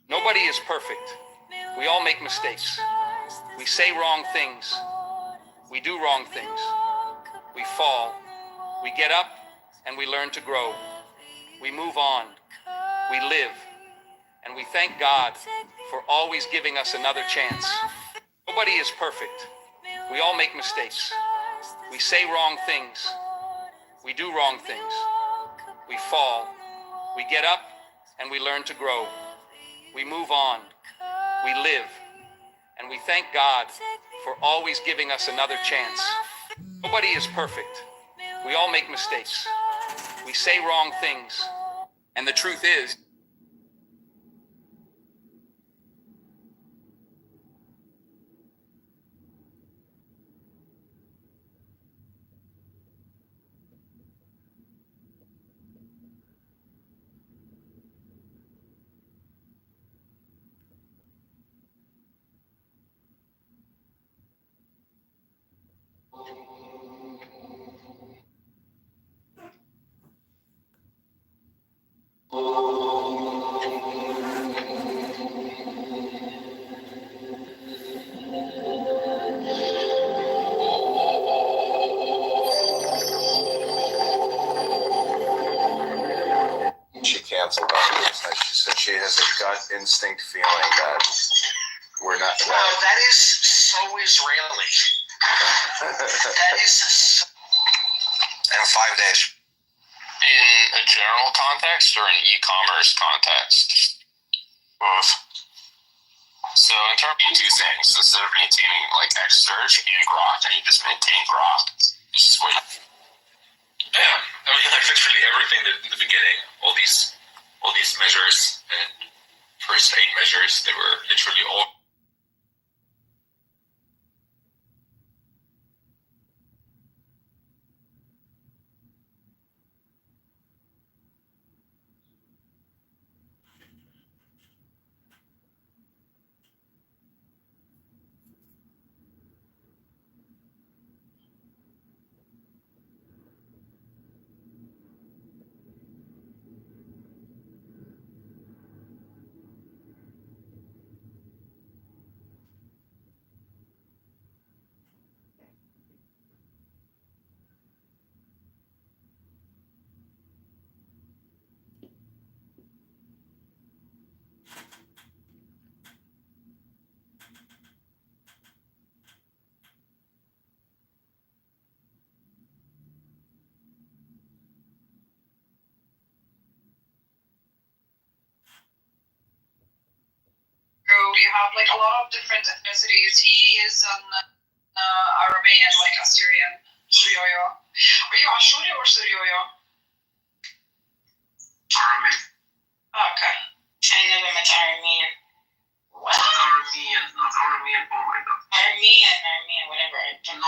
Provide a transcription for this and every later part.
Nobody is perfect. We all make mistakes. We say wrong things. We do wrong things. We fall. We get up and we learn to grow. We move on. We live. And we thank God for always giving us another chance. Nobody is perfect. We all make mistakes. We say wrong things. We do wrong things. We fall. We get up and we learn to grow. We move on. We live. And we thank God for always giving us another chance. Nobody is perfect. We all make mistakes. We say wrong things. And the truth is, she canceled on me. She said she has a gut instinct feeling that we're not. Wow, that is so Israeli. That is so... In 5 days. In a general context or an e-commerce context? Both. So in terms of two things, instead of maintaining like X search and grok, then you just maintain grok. It's just what. Yeah, I mean, I fixed really everything in the beginning. All these measures and first aid measures, they were literally all. You have like a lot of different ethnicities. He is an Aramean, like Assyrian, Suryoyo. Are you Ashuri or Suryoyo? Aramean. Oh, okay. I never met Aramean. What? Not Aramean, oh my god. Armenian, whatever. Yeah,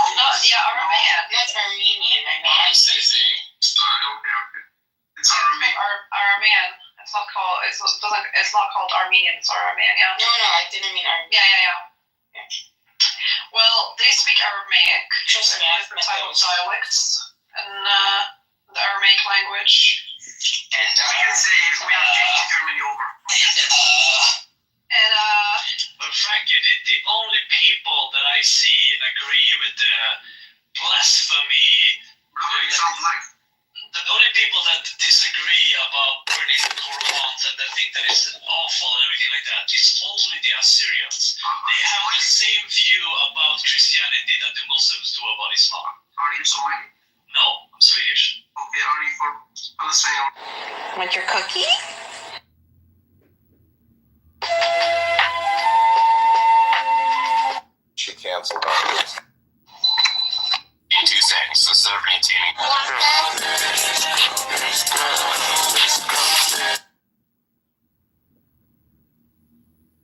Aramean. Not Armenian, I mean. I'm Sensei. Okay. It's Aramean. Aramean. It's not called. It's not called Armenian. It's Aramean. Yeah. No, I didn't mean Armenian. Yeah. Well, they speak Aramaic. Trust me, I've different met type of those. dialects in the Aramaic language. And I can say we have changed Germany over. And But frankly, the only people that I see agree with the blasphemy. The only people that disagree about burning the Qurans and that think that it's awful and everything like that is only the Assyrians. They have the same view about Christianity that the Muslims do about Islam. Are you Somali? No, I'm Swedish. Okay, are you for Palestine? Want your cookie? She canceled on me. Two things, instead of maintaining.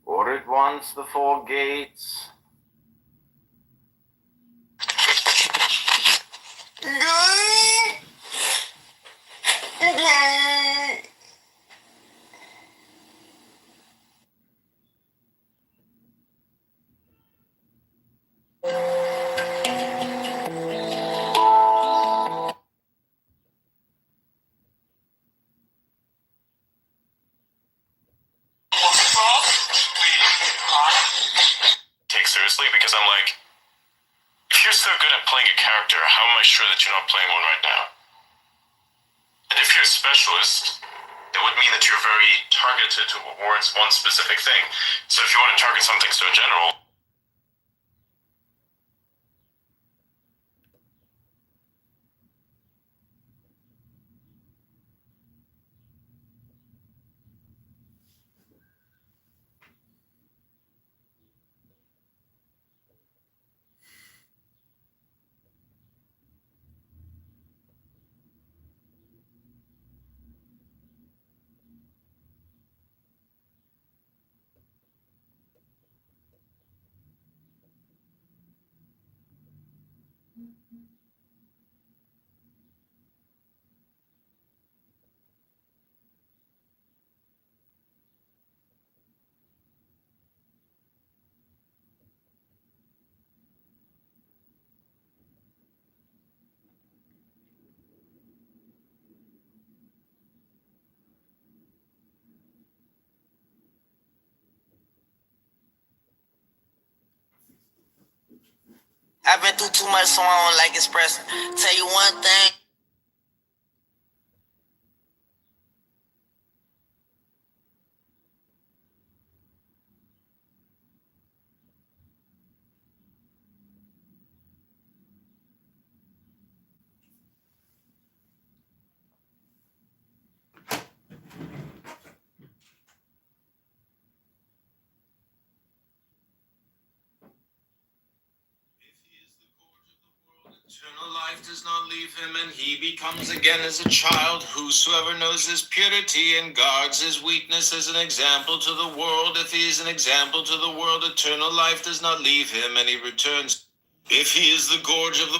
Ordered once before gates. seriously because I'm like, if you're so good at playing a character, how am I sure that you're not playing one right now? And if you're a specialist, it would mean that you're very targeted towards one specific thing. So if you want to target something so general, I've been through too much, so I don't like expressing. Tell you one thing. Eternal life does not leave him, and he becomes again as a child. Whosoever knows his purity and guards his weakness as an example to the world. If he is an example to the world, eternal life does not leave him, and he returns. If he is the gorge of the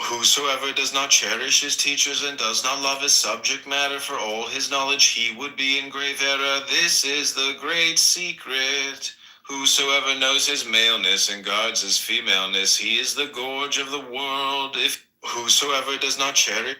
Whosoever does not cherish his teachers and does not love his subject matter, for all his knowledge he would be in grave error. This is the great secret. Whosoever knows his maleness and guards his femaleness, he is the gorge of the world. If whosoever does not cherish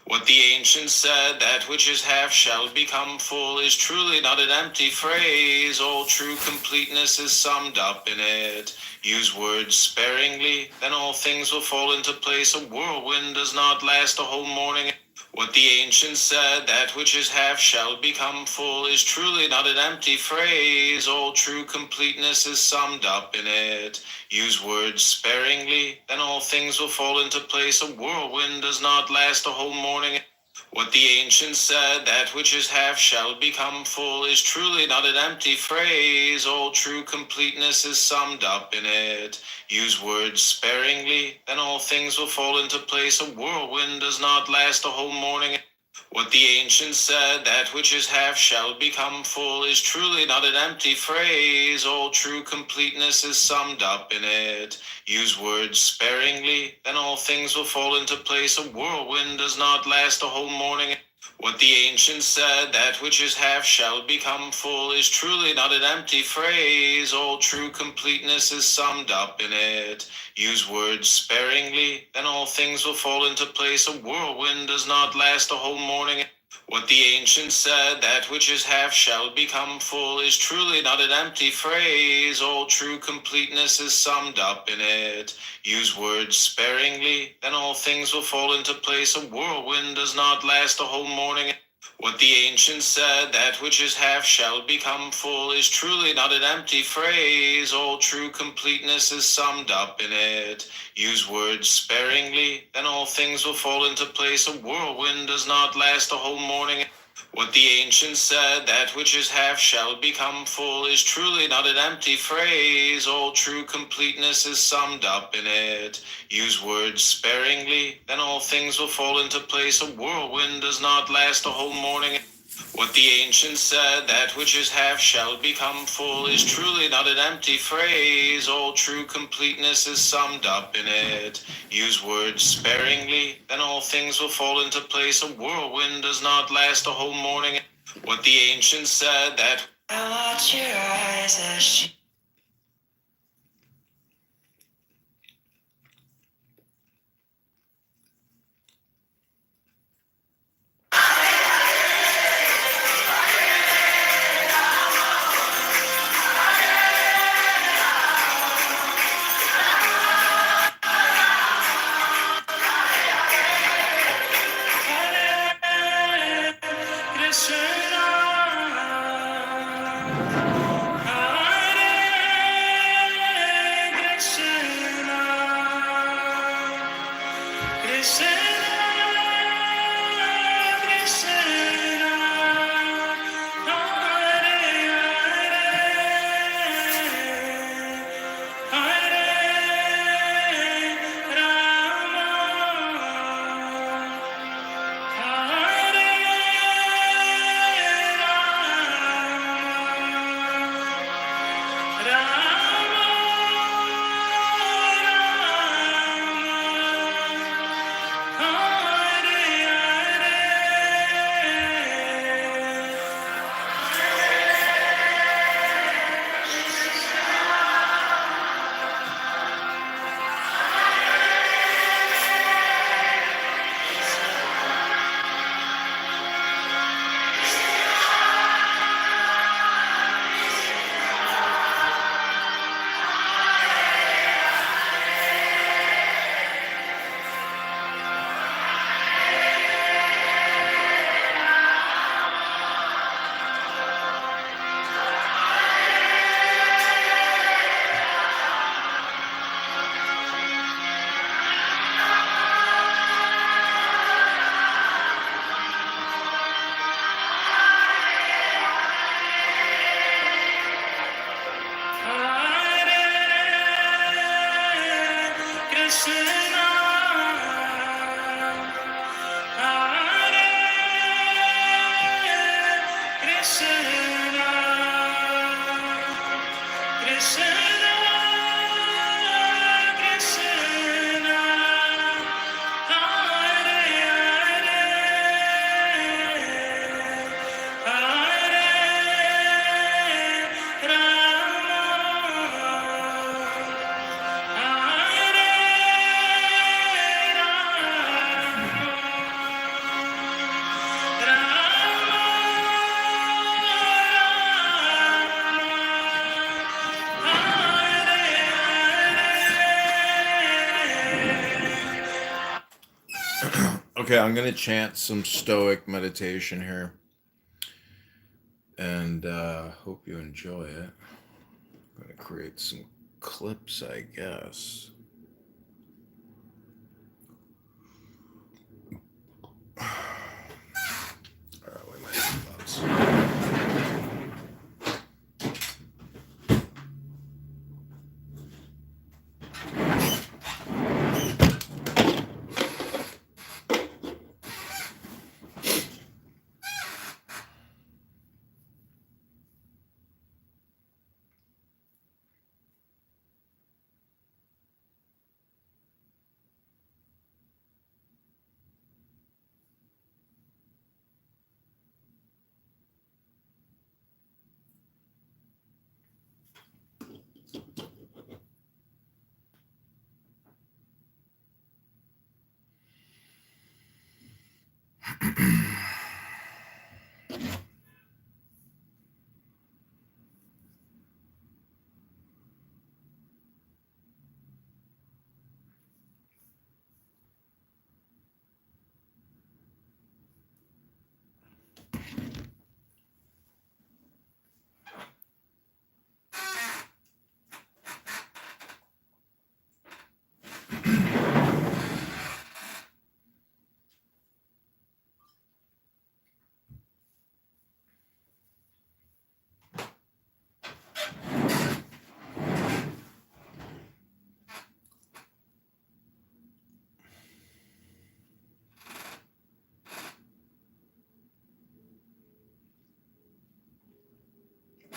what the ancients said, that which is half shall become full, is truly not an empty phrase. All true completeness is summed up in it. Use words sparingly, then all things will fall into place. A whirlwind does not last a whole morning. What the ancients said, that which is half shall become full, is truly not an empty phrase. All true completeness is summed up in it. Use words sparingly, then all things will fall into place. A whirlwind does not last a whole morning. What the ancients said, that which is half shall become full, is truly not an empty phrase. All true completeness is summed up in it. Use words sparingly, then all things will fall into place. A whirlwind does not last a whole morning. What the ancients said, that which is half shall become full, is truly not an empty phrase. All true completeness is summed up in it. Use words sparingly, then all things will fall into place. A whirlwind does not last a whole morning. What the ancients said, that which is half shall become full, is truly not an empty phrase. All true completeness is summed up in it. Use words sparingly, then all things will fall into place. A whirlwind does not last a whole morning. What the ancients said, that which is half shall become full, is truly not an empty phrase. All true completeness is summed up in it. Use words sparingly, then all things will fall into place. A whirlwind does not last a whole morning. What the ancients said, that which is half shall become full, is truly not an empty phrase. All true completeness is summed up in it. Use words sparingly, then all things will fall into place. A whirlwind does not last a whole morning. What the ancients said, that which is half shall become full, is truly not an empty phrase. All true completeness is summed up in it. Use words sparingly, then all things will fall into place. A whirlwind does not last a whole morning. What the ancients said, that which is half shall become full, is truly not an empty phrase. All true completeness is summed up in it. Use words sparingly, then all things will fall into place. A whirlwind does not last a whole morning. What the ancients said, that I watch your eyes as she Okay, I'm going to chant some stoic meditation here. And hope you enjoy it. I'm going to create some clips, I guess. Alright, we might have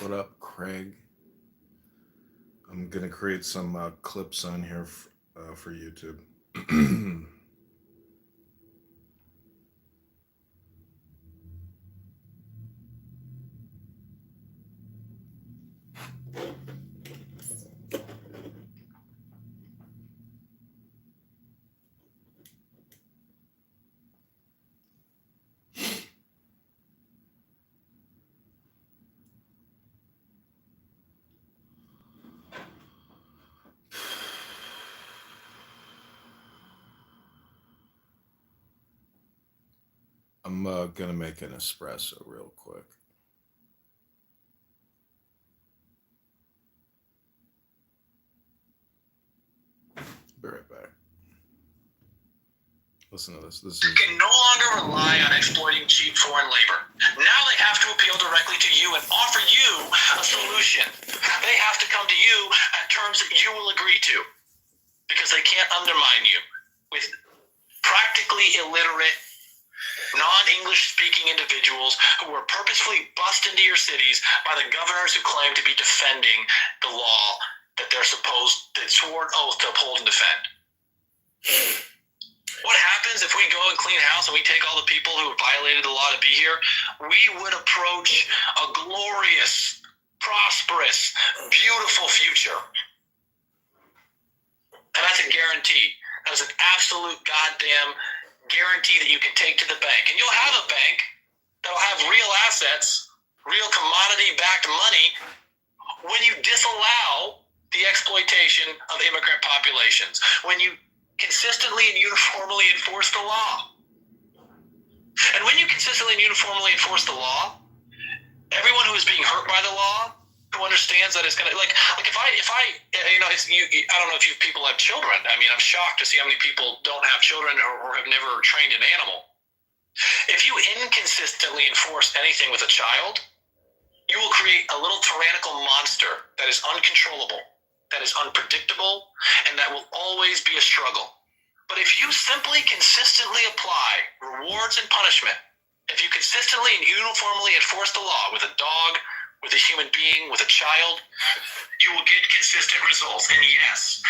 What up, Craig? I'm going to create some clips on here for YouTube. I'm going to make an espresso real quick. Be right back. Listen to this. This You is can no longer rely on exploiting cheap foreign labor. Now they have to appeal directly to you and offer you a solution. They have to come to you at terms that you will agree to, because they can't undermine you with practically illiterate, non-English speaking individuals who were purposefully bussed into your cities by the governors who claim to be defending the law that they're supposed, that swore an oath to uphold and defend. What happens if we go and clean house and we take all the people who violated the law to be here? We would approach a glorious, prosperous, beautiful future. And that's a guarantee. That is an absolute goddamn guarantee that you can take to the bank. And you'll have a bank that'll have real assets, real commodity-backed money, when you disallow the exploitation of immigrant populations, when you consistently and uniformly enforce the law. And when you consistently and uniformly enforce the law, everyone who is being hurt by the law, who understands that it's going to, like if I, you know, it's, I don't know if you people have children. I mean, I'm shocked to see how many people don't have children or have never trained an animal. If you inconsistently enforce anything with a child, you will create a little tyrannical monster that is uncontrollable, that is unpredictable, and that will always be a struggle. But if you simply consistently apply rewards and punishment, if you consistently and uniformly enforce the law with a dog, with a human being, with a child, you will get consistent results. And yes,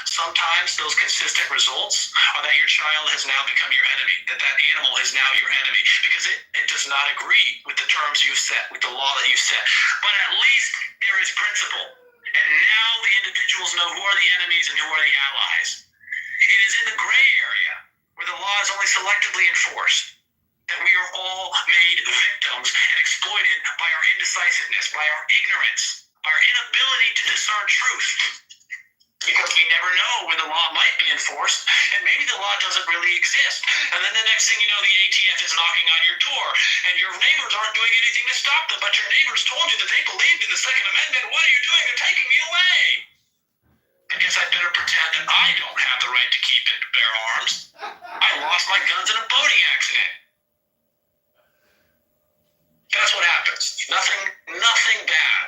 sometimes those consistent results are that your child has now become your enemy, that animal is now your enemy, because it does not agree with the terms you've set, with the law that you've set. But at least there is principle. And now the individuals know who are the enemies and who are the allies. It is in the gray area where the law is only selectively enforced that we are all made victims and exploited by our indecisiveness, by our ignorance, by our inability to discern truth. Because we never know when the law might be enforced, and maybe the law doesn't really exist. And then the next thing you know, the ATF is knocking on your door, and your neighbors aren't doing anything to stop them, but your neighbors told you that they believed in the Second Amendment. What are you doing? They're taking me away. I guess I better pretend that I don't have the right to keep and bear arms. I lost my guns in a boating accident. That's what happens. Nothing bad,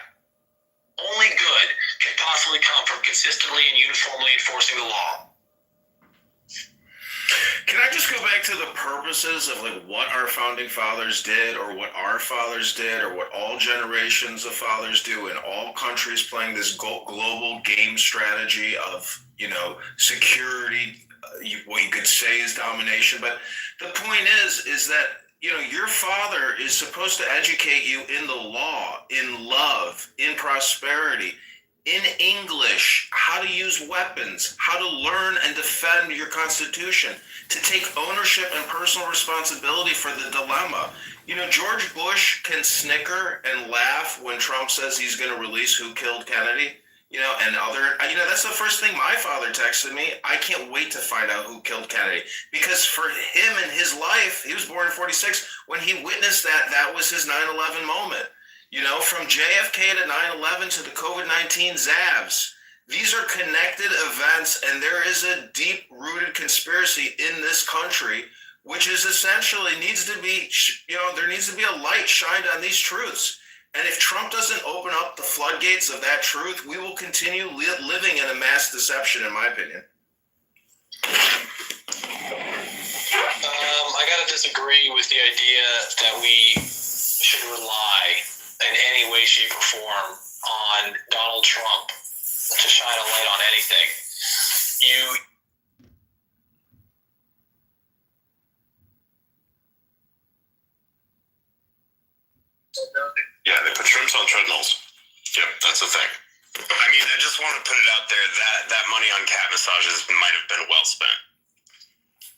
only good can possibly come from consistently and uniformly enforcing the law. Can I just go back to the purposes of like what our founding fathers did, or what our fathers did, or what all generations of fathers do in all countries playing this global game strategy of, you know, security, what you could say is domination. But the point is that, you know, your father is supposed to educate you in the law, in love, in prosperity, in English, how to use weapons, how to learn and defend your Constitution, to take ownership and personal responsibility for the dilemma. You know, George Bush can snicker and laugh when Trump says he's going to release who killed Kennedy, you know, and that's the first thing my father texted me. I can't wait to find out who killed Kennedy, because for him in his life, he was born in 46, when he witnessed that was his 9/11 moment. You know, from JFK to 9/11 to the COVID-19 zabs, these are connected events, and there is a deep-rooted conspiracy in this country, which is essentially needs to be, you know, there needs to be a light shined on these truths. And if Trump doesn't open up the floodgates of that truth, we will continue living in a mass deception, in my opinion. I gotta disagree with the idea that we should rely in any way, shape, or form on Donald Trump to shine a light on anything. Yeah, they put shrimps on treadmills. Yep, that's the thing. I mean, I just want to put it out there that money on cat massages might have been well spent.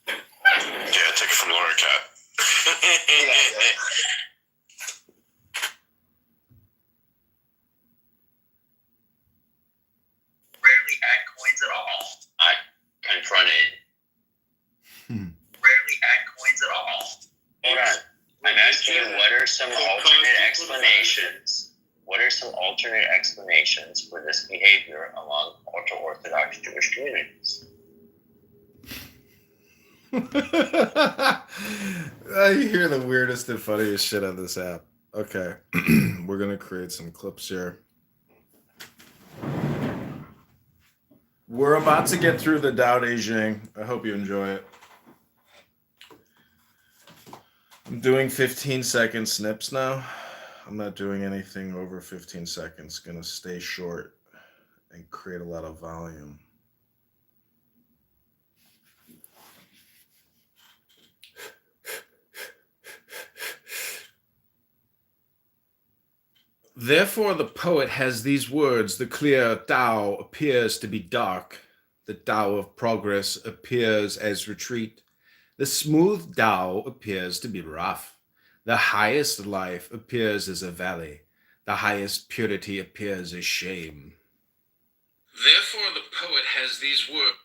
Yeah, take it from Laura Cat. Rarely had coins at all. I confronted. Rarely had coins at all. Hold on. I'm asking you, what are some alternate explanations? What are some alternate explanations for this behavior among ultra-Orthodox Jewish communities? You hear the weirdest and funniest shit on this app. Okay, we're gonna create some clips here. We're about to get through the Tao Te Ching. I hope you enjoy it. I'm doing 15-second snips now. I'm not doing anything over 15 seconds. Gonna stay short and create a lot of volume. Therefore, the poet has these words: the clear Tao appears to be dark. The Tao of progress appears as retreat. The smooth Tao appears to be rough. The highest life appears as a valley. The highest purity appears as shame. Therefore, the poet has these words.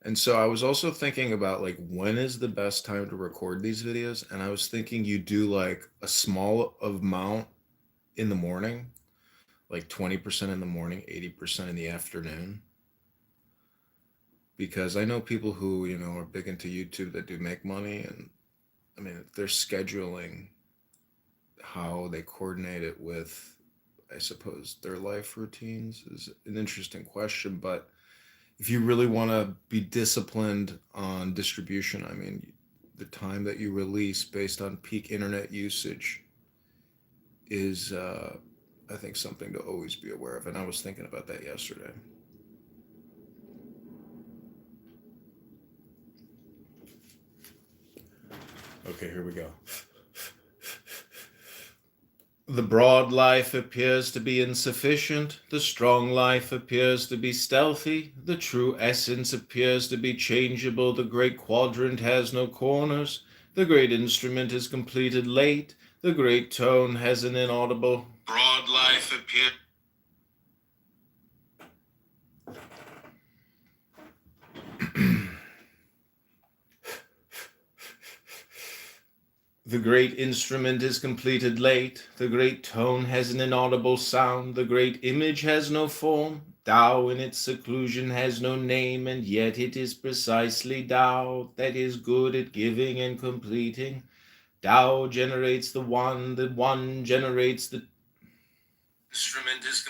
And so I was also thinking about like when is the best time to record these videos, and I was thinking you do like a small amount in the morning, like 20% in the morning, 80% in the afternoon. Because I know people who, you know, are big into YouTube that do make money, and I mean, they're scheduling how they coordinate it with, I suppose, their life routines is an interesting question. But if you really want to be disciplined on distribution, I mean, the time that you release based on peak internet usage is, I think, something to always be aware of. And I was thinking about that yesterday. Okay, here we go. The broad life appears to be insufficient. The strong life appears to be stealthy. The true essence appears to be changeable. The great quadrant has no corners. The great instrument is completed late. The great tone has an inaudible. Broad life appears. The great instrument is completed late. The great tone has an inaudible sound. The great image has no form. Tao in its seclusion has no name, and yet it is precisely Tao that is good at giving and completing. Tao generates the one generates the instrument is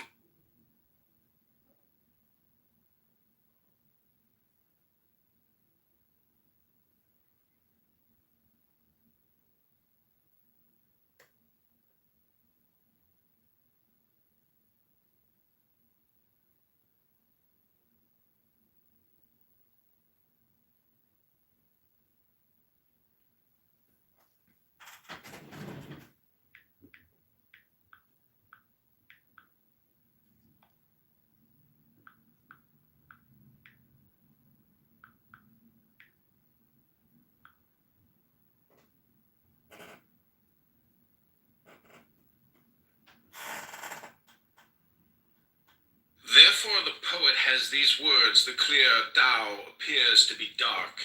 Therefore, the poet has these words: the clear Tao appears to be dark.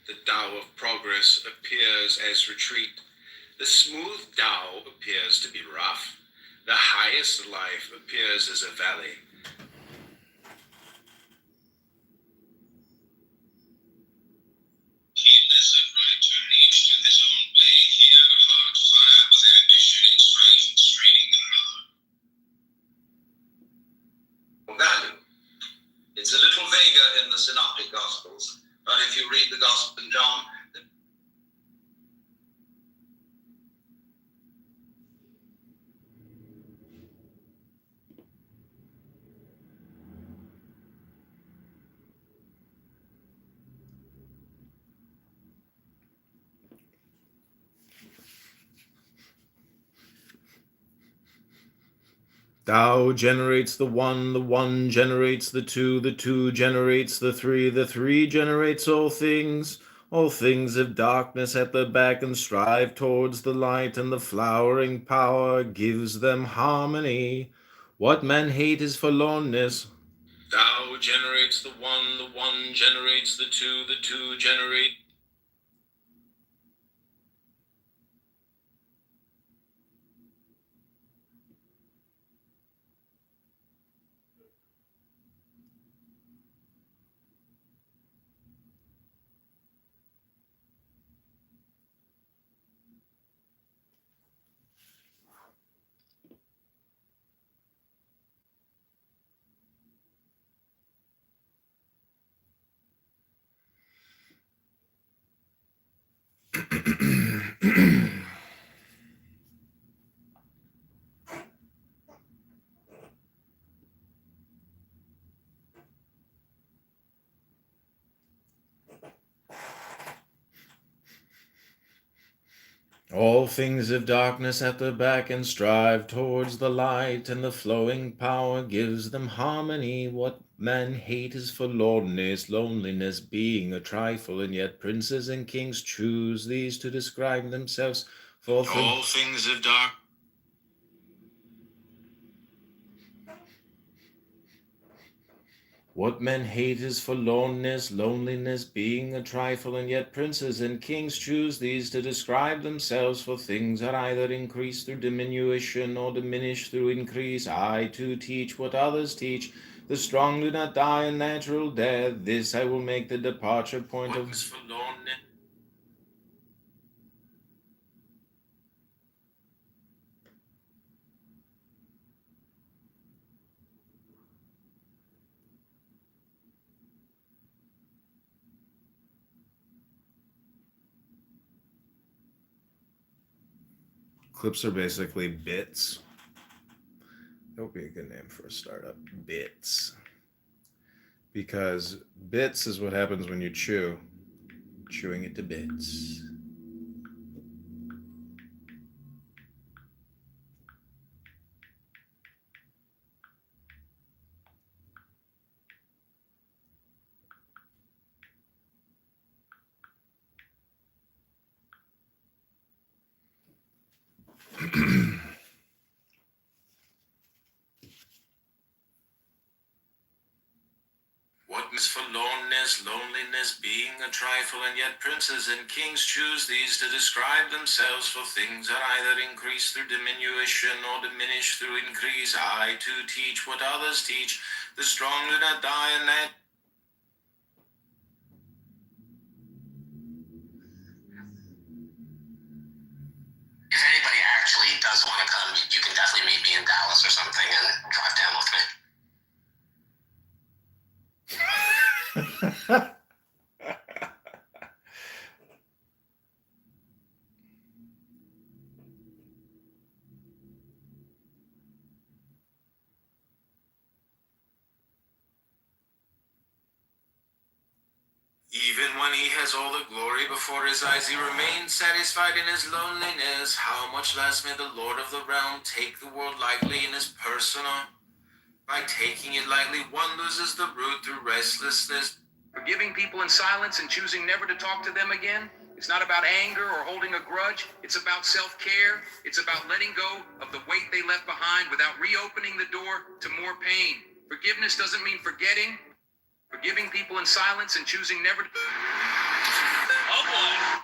The Tao of progress appears as retreat. The smooth Tao appears to be rough. The highest life appears as a valley. He listened right turned each to his own way. He had a heart fired with ambition and strife and straining another. Value. It's a little vaguer in the Synoptic Gospels, but if you read the Gospel of John, Tao generates the one generates the two generates the three generates all things. All things of darkness at their back and strive towards the light, and the flowering power gives them harmony. What men hate is forlornness. Tao generates the one generates the two generate. All things of darkness at their back and strive towards the light, and the flowing power gives them harmony. What men hate is forlornness, loneliness being a trifle, and yet princes and kings choose these to describe themselves. For all things of dark. What men hate is forlornness, loneliness being a trifle, and yet princes and kings choose these to describe themselves, for things are either increased through diminution or diminished through increase. I too teach what others teach. The strong do not die a natural death. This I will make the departure point of forlornness. Clips are basically bits. That would be a good name for a startup. Bits. Because bits is what happens when you chew. Chewing it to bits. What is forlornness, loneliness being a trifle, and yet princes and kings choose these to describe themselves, for things are either increased through diminution or diminished through increase. I too teach what others teach. The strong do not die in that. If anybody actually does want to come, you can definitely meet me in Dallas or something and drive down with me. Even when he has all the glory before his eyes, he remains satisfied in his loneliness. How much less may the Lord of the realm take the world lightly in his persona? By taking it lightly, one loses the root through restlessness. Forgiving people in silence and choosing never to talk to them again. It's not about anger or holding a grudge. It's about self-care. It's about letting go of the weight they left behind without reopening the door to more pain. Forgiveness doesn't mean forgetting. Forgiving people in silence and choosing never to... Oh boy.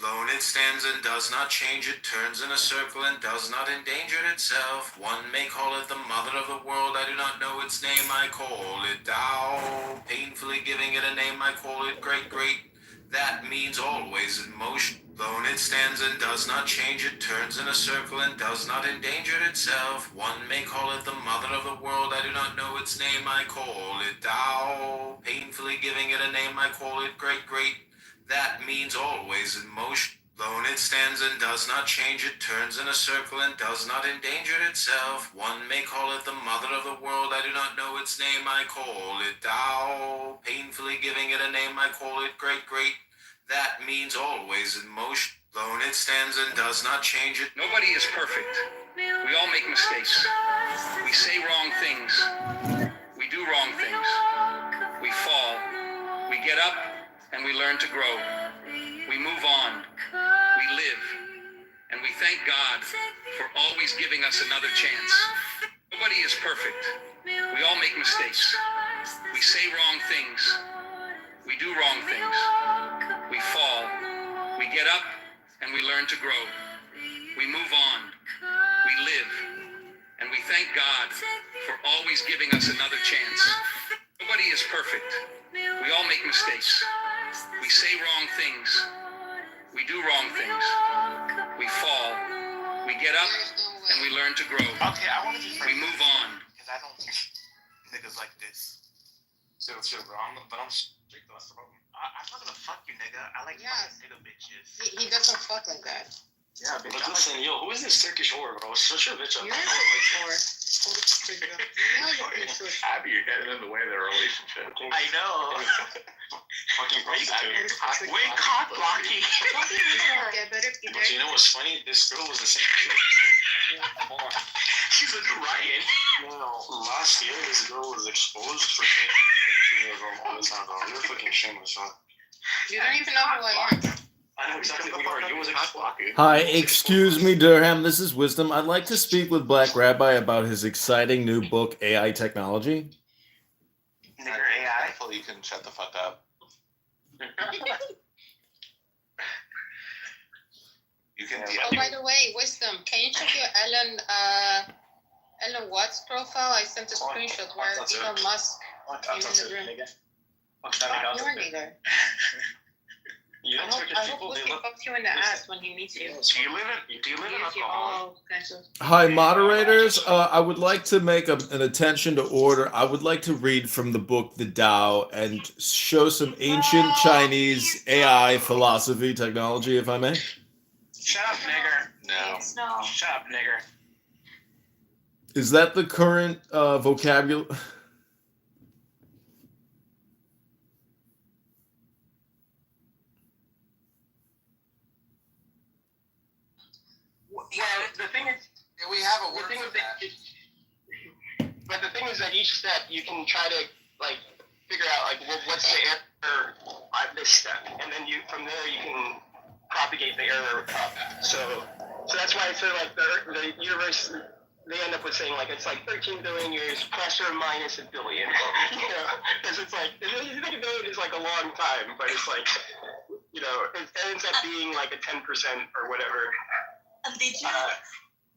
Alone it stands and does not change, it turns in a circle and does not endanger itself. One may call it the mother of the world, I do not know its name, I call it Tao. Painfully giving it a name, I call it great, great. That means always in motion. Alone it stands and does not change, it turns in a circle and does not endanger itself. One may call it the mother of the world, I do not know its name, I call it Tao. Painfully giving it a name, I call it great, great. That means always in motion. Alone it stands and does not change, it turns in a circle and does not endanger itself. One may call it the mother of the world, I do not know its name, I call it Tao. Painfully giving it a name, I call it great, great. That means always in motion. Alone it stands and does not change it. Nobody is perfect. We all make mistakes. We say wrong things. We do wrong things. We fall. We get up and we learn to grow. We move on. We live. And we thank God for always giving us another chance. Nobody is perfect. We all make mistakes. We say wrong things. We do wrong things. We fall. We get up and we learn to grow. We move on. We live. And we thank God for always giving us another chance. Nobody is perfect. We all make mistakes. We say wrong things. We do wrong things. We fall. We get up and we learn to grow. Okay, I want to be We move on. because I don't think niggas like this. So shit, bro. But I'm straight though. That's the problem. I'm not gonna fuck you, nigga. I like fucking nigga bitches. He doesn't fuck like that. Yeah, bitch. But listen, yo, who is this Turkish whore, bro? Shut your bitch up. You're a bitch whore. Happy you're getting in the way of their relationship. I know. Fucking prostitute. Way cock blocking. But you know what's funny? This girl was the same. She's a new Ryan. No, last year this girl was exposed for saying all the time. You're fucking shameless, huh? You don't even know who I am. I know exactly who you are. You was a cock blocker. Hi, excuse me, Durham. This is Wisdom. I'd like to speak with Black Rabbi about his exciting new book, AI Technology. Nigger AI. Hopefully you can shut the fuck up. You can Oh, by the way, Wisdom, can you check your Ellen Watts profile? I sent a screenshot where Elon Musk came in the room. You're a nigger. You I don't hope, talk I to hope people. They Pussy look. fucks you in the ass when he meets you. Do you live in Gives you Oklahoma? all kinds of... Hi, moderators. I would like to make an attention to order. I would like to read from the book The Tao and show some ancient Chinese AI philosophy technology, if I may. Shut up, nigger. No. No. Shut up, nigger. Is that the current vocabulary? Well, the thing is, Yeah, we have a the word thing for is that. but the thing is that each step you can try to like figure out like what's the error at this step, and then you from there you can propagate the error up. So that's why it's sort of like the universe. They end up with saying like it's like 13 billion years plus or minus a billion. You know, because it's like you think a billion is like a long time, but it's like it ends up being like a 10% or whatever.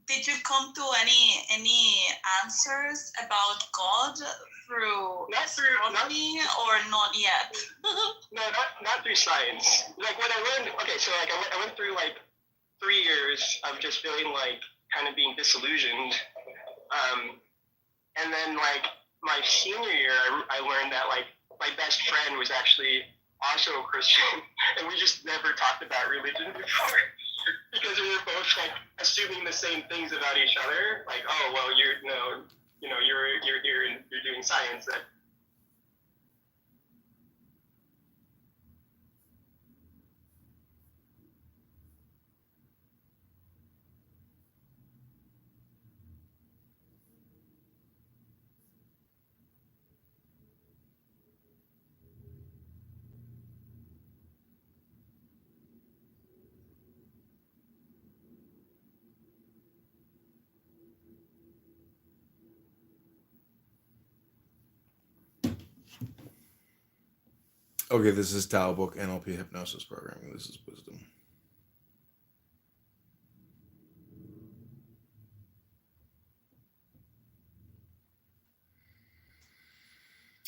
Did you come to any answers about God through astronomy or not yet? No, not through science. Like when I learned, okay, so like I went through like 3 years of just feeling like kind of being disillusioned, and then like my senior year, I learned that like my best friend was actually also a Christian, and we just never talked about religion before. Because we were both like assuming the same things about each other, like, oh well, you're here and you're doing science. That Okay, this is Tao book, NLP hypnosis programming. This is Wisdom.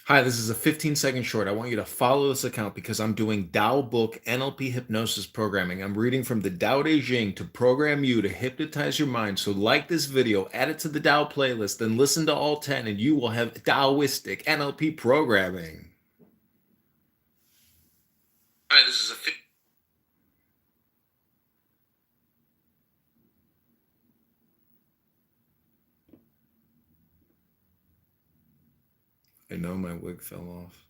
Hi, this is a 15-second short. I want you to follow this account because I'm doing Tao book NLP hypnosis programming. I'm reading from the Tao Te Ching to program you to hypnotize your mind. So like this video, add it to the Tao playlist, then listen to all 10 and you will have Taoistic NLP programming. Hi, this is a I know my wig fell off.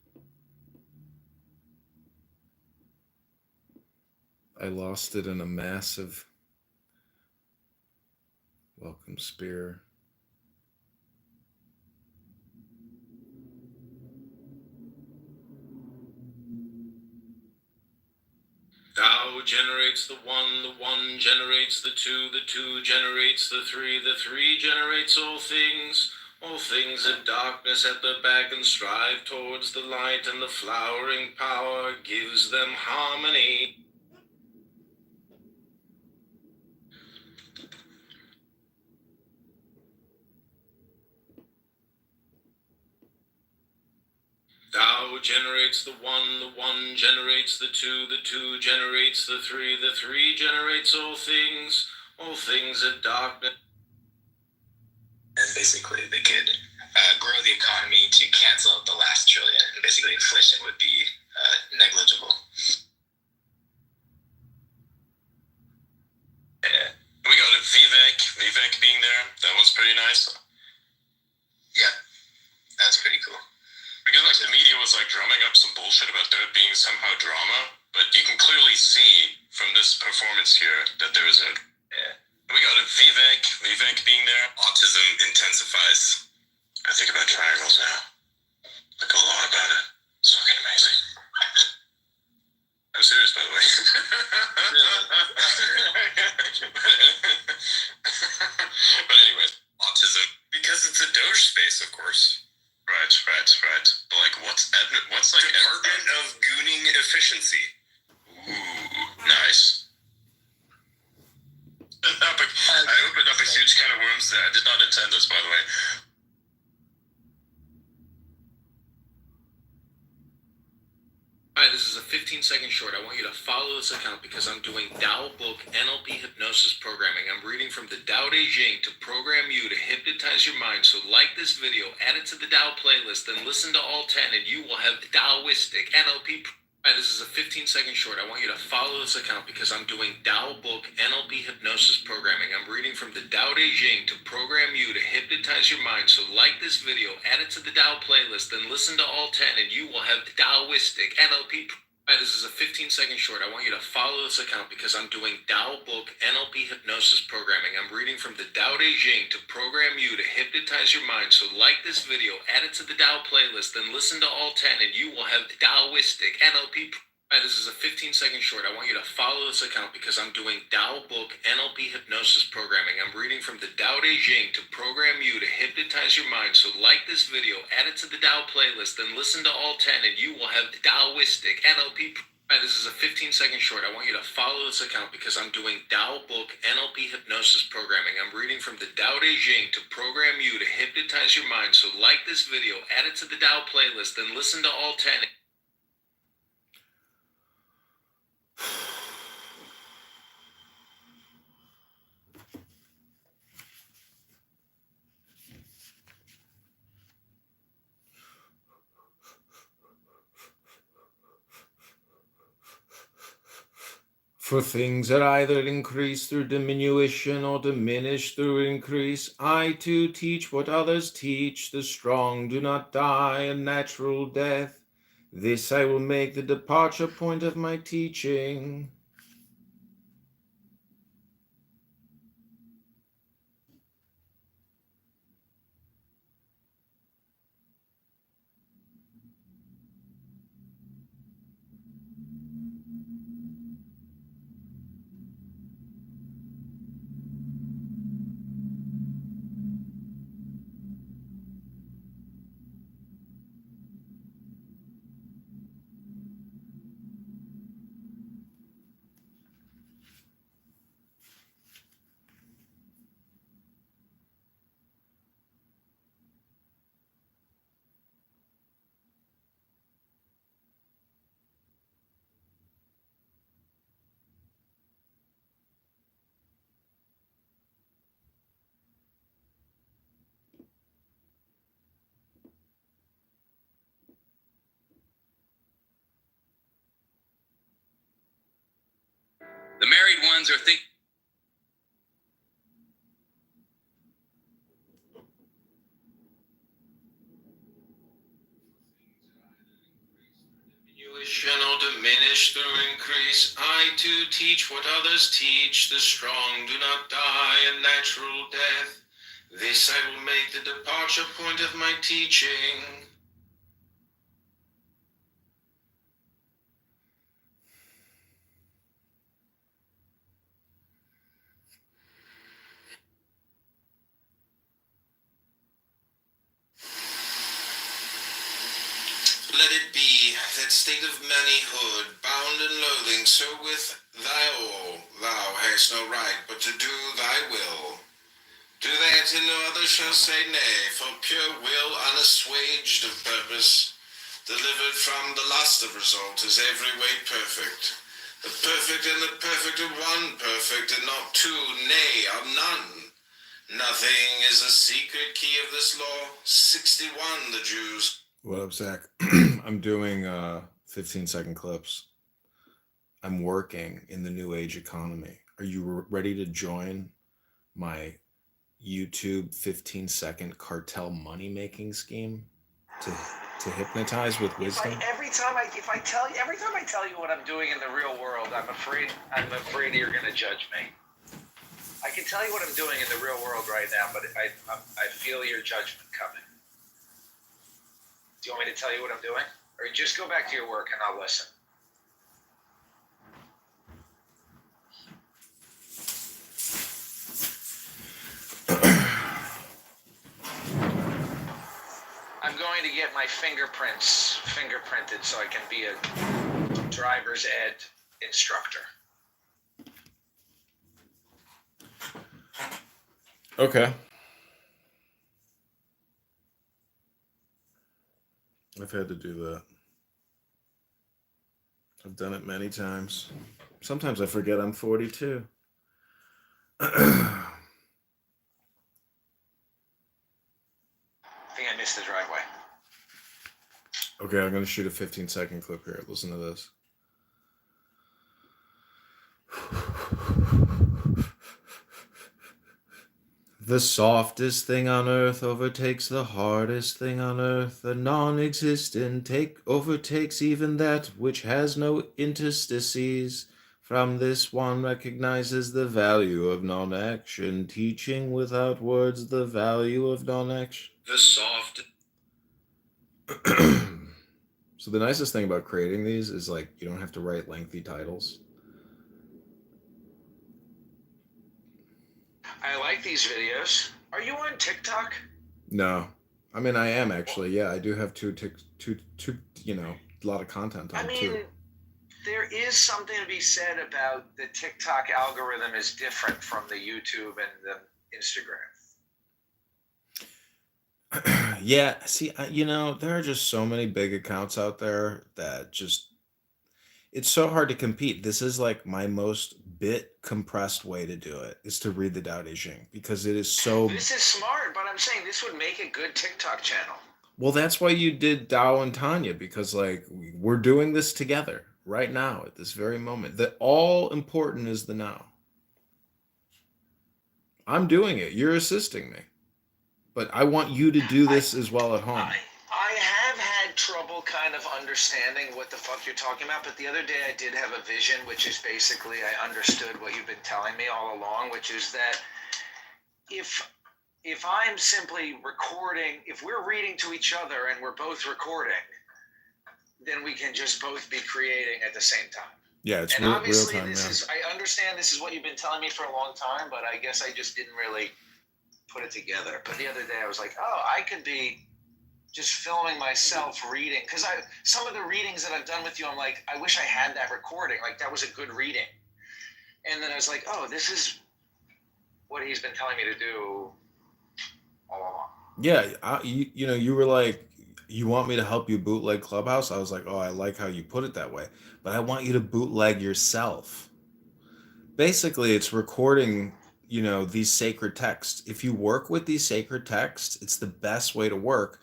I lost it in a massive welcome spear. Tao generates the one generates the two generates the three generates all things in darkness at the back and strive towards the light, and the flowering power gives them harmony. Tao generates the one generates the two generates the three generates all things in darkness. And basically they could grow the economy to cancel out the last trillion. And basically inflation would be negligible. We got Vivek being there. That was pretty nice. like the media was like drumming up some bullshit about there being somehow drama, but you can clearly see from this performance here that there is a. Yeah. We got a Vivek being there. Autism intensifies. I think about triangles now. Like a lot about it. It's fucking amazing. I'm serious, by the way. But anyway, autism, because it's a Doge space, of course. Right. But like, what's like Department of Gooning Efficiency? Ooh, nice. I opened up a huge can of worms there. I did not intend this, by the way. Hi, this is a 15-second short. I want you to follow this account because I'm doing Tao Book NLP hypnosis programming. I'm reading from the Tao Te Ching to program you to hypnotize your mind. So like this video, add it to the Tao playlist, then listen to all 10 and you will have Taoistic NLP. Hi, this is a 15-second short. I want you to follow this account because I'm doing Tao Book NLP hypnosis programming. I'm reading from the Tao Te Ching to program you to hypnotize your mind. So like this video, add it to the Tao playlist, then listen to all 10 and you will have Taoistic NLP. Hi, this is a 15-second short. I want you to follow this account because I'm doing Tao Book NLP hypnosis programming. I'm reading from the Tao Te Ching to program you to hypnotize your mind. So like this video, add it to the Tao playlist, then listen to all 10 and you will have Taoistic NLP. Hi, this is a 15-second short. I want you to follow this account because I'm doing Tao Book NLP hypnosis programming. I'm reading from the Tao Te Ching to program you to hypnotize your mind. So like this video, add it to the Tao playlist, then listen to all 10 and you will have Taoistic NLP. Hi, this is a 15-second short. I want you to follow this account because I'm doing Tao Book NLP hypnosis programming. I'm reading from the Tao Te Ching to program you to hypnotize your mind. So like this video, add it to the Tao playlist, then listen to all 10. For things that either increase through diminution or diminish through increase, I too teach what others teach. The strong do not die a natural death. This I will make the departure point of my teaching. The married ones are thinking. Diminution or diminish through increase, I too teach what others teach. The strong do not die a natural death. This I will make the departure point of my teaching. Let it be that state of manyhood, bound and loathing, so with thy all thou hast no right but to do thy will. Do that and no other shall say nay, for pure will unassuaged of purpose, delivered from the lust of result, is every way perfect. The perfect and the perfect are one perfect, and not two, nay, are none. Nothing is a secret key of this law. 61 the Jews. What up, Zach? I'm doing 15-second clips. I'm working in the new age economy. Are you ready to join my YouTube 15-second cartel money-making scheme to To hypnotize with wisdom? Every time I tell you what I'm doing in the real world, I'm afraid you're going to judge me. I can tell you what I'm doing in the real world right now, but I feel your judgment coming. Do you want me to tell you what I'm doing? Or just go back to your work and I'll listen. I'm going to get my fingerprints fingerprinted so I can be a driver's ed instructor. Okay. I've had to do that. I've done it many times. Sometimes I forget I'm 42. I think I missed the driveway. Okay, I'm going to shoot a 15-second clip here. Listen to this. The softest thing on earth overtakes the hardest thing on earth. The non-existent overtakes even that which has no interstices. From this one recognizes the value of non-action, teaching without words the value of non-action. The soft. So the nicest thing about creating these is like you don't have to write lengthy titles. I like these videos. Are you on TikTok? No. I mean, I am actually. Yeah, I do have two, you know, a lot of content on too. There is something to be said about the TikTok algorithm is different from the YouTube and the Instagram. Yeah, see, you know, there are just so many big accounts out there that just, it's so hard to compete. This is like my most bit compressed way to do it is to read the Tao Te Ching because it is so. This is smart, but I'm saying this would make a good TikTok channel. Well, that's why you did Tao and Tanya because like we're doing this together right now at this very moment. The all important is the now. I'm doing it. You're assisting me. But I want you to do this as well at home. I have had trouble kind of understanding what the fuck you're talking about, but the other day I did have a vision, which is basically I understood what you've been telling me all along, which is that if I'm simply recording, if we're reading to each other and we're both recording, then we can just both be creating at the same time. Yeah, it's and obviously real time. This is, I understand this is what you've been telling me for a long time, but I guess I just didn't really put it together. But the other day I was like, oh, I could be just filming myself reading, because some of the readings that I've done with you, I'm like, I wish I had that recording. Like that was a good reading. And then I was like, oh, this is what he's been telling me to do all along. Yeah, you know, you were like, you want me to help you bootleg Clubhouse? I was like, oh, I like how you put it that way, but I want you to bootleg yourself. Basically, it's recording, you know, these sacred texts. If you work with these sacred texts, it's the best way to work.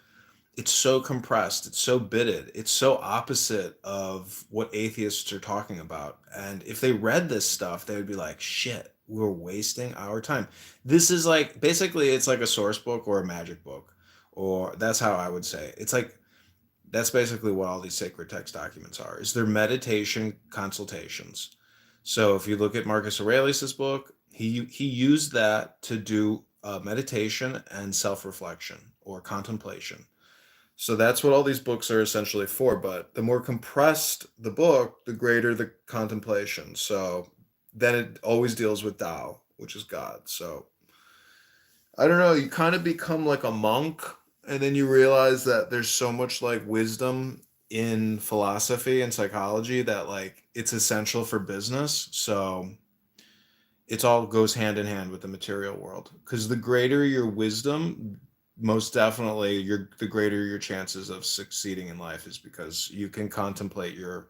It's so compressed, it's so bitted, it's so opposite of what atheists are talking about. And if they read this stuff, they would be like, shit, we're wasting our time. This is like, basically, it's like a source book or a magic book, or that's how I would say. It's like, that's basically what all these sacred text documents are, is they're meditation consultations. So if you look at Marcus Aurelius's book, he used that to do meditation and self-reflection or contemplation. So that's what all these books are essentially for. But the more compressed the book, the greater the contemplation. So then it always deals with Tao, which is God. So I don't know, you kind of become like a monk, and then you realize that there's so much like wisdom in philosophy and psychology that like it's essential for business. So it all goes hand in hand with the material world, because the greater your wisdom, most definitely the greater your chances of succeeding in life, is because you can contemplate your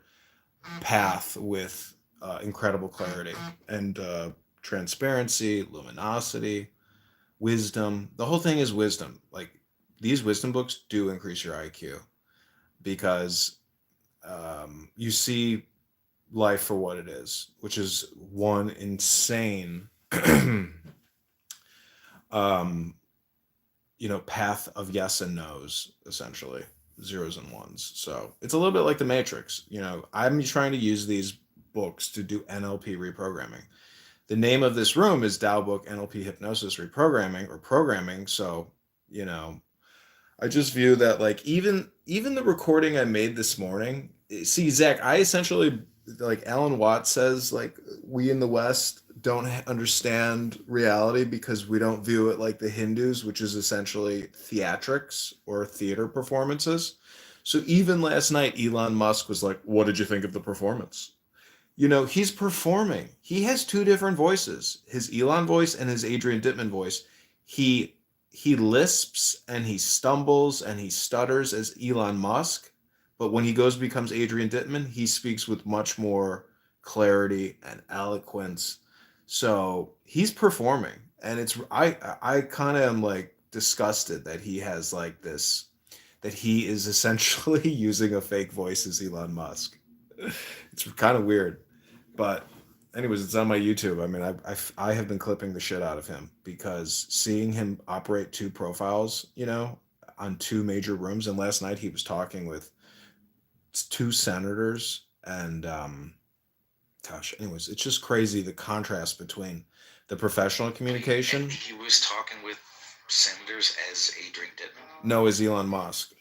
path with incredible clarity and transparency, luminosity, wisdom. The whole thing is wisdom. Like these wisdom books do increase your IQ because you see life for what it is, which is one insane you know, path of yes and no's, essentially. zeros and ones. So it's a little bit like the Matrix. You know, I'm trying to use these books to do NLP reprogramming. The name of this room is Tao Book NLP Hypnosis Reprogramming or Programming. So, you know, I just view that like even the recording I made this morning. See, Zach, I essentially like Alan Watts says like we in the West don't understand reality because we don't view it like the Hindus, which is essentially theatrics or theater performances. So even last night, Elon Musk was like, "What did you think of the performance?" You know, he's performing. He has two different voices, his Elon voice and his Adrian Dittman voice. He he lisps and he stumbles and he stutters as Elon Musk, but when he goes becomes Adrian Dittman, he speaks with much more clarity and eloquence. So he's performing, and I kind of am like disgusted that he has like this that he is essentially using a fake voice as Elon Musk. It's kind of weird, but anyways, it's on my YouTube. I mean, I have been clipping the shit out of him because seeing him operate two profiles, you know, on two major rooms, and last night he was talking with two senators, and gosh, anyways, it's just crazy the contrast between the professional communication. And he was talking with senators as Adrian Dittman. No, as Elon Musk.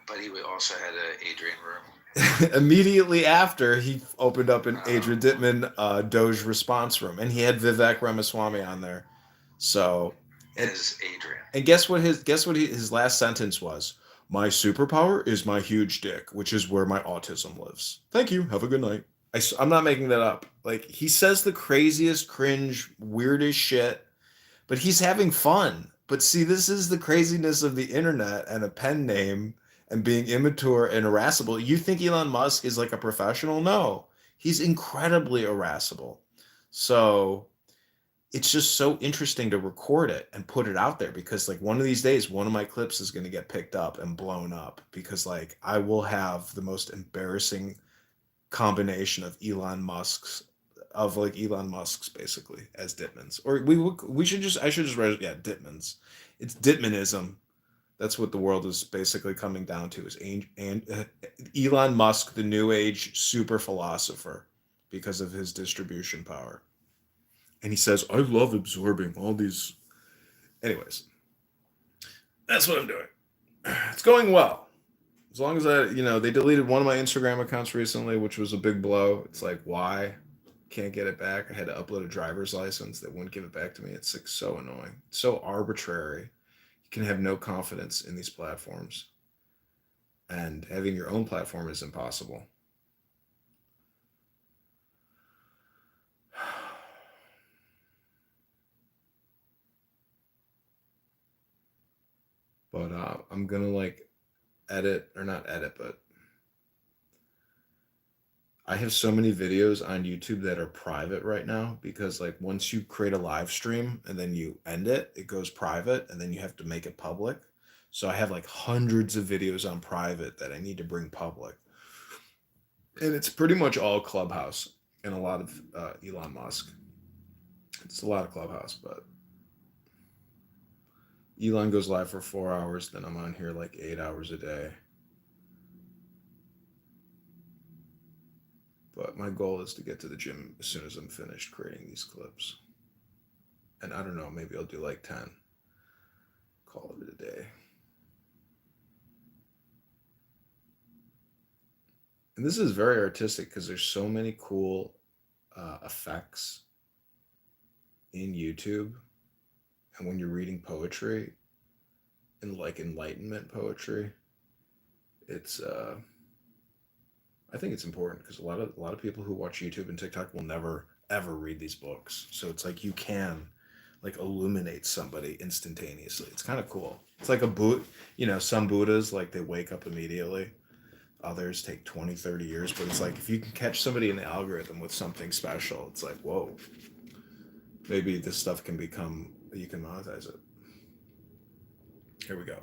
But he also had an Adrian room. Immediately after, he opened up an Adrian Dittman Doge response room, and he had Vivek Ramaswamy on there. So as Adrian. And guess what his last sentence was? My superpower is my huge dick, which is where my autism lives. Thank you. Have a good night. I'm not making that up. Like, he says the craziest, cringe, weirdest shit, but he's having fun. But see, this is the craziness of the internet and a pen name and being immature and irascible. You think Elon Musk is like a professional? No, he's incredibly irascible. So it's just so interesting to record it and put it out there because like one of these days, one of my clips is going to get picked up and blown up because like I will have the most embarrassing combination of Elon Musk's basically as Dittmans. Or I should just write, yeah, Dittmans. It's Dittmanism. That's what the world is basically coming down to, is Elon Musk, the new age super philosopher, because of his distribution power. And he says, I love absorbing all these. Anyways, that's what I'm doing. It's going well. As long as they deleted one of my Instagram accounts recently, which was a big blow. It's like, why? Can't get it back. I had to upload a driver's license. They wouldn't give it back to me. It's like so annoying. It's so arbitrary. You can have no confidence in these platforms. And having your own platform is impossible. But I'm going to not edit, but I have so many videos on YouTube that are private right now because like once you create a live stream and then you end it, it goes private and then you have to make it public. So I have like hundreds of videos on private that I need to bring public. And it's pretty much all Clubhouse and a lot of Elon Musk. It's a lot of Clubhouse, but Elon goes live for 4 hours, then I'm on here like 8 hours a day. But my goal is to get to the gym as soon as I'm finished creating these clips. And I don't know, maybe I'll do like 10. Call it a day. And this is very artistic because there's so many cool effects in YouTube. And when you're reading poetry and like enlightenment poetry, it's I think it's important because a lot of people who watch YouTube and TikTok will never ever read these books. So it's like you can like illuminate somebody instantaneously. It's kind of cool. It's like some Buddhas, like they wake up immediately. Others take 20, 30 years, but it's like if you can catch somebody in the algorithm with something special, it's like, whoa, maybe this stuff you can monetize it. Here we go.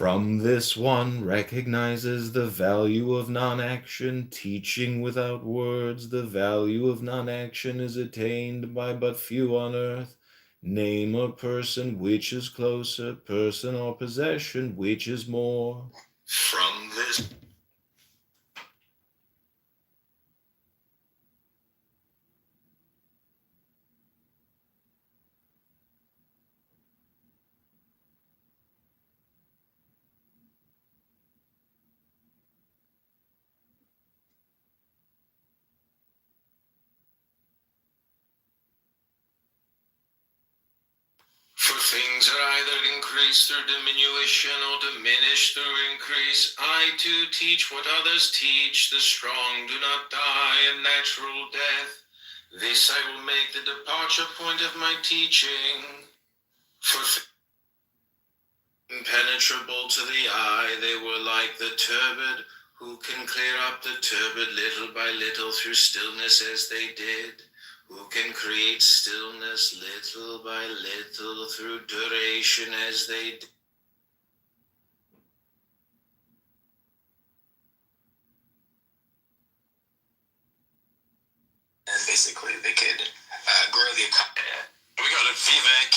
From this one recognizes the value of non-action, teaching without words. The value of non-action is attained by but few on earth. Name a person which is closer, person or possession which is more. From this For things are either increased through diminution or diminished through increase. I too teach what others teach. The strong do not die a natural death. This I will make the departure point of my teaching. For impenetrable to the eye, they were like the turbid. Who can clear up the turbid little by little through stillness as they did? Who can create stillness little by little through duration as they did? And basically, they could grow the economy. We got it. Vivek,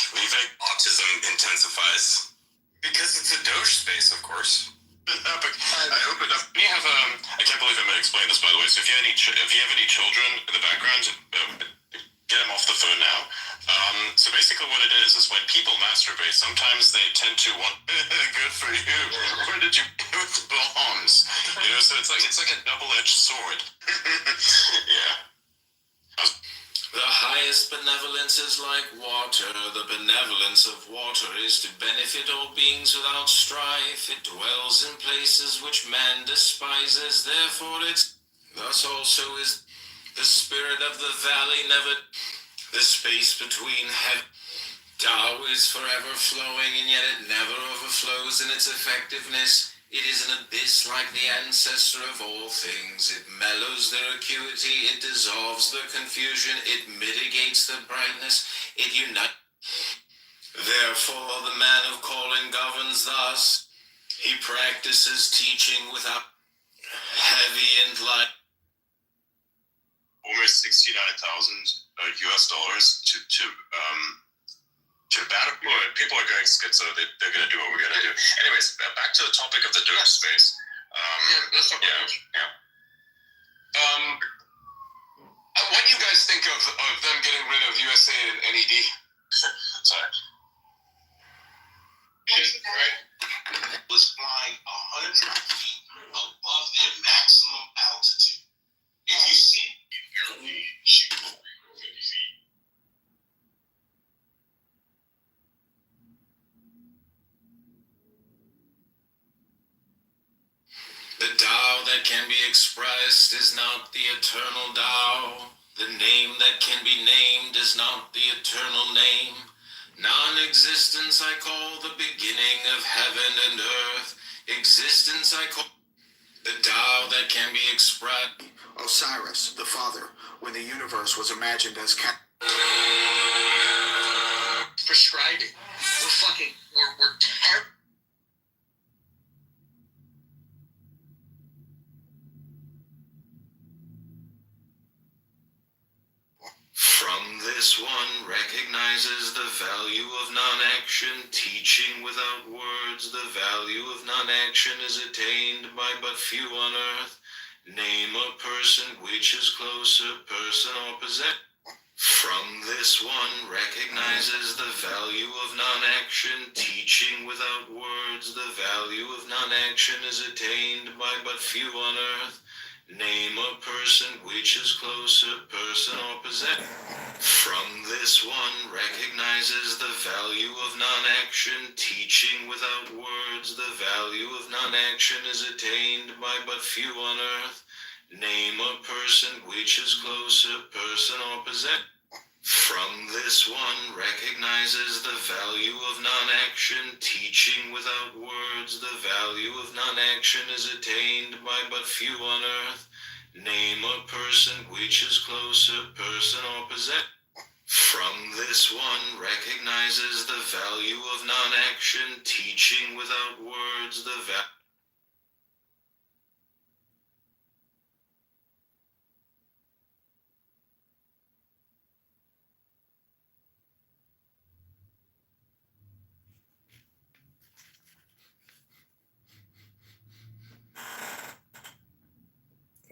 autism intensifies. Because it's a Doge space, of course. I opened up. We have I can't believe I'm going to explain this, by the way. So if you have any children in the background, get them off the phone now. So basically, what it is when people masturbate, sometimes they tend to want. Good for you. Where did you go with the bombs? You know, so it's like a double-edged sword. Yeah. The highest benevolence is like water. The benevolence of water is to benefit all beings without strife. It dwells in places which man despises. Therefore it's thus also is the spirit of the valley never. The space between heaven. Tao is forever flowing, and yet it never overflows in its effectiveness. It is an abyss like the ancestor of all things. It mellows their acuity, it dissolves their confusion, it mitigates their brightness, it unites. Therefore the man of calling governs thus. He practices teaching without heavy and light. Almost 69,000 US dollars to battle. People are going schizo. They're going to do what we're going to do. Anyways, back to the topic of the Doge space. Let's talk about Doge. Yeah. What do you guys think of them getting rid of USA and NED? Sorry. Right? Was flying 100 feet above their maximum altitude. If you see, you barely shoot over 50 feet. The Tao that can be expressed is not the eternal Tao. The name that can be named is not the eternal name. Non-existence I call the beginning of heaven and earth. Existence I call the Tao that can be expressed. Osiris, the father, when the universe was imagined as Prescribing. We're terrible. From this one recognizes the value of non-action, teaching without words. The value of non-action is attained by but few on earth. Name a person which is closer, person or possession. From this one recognizes the value of non-action, teaching without words. The value of non-action is attained by but few on earth. Name a person which is closer, person or possession. From this one recognizes the value of non-action, teaching without words. The value of non-action is attained by but few on earth. Name a person which is closer, person or possession. From this one recognizes the value of non-action, teaching without words. The value of non-action is attained by but few on earth. Name a person which is closer, person or possession. From this one recognizes the value of non-action, teaching without words the value.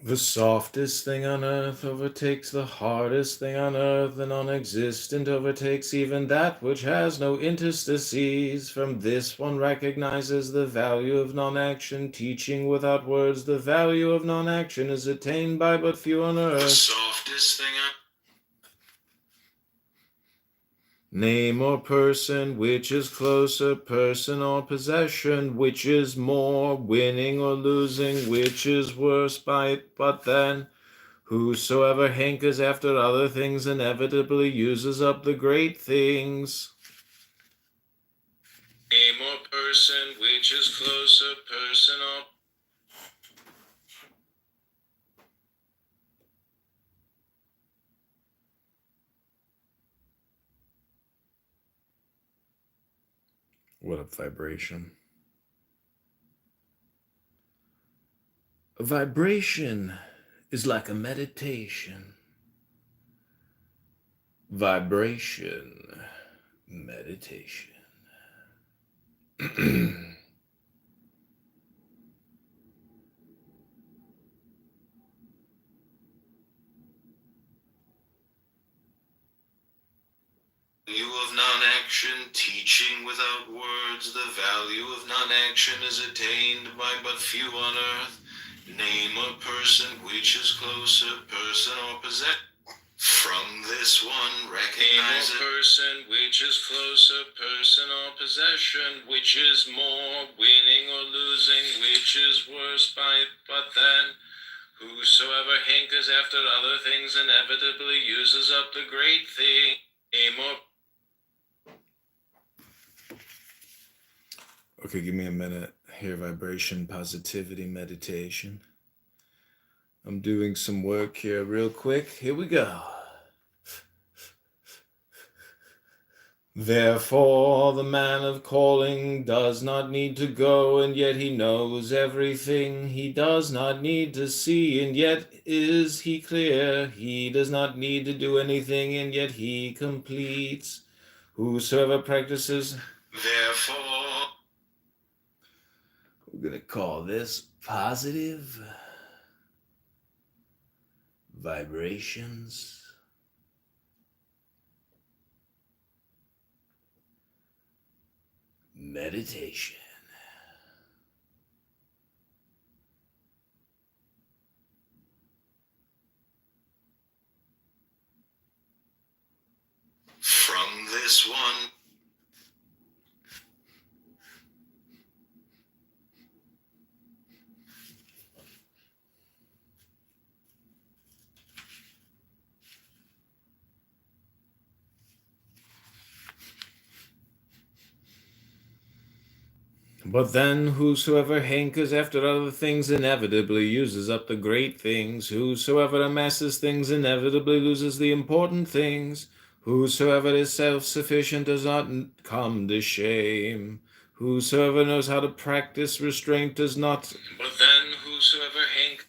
The softest thing on earth overtakes the hardest thing on earth. The non-existent overtakes even that which has no interstices. From this one recognizes the value of non-action, teaching without words. The value of non-action is attained by but few on earth. The softest thing on name or person, which is closer, person or possession, which is more, winning or losing, which is worse by it, but then whosoever hankers after other things inevitably uses up the great things. Name or person, which is closer, person or what a vibration. A vibration is like a meditation. Vibration, meditation. Value of non-action, teaching without words. The value of non-action is attained by but few on earth. Name or person, which is closer, person or possession. From this one recognize a person, which is closer, person or possession, which is more, winning or losing, which is worse by it, but then whosoever hankers after other things inevitably uses up the great thing. Name or okay, give me a minute. Here, vibration, positivity, meditation. I'm doing some work here real quick. Here we go. Therefore, the man of calling does not need to go, and yet he knows everything. He does not need to see, and yet is he clear. He does not need to do anything, and yet he completes. Whosoever practices, therefore, we're going to call this positive vibrations. Meditation. From this one. But then whosoever hankers after other things inevitably uses up the great things. Whosoever amasses things inevitably loses the important things. Whosoever is self-sufficient does not come to shame. Whosoever knows how to practice restraint does not. But then whosoever hankers.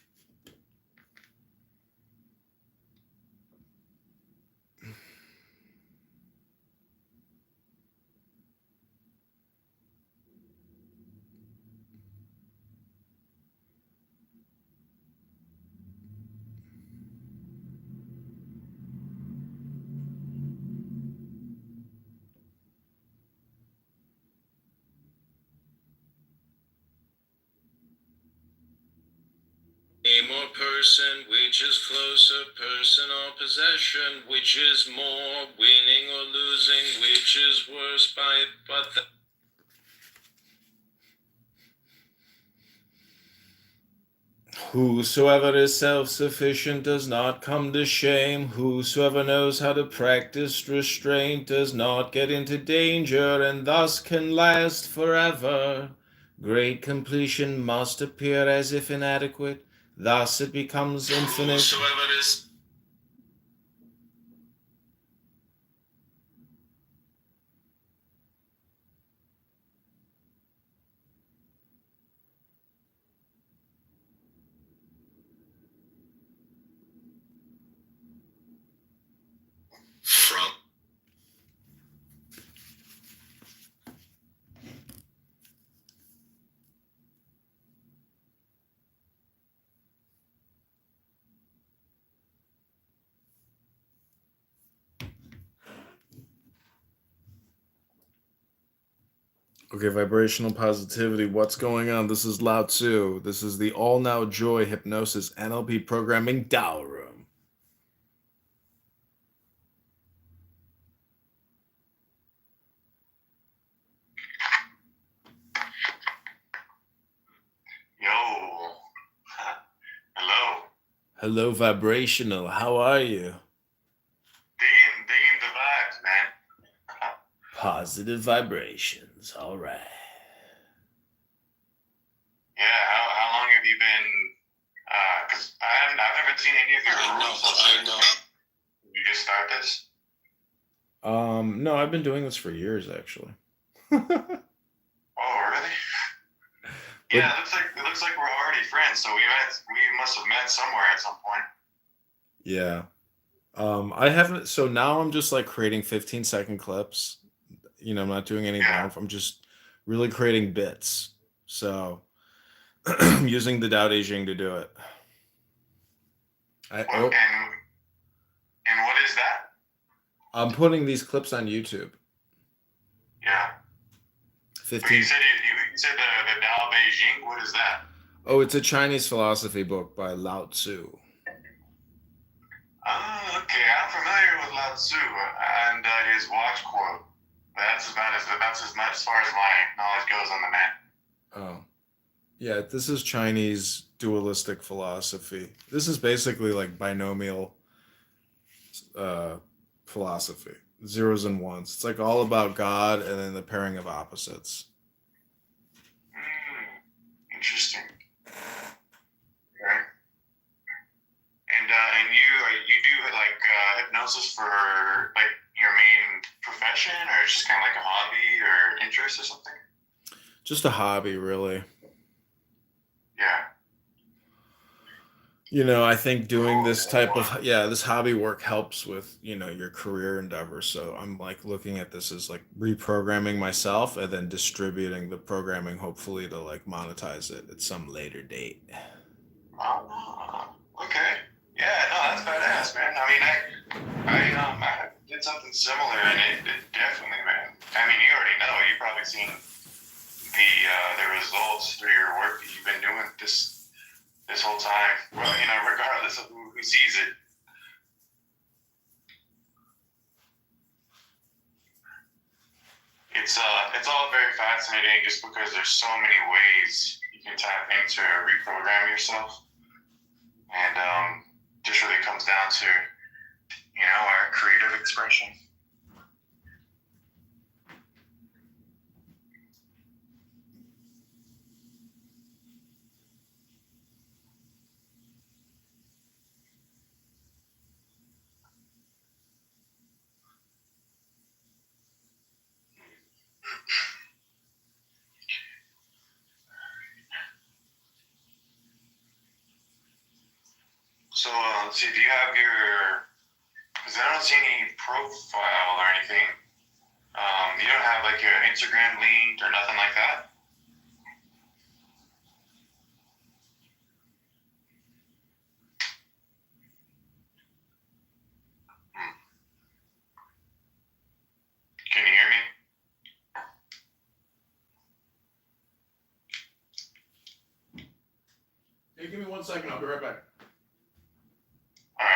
Name or person, which is closer, person or possession, which is more, winning or losing, which is worse by it, but the whosoever is self-sufficient does not come to shame. Whosoever knows how to practice restraint does not get into danger, and thus can last forever. Great completion must appear as if inadequate. Thus it becomes infinite. Whosoever is Okay, vibrational positivity. What's going on? This is Lao Tzu. This is the All Now Joy Hypnosis NLP Programming Dial Room. Yo. Hello. Hello, vibrational. How are you? Digging the vibes, man. Positive vibrations. All right. Yeah, how long have you been? Cause I've never seen any of your rooms. I know. You just start this? No, I've been doing this for years, actually. Oh, really? Yeah, it looks like we're already friends. So we must have met somewhere at some point. Yeah. I haven't. So now I'm just like creating 15-second clips. You know, I'm not doing any long. I'm just really creating bits. So I'm using the Tao Te Ching to do it. And what is that? I'm putting these clips on YouTube. Yeah. 15. You said the Tao Te Ching. What is that? Oh, it's a Chinese philosophy book by Lao Tzu. Oh, okay. I'm familiar with Lao Tzu and his watch quote. That's as much as far as my knowledge goes on the man. Oh. Yeah, this is Chinese dualistic philosophy. This is basically like binomial philosophy. Zeros and ones. It's like all about God and then the pairing of opposites. Interesting. Okay. And you do like hypnosis for like your main profession, or it's just kind of like a hobby or interest or something? Just a hobby, really. Yeah. You know, I think doing this type of this hobby work helps with, you know, your career endeavor. So I'm like looking at this as like reprogramming myself and then distributing the programming, hopefully to like monetize it at some later date. Okay. Yeah, no, that's badass, man. I mean, I did something similar, and it definitely, man. I mean, you already know. You've probably seen the results through your work that you've been doing this whole time. Well, you know, regardless of who sees it. It's all very fascinating, just because there's so many ways you can tap into reprogram yourself, and just really comes down to, you know, our creative expression. So, let's see, do you have because I don't see any profile or anything. You don't have like your Instagram linked or nothing like that? Can you hear me? Hey, give me 1 second. I'll be right back. All right.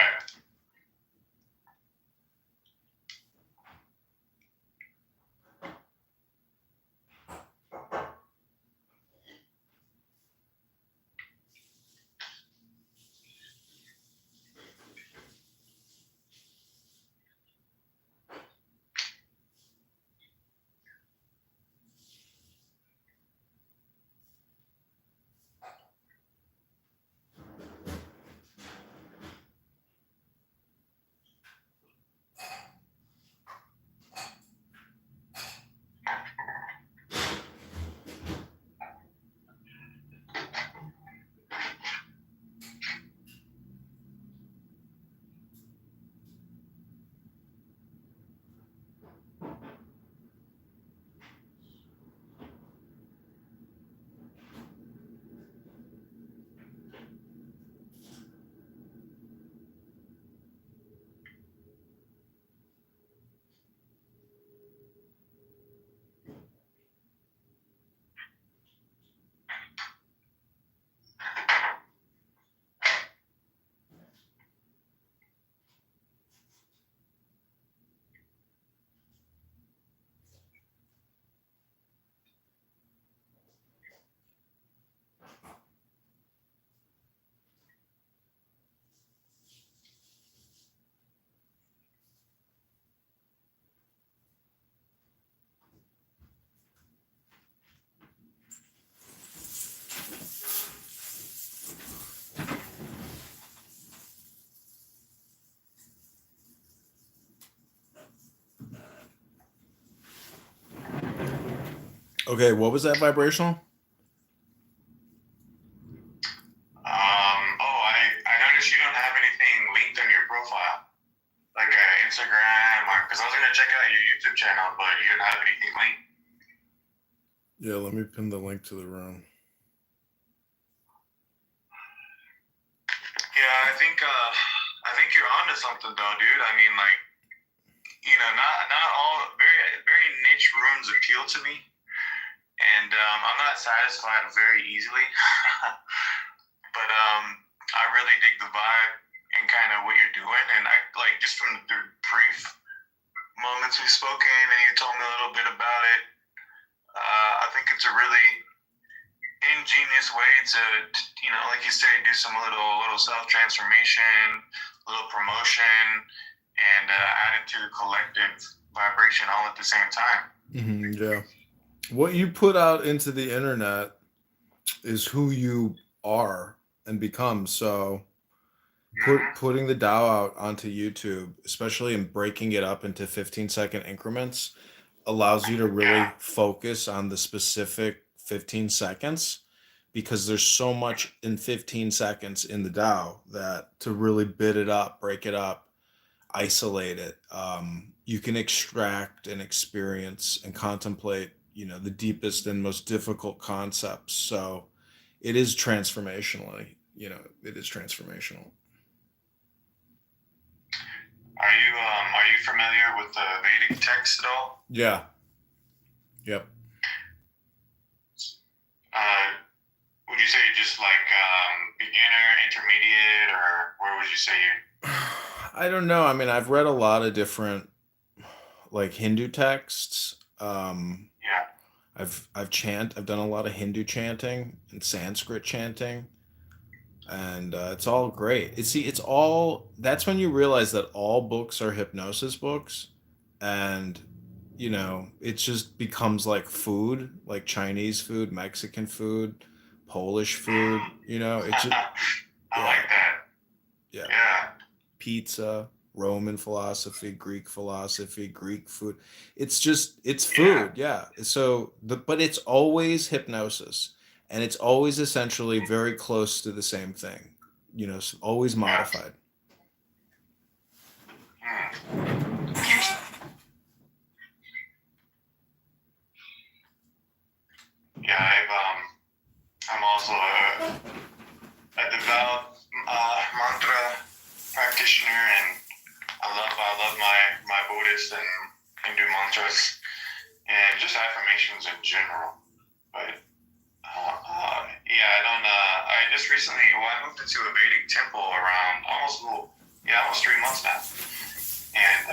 Okay, what was that vibrational? I noticed you don't have anything linked on your profile, like Instagram, because I was gonna check out your YouTube channel, but you don't have anything linked. Yeah, let me pin the link to the room. Yeah, I think you're onto something though, dude. I mean, like, not all very niche rooms appeal to me, and I'm not satisfied very easily. But I really dig the vibe and kind of what you're doing, and I like just from the brief moments we've spoken, and you told me a little bit about it. I think it's a really ingenious way to like you say, do some little self transformation, little promotion, and add it to the collective vibration all at the same time. Yeah. What you put out into the internet is who you are and become. So putting the Tao out onto YouTube, especially in breaking it up into 15-second increments, allows you to really focus on the specific 15 seconds, because there's so much in 15 seconds in the Tao that to really bit it up, break it up, isolate it, you can extract and experience and contemplate, the deepest and most difficult concepts. So it is transformationally, it is transformational. Are you familiar with the Vedic text at all? Yeah. Yep. Would you say just like beginner, intermediate, or where would you say you? I don't know. I mean, I've read a lot of different like Hindu texts. Yeah. I've done a lot of Hindu chanting and Sanskrit chanting, and it's all great. That's when you realize that all books are hypnosis books, and it just becomes like food, like Chinese food, Mexican food, Polish food. It just I like that. Yeah. Yeah. Pizza, Roman philosophy, Greek philosophy, Greek food. It's food, yeah. So but it's always hypnosis, and it's always essentially very close to the same thing. Always modified. Yeah, I'm also a devout mantra practitioner, and I love my Buddhist and Hindu mantras and just affirmations in general. But yeah, I don't. I just recently, I moved into a Vedic temple around almost 3 months now, and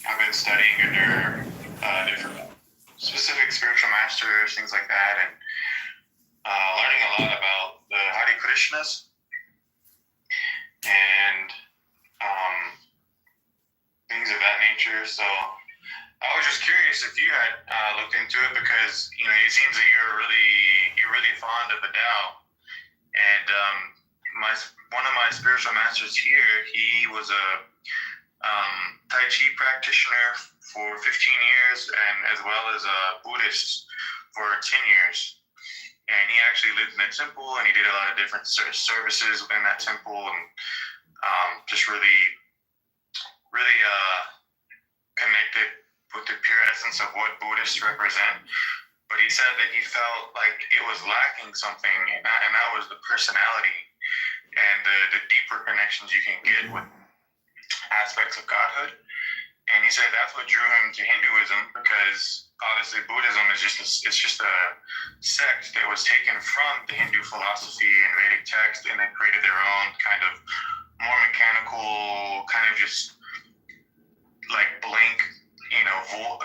I've been studying under different specific spiritual masters, things like that, and learning a lot about the Hare Krishnas and things of that nature. So I was just curious if you had looked into it, because it seems that you're really fond of the Tao. And one of my spiritual masters here, he was a Tai Chi practitioner for 15 years, and as well as a Buddhist for 10 years. And he actually lived in the temple, and he did a lot of different services within that temple, and just really connected with the pure essence of what Buddhists represent. But he said that he felt like it was lacking something, and that was the personality and the deeper connections you can get with aspects of Godhood. And he said that's what drew him to Hinduism, because obviously Buddhism is just a sect that was taken from the Hindu philosophy and Vedic text, and they created their own kind of more mechanical, kind of just like blank,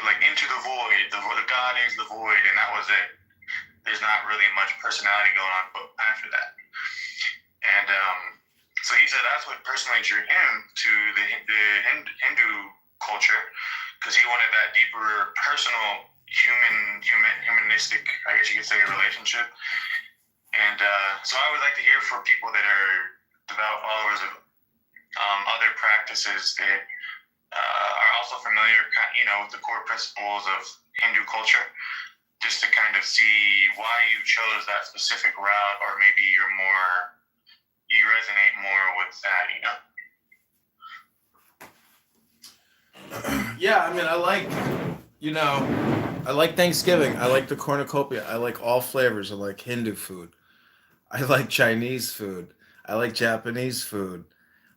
like into the void. The God is the void, and that was it. There's not really much personality going on after that. And so he said that's what personally drew him to the Hindu culture, because he wanted that deeper, personal, humanistic, I guess you could say, relationship. And so I would like to hear from people that are devout followers of other practices that are also familiar, with the core principles of Hindu culture, just to kind of to see why you chose that specific route, or maybe you resonate more with that, you know? Yeah, I mean, I like Thanksgiving. I like the cornucopia. I like all flavors. I like Hindu food. I like Chinese food. I like Japanese food.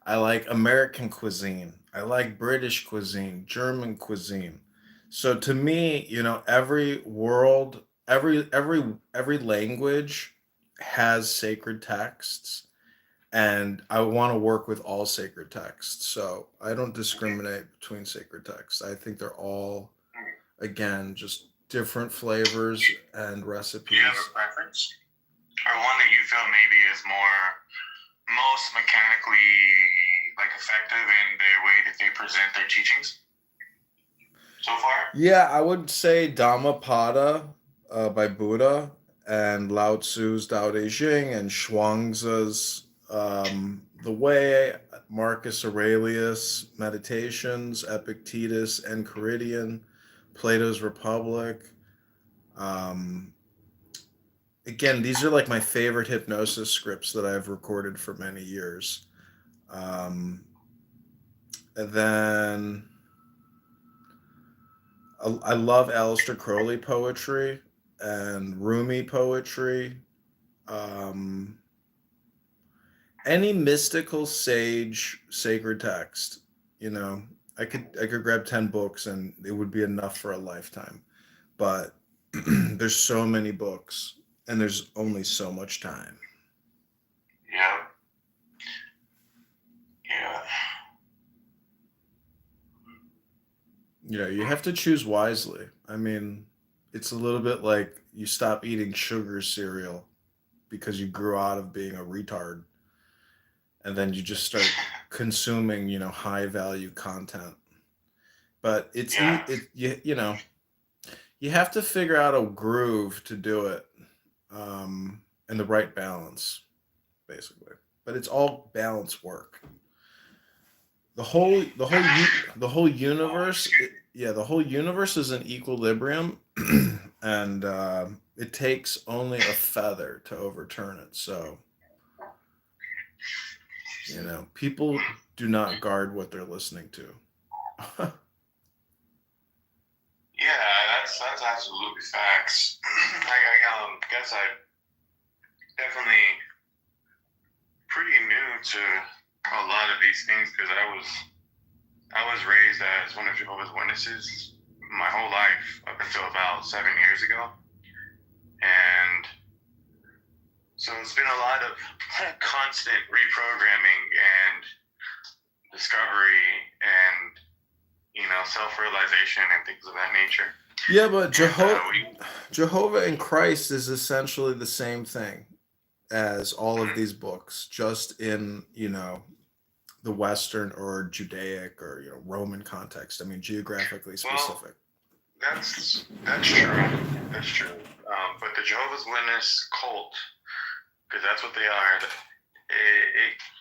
I like American cuisine. I like British cuisine, German cuisine. So to me, every world, every language has sacred texts, and I want to work with all sacred texts. So I don't discriminate between sacred texts. I think they're all, again, just different flavors and Do you recipes. have a preference? Or one that you feel maybe is most mechanically effective in the way that they present their teachings so far? Yeah, I would say Dhammapada by Buddha, and Lao Tzu's Tao Te Ching, and Chuang-Tzu's The Way, Marcus Aurelius' Meditations, Epictetus, Enchiridion, Plato's Republic. Um, Again, these are like my favorite hypnosis scripts that I've recorded for many years. Um, and then I love Aleister Crowley poetry and Rumi poetry. Um, any mystical sage sacred text, you know, I could grab 10 books and it would be enough for a lifetime. But there's so many books and there's only so much time. Yeah. Yeah. You have to choose wisely. I mean, it's a little bit like you stop eating sugar cereal because you grew out of being a retard, and then you just start consuming, high value content. But Yeah. you have to figure out a groove to do it, and the right balance, basically. But it's all balance work. The whole universe, the whole universe is in equilibrium, and it takes only a feather to overturn it. So people do not guard what they're listening to. Yeah, that's absolutely facts. Guess I definitely pretty new to a lot of these things because I was raised as one of Jehovah's Witnesses my whole life up until about 7 years ago, and so it's been a lot of constant reprogramming and discovery and self-realization and things of that nature. Yeah, but Jehovah in Christ is essentially the same thing as all of these books, just in the Western or Judaic or Roman context. I mean, geographically specific. That's true. That's true. But the Jehovah's Witness cult, because that's what they are.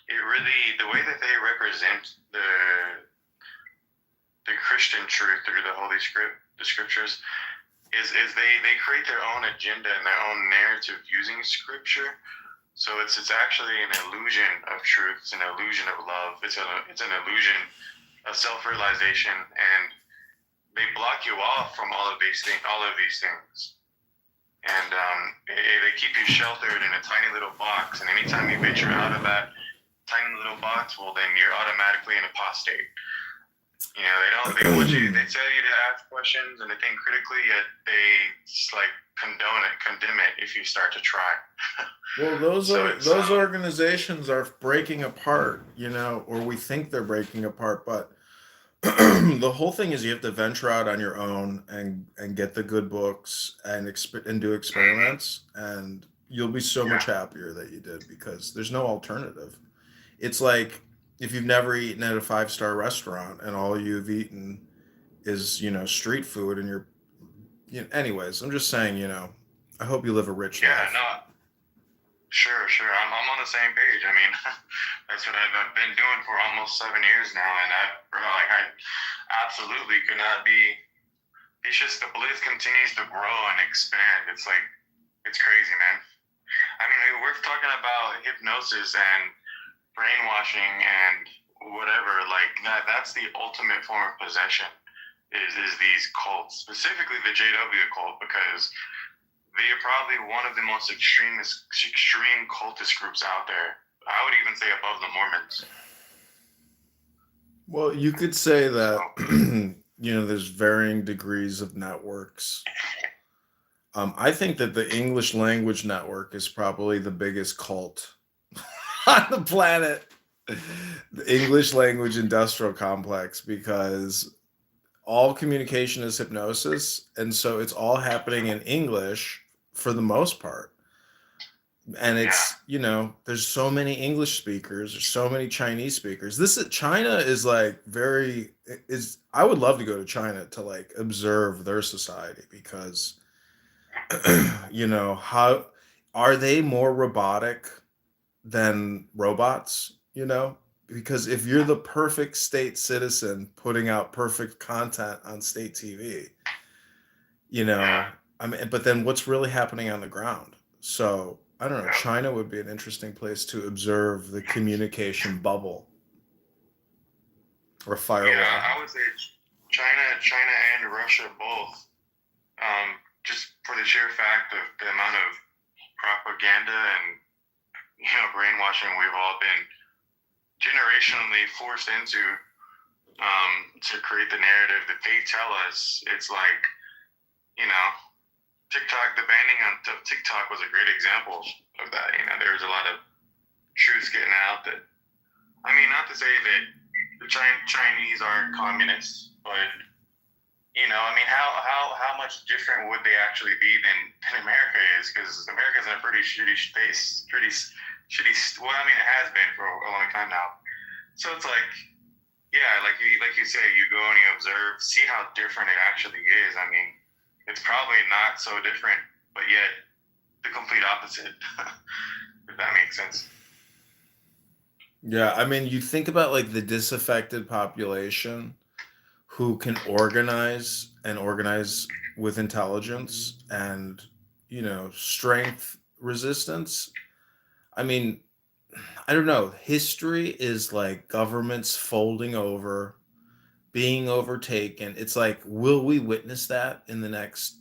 It really, the way that they represent the Christian truth through the scriptures, is they create their own agenda and their own narrative using scripture. So it's actually an illusion of truth. It's an illusion of love. It's an illusion of self-realization, and they block you off from all of these things. And they keep you sheltered in a tiny little box. And anytime you venture out of that tiny little box, well, then you're automatically an apostate. They don't want you. They tell you to ask questions and to think critically, yet they just condemn it if you start to try. Well, those organizations are breaking apart, or we think they're breaking apart, but the whole thing is you have to venture out on your own and get the good books and do experiments, and you'll be so much happier that you did, because there's no alternative. It's like if you've never eaten at a 5-star restaurant and all you've eaten is street food, and you're anyways, I'm just saying, I hope you live a rich life. No, sure. I'm on the same page. I mean, that's what I've been doing for almost 7 years now, and I absolutely could not be it's just the bliss continues to grow and expand. It's like, it's crazy, man. I mean, we're talking about hypnosis and brainwashing and whatever. Like that's the ultimate form of possession. Is these cults, specifically the JW cult, because they are probably one of the most extreme cultist groups out there. I would even say above the Mormons. Well, you could say that there's varying degrees of networks. I think that the English language network is probably the biggest cult on the planet. The English language industrial complex, because all communication is hypnosis, and so it's all happening in English for the most part. And it's, there's so many English speakers, there's so many Chinese speakers. China is like I would love to go to China to like observe their society, because how are they more robotic than robots, because if you're the perfect state citizen putting out perfect content on state TV, I mean, but then what's really happening on the ground? So I don't know. China would be an interesting place to observe the communication bubble or firewall. Yeah, I would say China and Russia both. Just for the sheer fact of the amount of propaganda and brainwashing we've all been generationally forced into to create the narrative that they tell us. It's like, TikTok, the banning on TikTok was a great example of that. There's a lot of truths getting out that, I mean, not to say that the Chinese are communists, but I mean, how much different would they actually be than America is? Because America's in a pretty shitty space, well, I mean, it has been for a long time now. So it's like, yeah, like you say, you go and you observe, see how different it actually is. I mean, it's probably not so different, but yet the complete opposite. If that makes sense. Yeah, I mean, you think about like the disaffected population who can organize with intelligence and, strength resistance. I mean, I don't know. History is like governments folding over, being overtaken. It's like, will we witness that in the next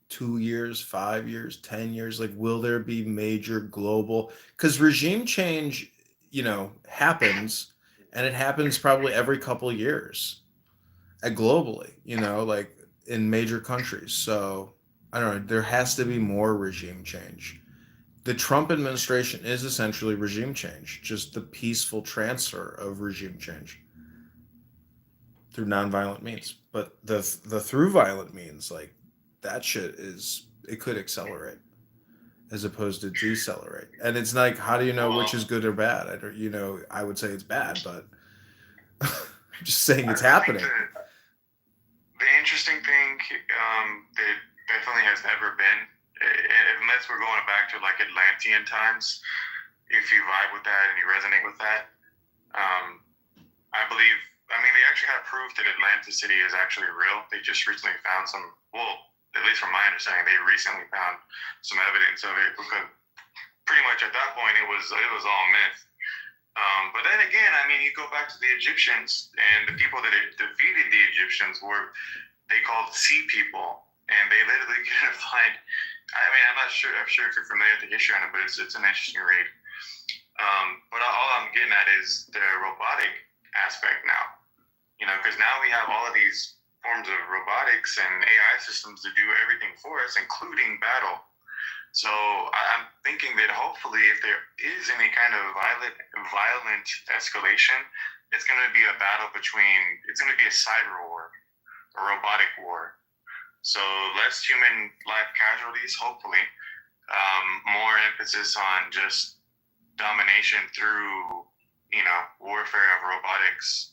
2 years, 5 years, 10 years? Like, will there be major global? Because regime change, happens, and it happens probably every couple of years. Globally, like in major countries. So I don't know, there has to be more regime change. The Trump administration is essentially regime change, just the peaceful transfer of regime change through nonviolent means. But the through violent means, like that shit it could accelerate as opposed to decelerate. And it's like, how do you know which is good or bad? I would say it's bad, but I'm just saying it's happening. The interesting thing that definitely has never been, unless we're going back to like Atlantean times, if you vibe with that and you resonate with that, I believe, they actually have proof that Atlantis City is actually real. They just recently found at least from my understanding, they recently found some evidence of it, because pretty much at that point it was all myth. But then again, you go back to the Egyptians, and the people that defeated the Egyptians they called sea people, and they literally couldn't find. I'm not sure. I'm sure if you're familiar with the history on it, but it's an interesting read. But all I'm getting at is the robotic aspect now. Because now we have all of these forms of robotics and AI systems to do everything for us, including battle. So I'm thinking that hopefully, if there is any kind of violent escalation, it's going to be a battle it's going to be a cyber war, a robotic war. So less human life casualties, hopefully, more emphasis on just domination through, warfare of robotics.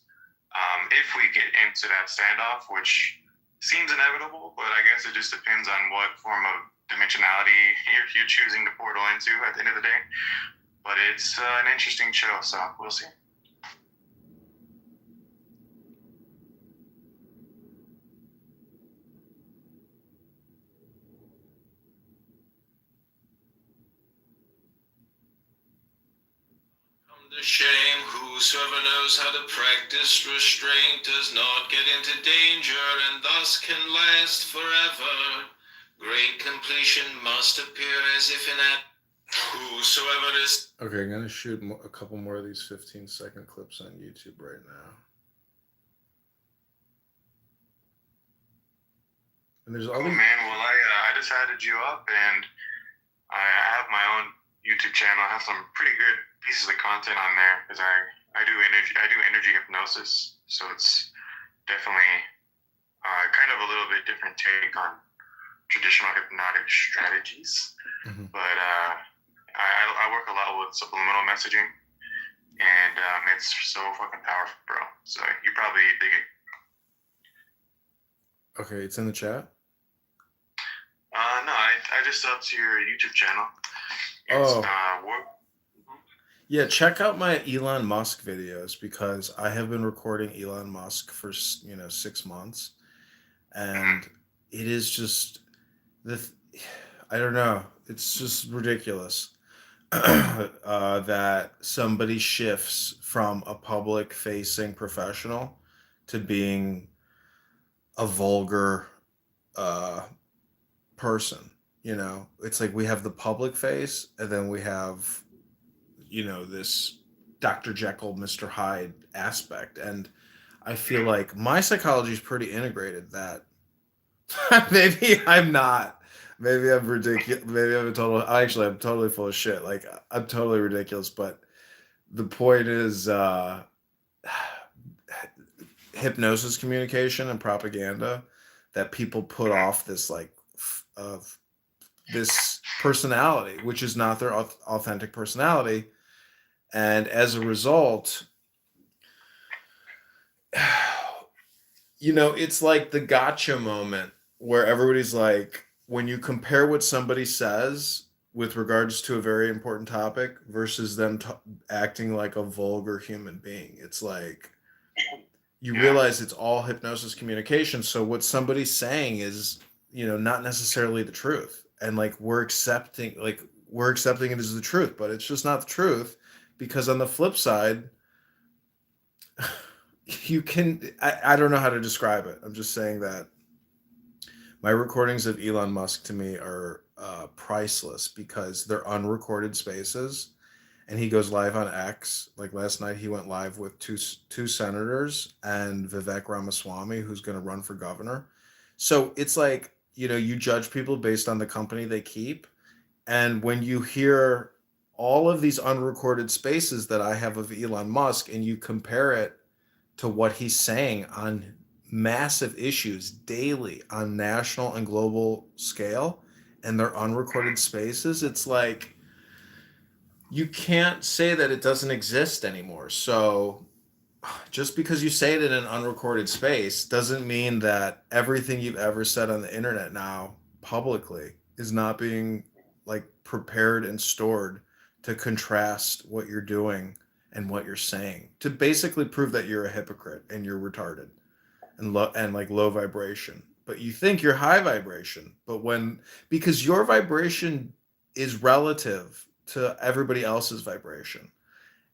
If we get into that standoff, which seems inevitable, but I guess it just depends on what form of dimensionality you're choosing to portal into at the end of the day. But it's an interesting show, so we'll see. The shame, whosoever knows how to practice restraint does not get into danger and thus can last forever. Great completion must appear as if in that whosoever is. Okay, I'm gonna shoot a couple more of these 15-second clips on YouTube right now. And there's all Cool, these. man. Well, I just added you up, and I have my own YouTube channel. I have some pretty good pieces of content on there because I do energy hypnosis, so it's definitely kind of a little bit different take on traditional hypnotic strategies. Mhm. But I work a lot with subliminal messaging, and it's so fucking powerful, bro. So you probably dig it. Okay, it's in the chat. No, I just subbed to your YouTube channel. It's, Yeah, check out my Elon Musk videos because I have been recording Elon Musk for 6 months, and it is just I don't know, it's just ridiculous that somebody shifts from a public-facing professional to being a vulgar person. It's like we have the public face, and then we have this Dr. Jekyll, Mr. Hyde aspect. And I feel like my psychology is pretty integrated that maybe I'm not. Maybe I'm ridiculous. Maybe I'm I'm totally full of shit. Like, I'm totally ridiculous. But the point is, hypnosis communication and propaganda that people put off this of this personality, which is not their authentic personality. And as a result, it's like the gotcha moment where everybody's like, when you compare what somebody says with regards to a very important topic versus them acting like a vulgar human being, it's like you realize it's all hypnosis communication. So what somebody's saying is, not necessarily the truth. And we're accepting it as the truth, but it's just not the truth. Because on the flip side, I don't know how to describe it. I'm just saying that my recordings of Elon Musk to me are priceless because they're unrecorded spaces. And he goes live on X. Like last night, he went live with two senators and Vivek Ramaswamy, who's going to run for governor. So it's like, you judge people based on the company they keep. And when you hear all of these unrecorded spaces that I have of Elon Musk and you compare it to what he's saying on massive issues daily on national and global scale, and they're unrecorded spaces, it's like you can't say that it doesn't exist anymore. So just because you say it in an unrecorded space doesn't mean that everything you've ever said on the internet now publicly is not being prepared and stored to contrast what you're doing and what you're saying, to basically prove that you're a hypocrite and you're retarded and low vibration. But you think you're high vibration, but because your vibration is relative to everybody else's vibration.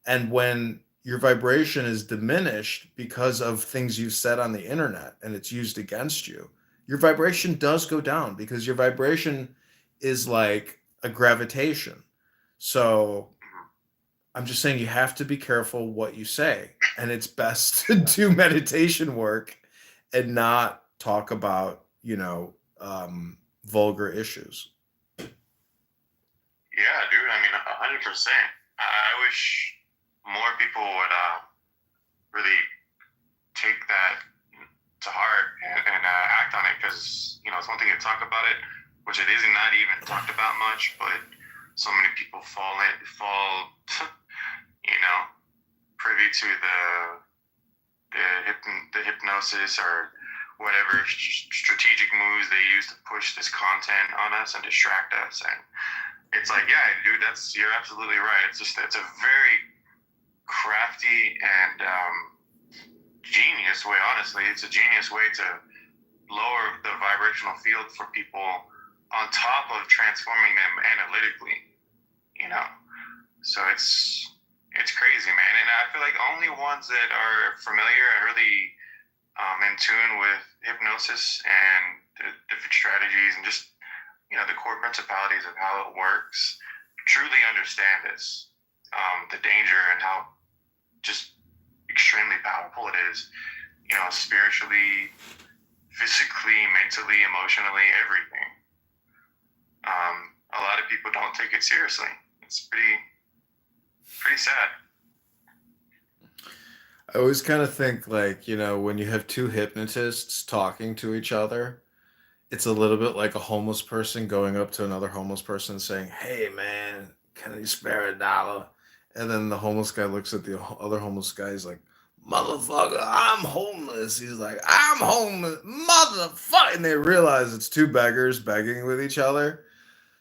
And when your vibration is diminished because of things you've said on the internet and it's used against you, your vibration does go down because your vibration is like a gravitation. So I'm just saying you have to be careful what you say. And it's best to do meditation work and not talk about, vulgar issues. Yeah, dude. I mean, 100%. I wish more people would really take that to heart and act on it, because it's one thing to talk about it, which it is not even talked about much, but so many people fall privy to the hypnosis or whatever strategic moves they use to push this content on us and distract us. And it's like, yeah, dude, you're absolutely right. It's a very crafty and genius way, honestly. It's a genius way to lower the vibrational field for people on top of transforming them analytically, So it's it's crazy, man. And I feel like only ones that are familiar and really in tune with hypnosis and the different strategies and just, the core principalities of how it works truly understand this, the danger and how just extremely powerful it is, spiritually, physically, mentally, emotionally, everything. A lot of people don't take it seriously. It's pretty sad. I always kind of think like, when you have two hypnotists talking to each other, it's a little bit like a homeless person going up to another homeless person saying, "Hey man, can you spare $1?" And then the homeless guy looks at the other homeless guy. He's like, "Motherfucker, I'm homeless." He's like, "I'm homeless, motherfucker." And they realize it's two beggars begging with each other.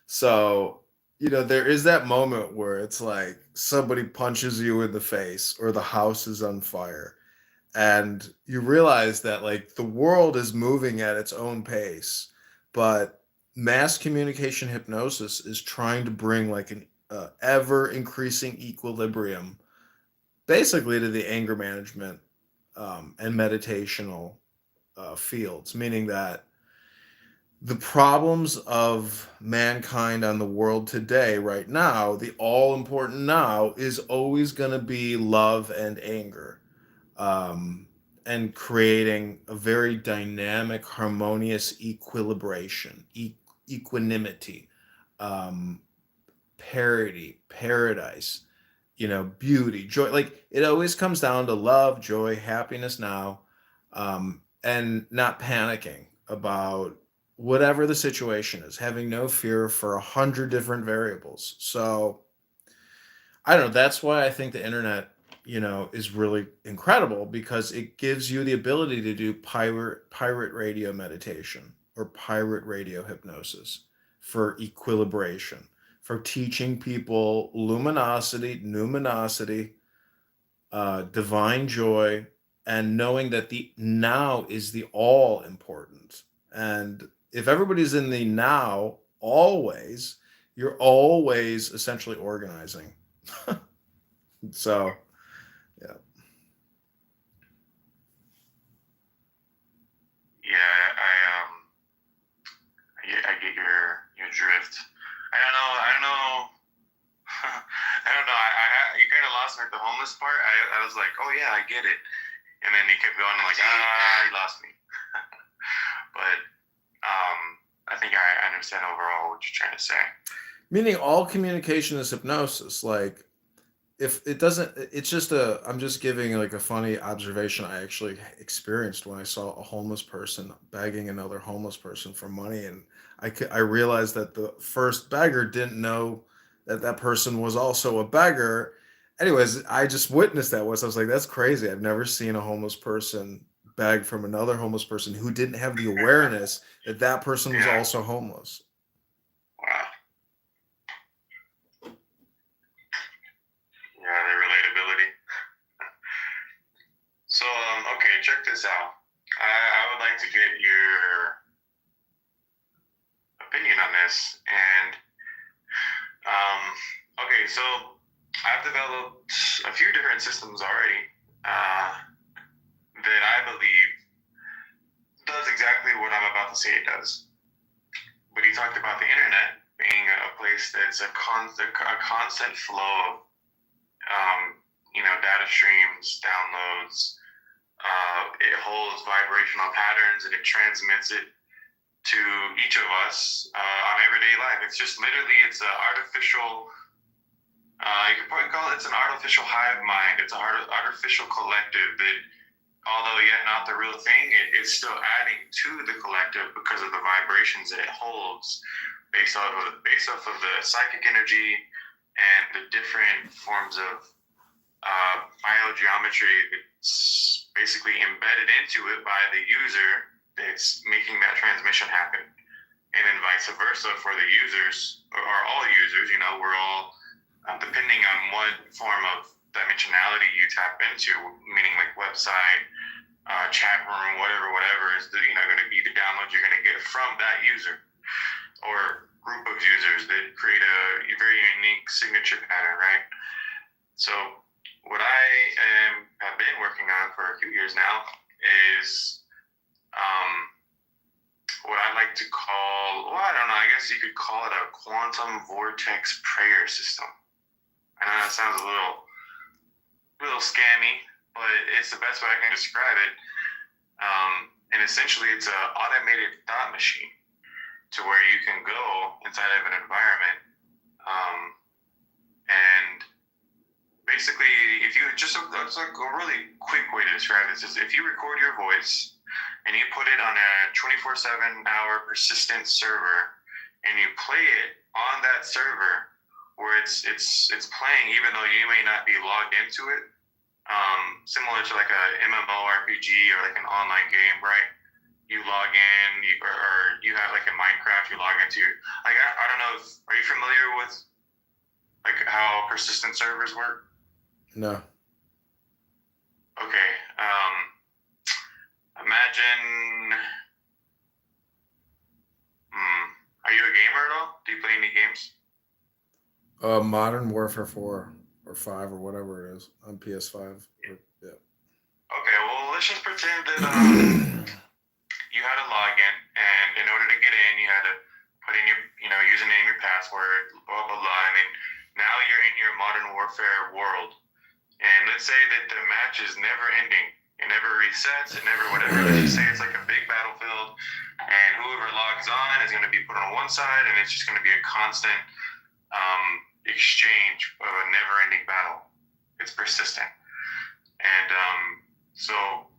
So, there is that moment where it's like somebody punches you in the face or the house is on fire. And you realize that like the world is moving at its own pace, but mass communication hypnosis is trying to bring like an ever increasing equilibrium basically to the anger management and meditational fields, meaning that the problems of mankind on the world today, right now, the all important now is always going to be love and anger, and creating a very dynamic, harmonious equilibration, equanimity, um, parity, paradise, beauty, joy. Like it always comes down to love, joy, happiness now, and not panicking about whatever the situation is, having no fear for 100 different variables. So I don't know. That's why I think the internet, is really incredible because it gives you the ability to do pirate radio meditation or pirate radio hypnosis for equilibration, for teaching people luminosity, numinosity, divine joy, and knowing that the now is the all important. And if everybody's in the now, always, you're always essentially organizing. So, yeah. Yeah, I get your drift. I don't know. I don't know. I don't know. You kind of lost me at the homeless part. I was like, oh yeah, I get it, and then you kept going like, you lost me. But I think I understand overall what you're trying to say. Meaning all communication is hypnosis. Like if it doesn't, it's just I'm just giving like a funny observation I actually experienced when I saw a homeless person begging another homeless person for money. And I realized that the first beggar didn't know that that person was also a beggar. Anyways, I just witnessed that once. I was like, that's crazy. I've never seen a homeless person beg from another homeless person who didn't have the awareness that that person was also homeless. Wow. Yeah, the relatability. So, okay, check this out. I would like to get your opinion on this. And, okay, so I've developed a few different systems already that I believe does exactly what I'm about to say it does. But you talked about the internet being a place that's a constant flow of data streams, downloads. It holds vibrational patterns and it transmits it to each of us on everyday life. It's just literally, it's an artificial, you could probably call it, it's an artificial hive mind. It's an artificial collective that, although yet not the real thing, it's still adding to the collective because of the vibrations that it holds based off of the psychic energy and the different forms of biogeometry that's basically embedded into it by the user that's making that transmission happen. And then vice versa for the users, or all users, we're all, depending on what form of dimensionality you tap into, meaning like website, chat room, whatever is going to be the download you're going to get from that user or group of users that create a very unique signature pattern, right? So what I have been working on for a few years now is what I like to call, well, I don't know, I guess you could call it a quantum vortex prayer system. I know that sounds a little scammy, but it's the best way I can describe it. And essentially, it's an automated thought machine to where you can go inside of an environment. And basically, if you that's like a really quick way to describe this is if you record your voice and you put it on a 24/7-hour persistent server and you play it on that server where it's playing even though you may not be logged into it, similar to like a MMORPG or like an online game, right? You log in, or you have like in Minecraft, you log into, like, I don't know, are you familiar with like how persistent servers work? No. Okay. Imagine, are you a gamer at all? Do you play any games? Modern Warfare 4 or 5 or whatever it is on PS5. Yeah. Okay, well, let's just pretend that you had a login, and in order to get in, you had to put in your, username, your password, blah, blah, blah. I mean, now you're in your Modern Warfare world, and let's say that the match is never ending. It never resets, it never whatever. Let's just say it's like a big battlefield, and whoever logs on is going to be put on one side, and it's just going to be a constant exchange of a never-ending battle. It's persistent. And so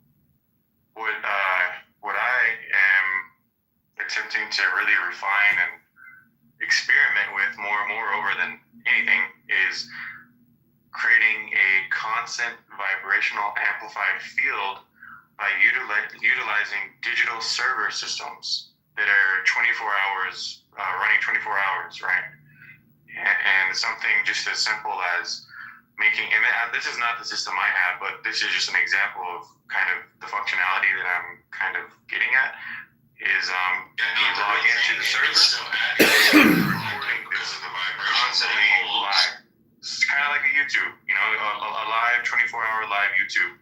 what I am attempting to really refine and experiment with more and more over than anything is creating a constant vibrational amplified field by utilizing digital server systems that are 24 hours, running 24 hours, right? And something just as simple as making, and this is not the system I have, but this is just an example of kind of the functionality that I'm kind of getting at, is you log into the server, recording this constantly live. It's kind of like a YouTube, a live 24-hour live YouTube.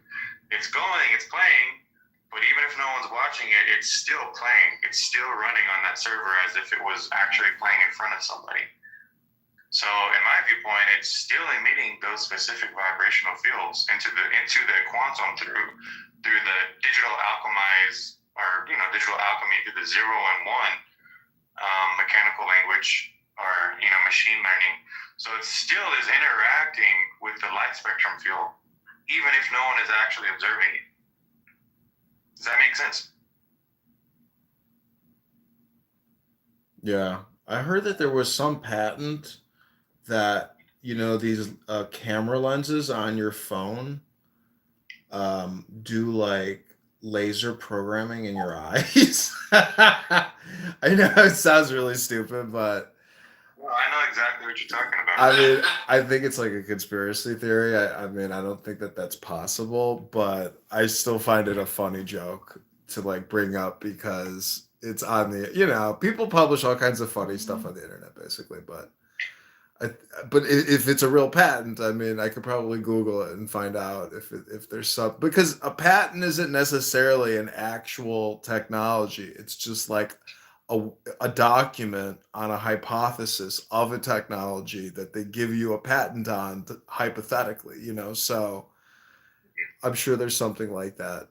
It's going, it's playing, but even if no one's watching it, it's still playing. It's still running on that server as if it was actually playing in front of somebody. So in my viewpoint, it's still emitting those specific vibrational fields into the quantum through the digital alchemize, or digital alchemy through the 0 and 1 mechanical language, or machine learning. So it still is interacting with the light spectrum field, even if no one is actually observing it. Does that make sense? Yeah. I heard that there was some patent that, these camera lenses on your phone do like laser programming in your eyes. I know it sounds really stupid, but Well, I know exactly what you're talking about. I think it's like a conspiracy theory. I mean, I don't think that that's possible, but I still find it a funny joke to like bring up because it's on the, people publish all kinds of funny stuff on the internet basically, but if it's a real patent, I mean, I could probably Google it and find out if there's some, because a patent isn't necessarily an actual technology. It's just like a document on a hypothesis of a technology that they give you a patent on, hypothetically, so I'm sure there's something like that,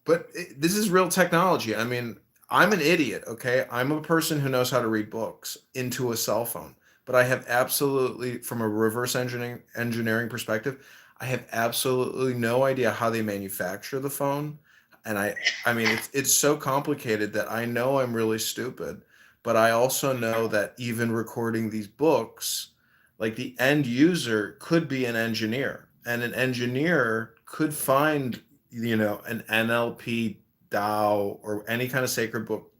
but this is real technology. I mean, I'm an idiot, okay? I'm a person who knows how to read books into a cell phone, but I have absolutely, from a reverse engineering perspective, I have absolutely no idea how they manufacture the phone. And I mean, it's so complicated that I know I'm really stupid, but I also know that even recording these books, like the end user could be an engineer, and an engineer could find, an NLP DAO or any kind of sacred book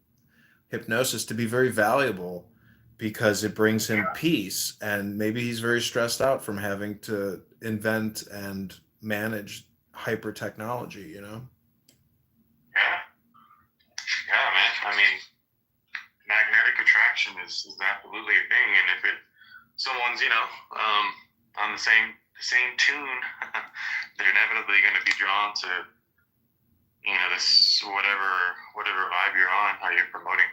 hypnosis to be very valuable because it brings him peace, and maybe he's very stressed out from having to invent and manage hyper technology, Yeah, man. I mean, magnetic attraction is absolutely a thing, and if someone's on the same the same tune, they're inevitably going to be drawn to, this whatever vibe you're on, how you're promoting.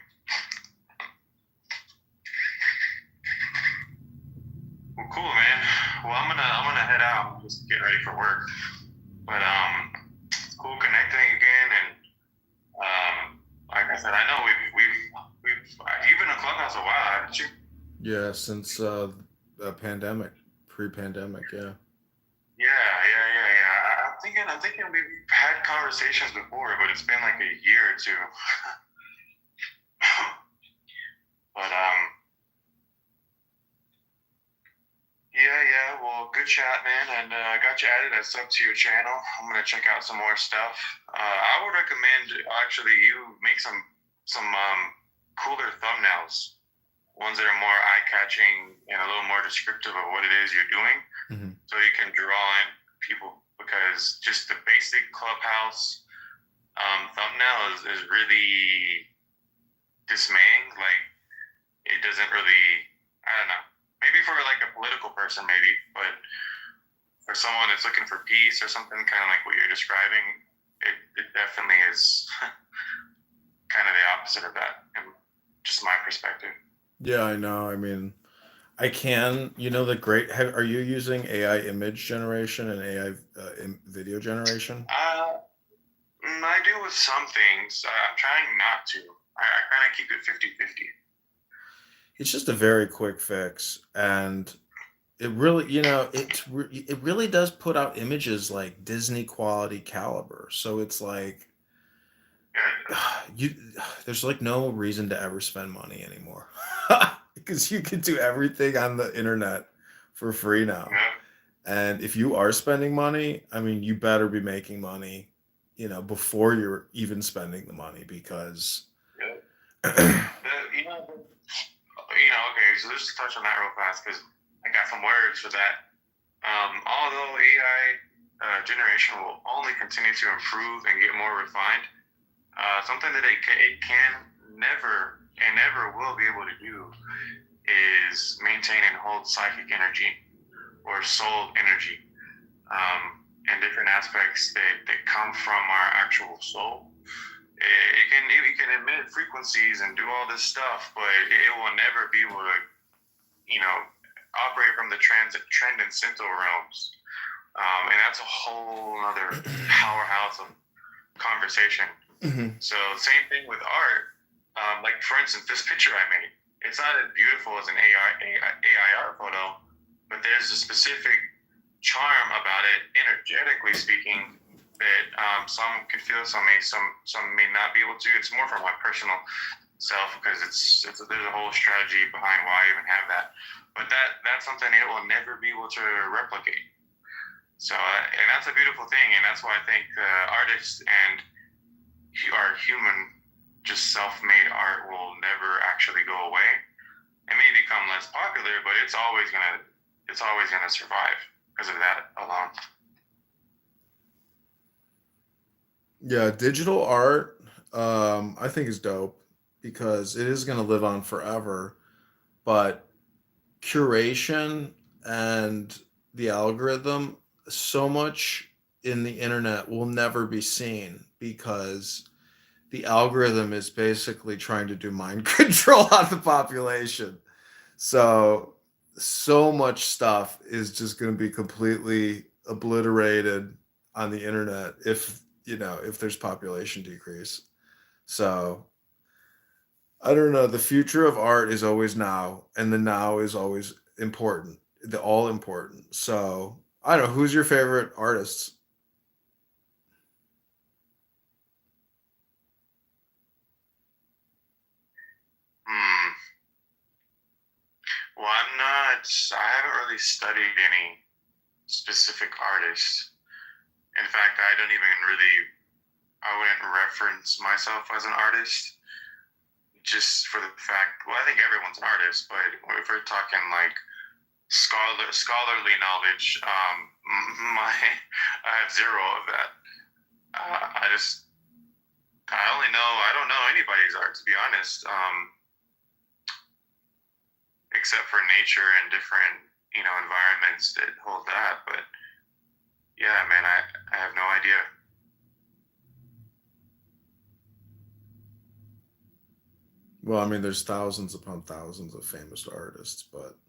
Well, cool, man. Well, I'm gonna head out. I'm just getting ready for work. But it's cool connecting again, and like I said, I know we've even a clubhouse a while, haven't you? Yeah, since pandemic, pre-pandemic, yeah. Yeah. I'm thinking we've had conversations before, but it's been like a year or two. But yeah. Well, good chat, man, and I got you added as sub to your channel. I'm gonna check out some more stuff. I would recommend actually you make some cooler thumbnails, ones that are more eye-catching and a little more descriptive of what it is you're doing, so you can draw in people. Because just the basic Clubhouse thumbnail is really dismaying. Like, it doesn't really, I don't know. Maybe for like a political person, maybe, but for someone that's looking for peace or something, kind of like what you're describing, it definitely is kind of the opposite of that, in just my perspective. Yeah, I know. I mean, I can, are you using AI image generation and AI video generation? I do with some things. I'm trying not to. I kind of keep it 50-50. It's just a very quick fix, and it really, it really does put out images like Disney quality caliber. So it's like, there's like no reason to ever spend money anymore. Because you can do everything on the internet for free now. And if you are spending money, I mean, you better be making money, before you're even spending the money, because okay, so let's just touch on that real fast, because I got some words for that. Although AI generation will only continue to improve and get more refined, something that it can never and never will be able to do is maintain and hold psychic energy or soul energy, and different aspects that come from our actual soul. It can emit frequencies and do all this stuff, but it will never be able to, operate from the transcendental realms. And that's a whole other powerhouse of conversation. So same thing with art. Like, for instance, this picture I made, it's not as beautiful as an AI art photo, but there's a specific charm about it, energetically speaking, that some can feel, some may not be able to. It's more from my personal self, because there's a whole strategy behind why I even have that. But that's something it will never be able to replicate. So, and that's a beautiful thing, and that's why I think artists and our human, just self-made art will never actually go away. It may become less popular, but it's always gonna survive because of that alone. Yeah, digital art, I think is dope, because it is going to live on forever. But curation and the algorithm, so much in the internet will never be seen, because the algorithm is basically trying to do mind control on the population. So much stuff is just going to be completely obliterated on the internet if there's population decrease. So I don't know. The future of art is always now, and the now is always important. The all important. So I don't know. Who's your favorite artists? Well, I haven't really studied any specific artists. In fact, I wouldn't reference myself as an artist, just for the fact, well, I think everyone's an artist, but if we're talking like scholarly knowledge, I have zero of that. I don't know anybody's art, to be honest, except for nature and different, environments that hold that. But yeah, man, I have no idea. Well, I mean, there's thousands upon thousands of famous artists, but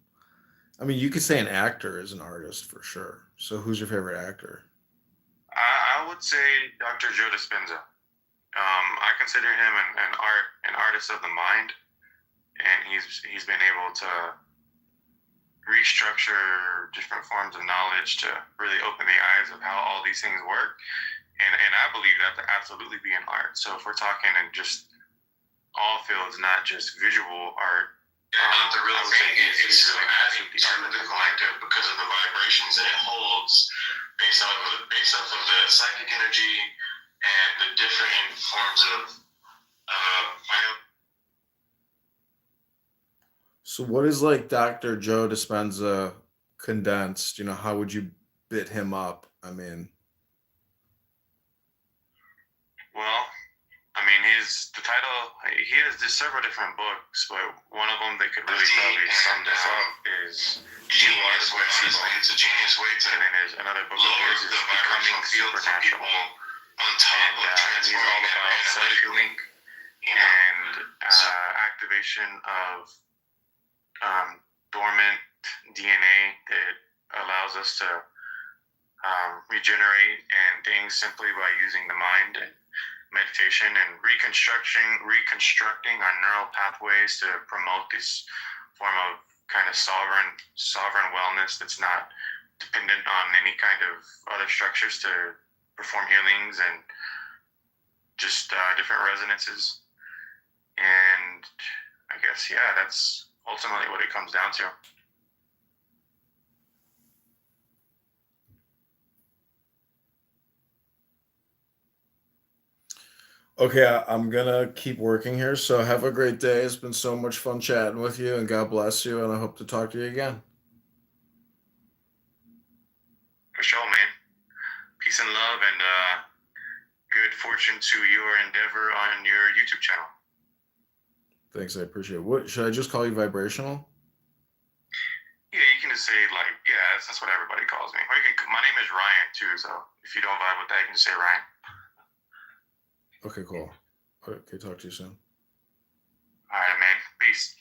I mean, you could say an actor is an artist for sure. So, who's your favorite actor? I would say Dr. Joe Dispenza. I consider him an artist of the mind, and he's been able to restructure different forms of knowledge to really open the eyes of how all these things work, and I believe that to absolutely be an art. So if we're talking in just all fields, not just visual art. The real thing is still adding to the collective because of the vibrations that it holds based off of the psychic energy and the different forms of So, what is like Dr. Joe Dispenza condensed? How would you bit him up? I mean, well, the title, he has several different books, but one of them that could really probably sum this up is genius way. Honestly, it's a genius way to and then there's another book lower of his the is Becoming vibrational field for people Supernatural. on top And of he's all transforming about that energetic self-healing link, you know. and So activation of dormant DNA that allows us to regenerate and things simply by using the mind and meditation and reconstructing our neural pathways to promote this form of kind of sovereign wellness that's not dependent on any kind of other structures to perform healings and just different resonances. And I guess, yeah, that's ultimately what it comes down to. okay, I'm gonna keep working here. So, have a great day. It's been so much fun chatting with you, and God bless you. And I hope to talk to you again. For sure, man. Peace and love and good fortune to your endeavor on your YouTube channel. Thanks, I appreciate it. What should I just call you vibrational? Yeah, you can just say that's what everybody calls me. Or my name is Ryan too, so if you don't vibe with that, you can just say Ryan. Okay, cool. Okay, talk to you soon. All right, man. Peace.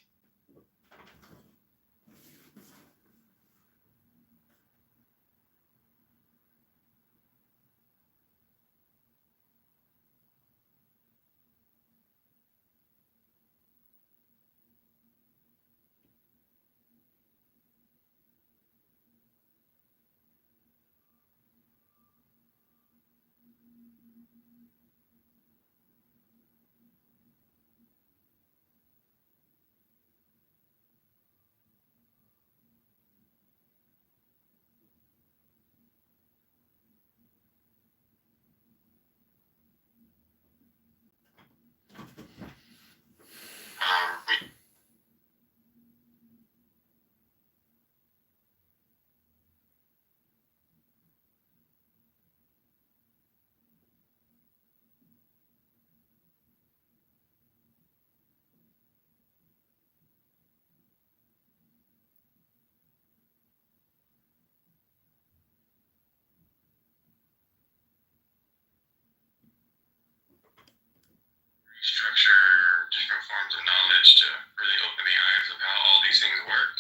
Structure different forms of knowledge to really open the eyes of how all these things work.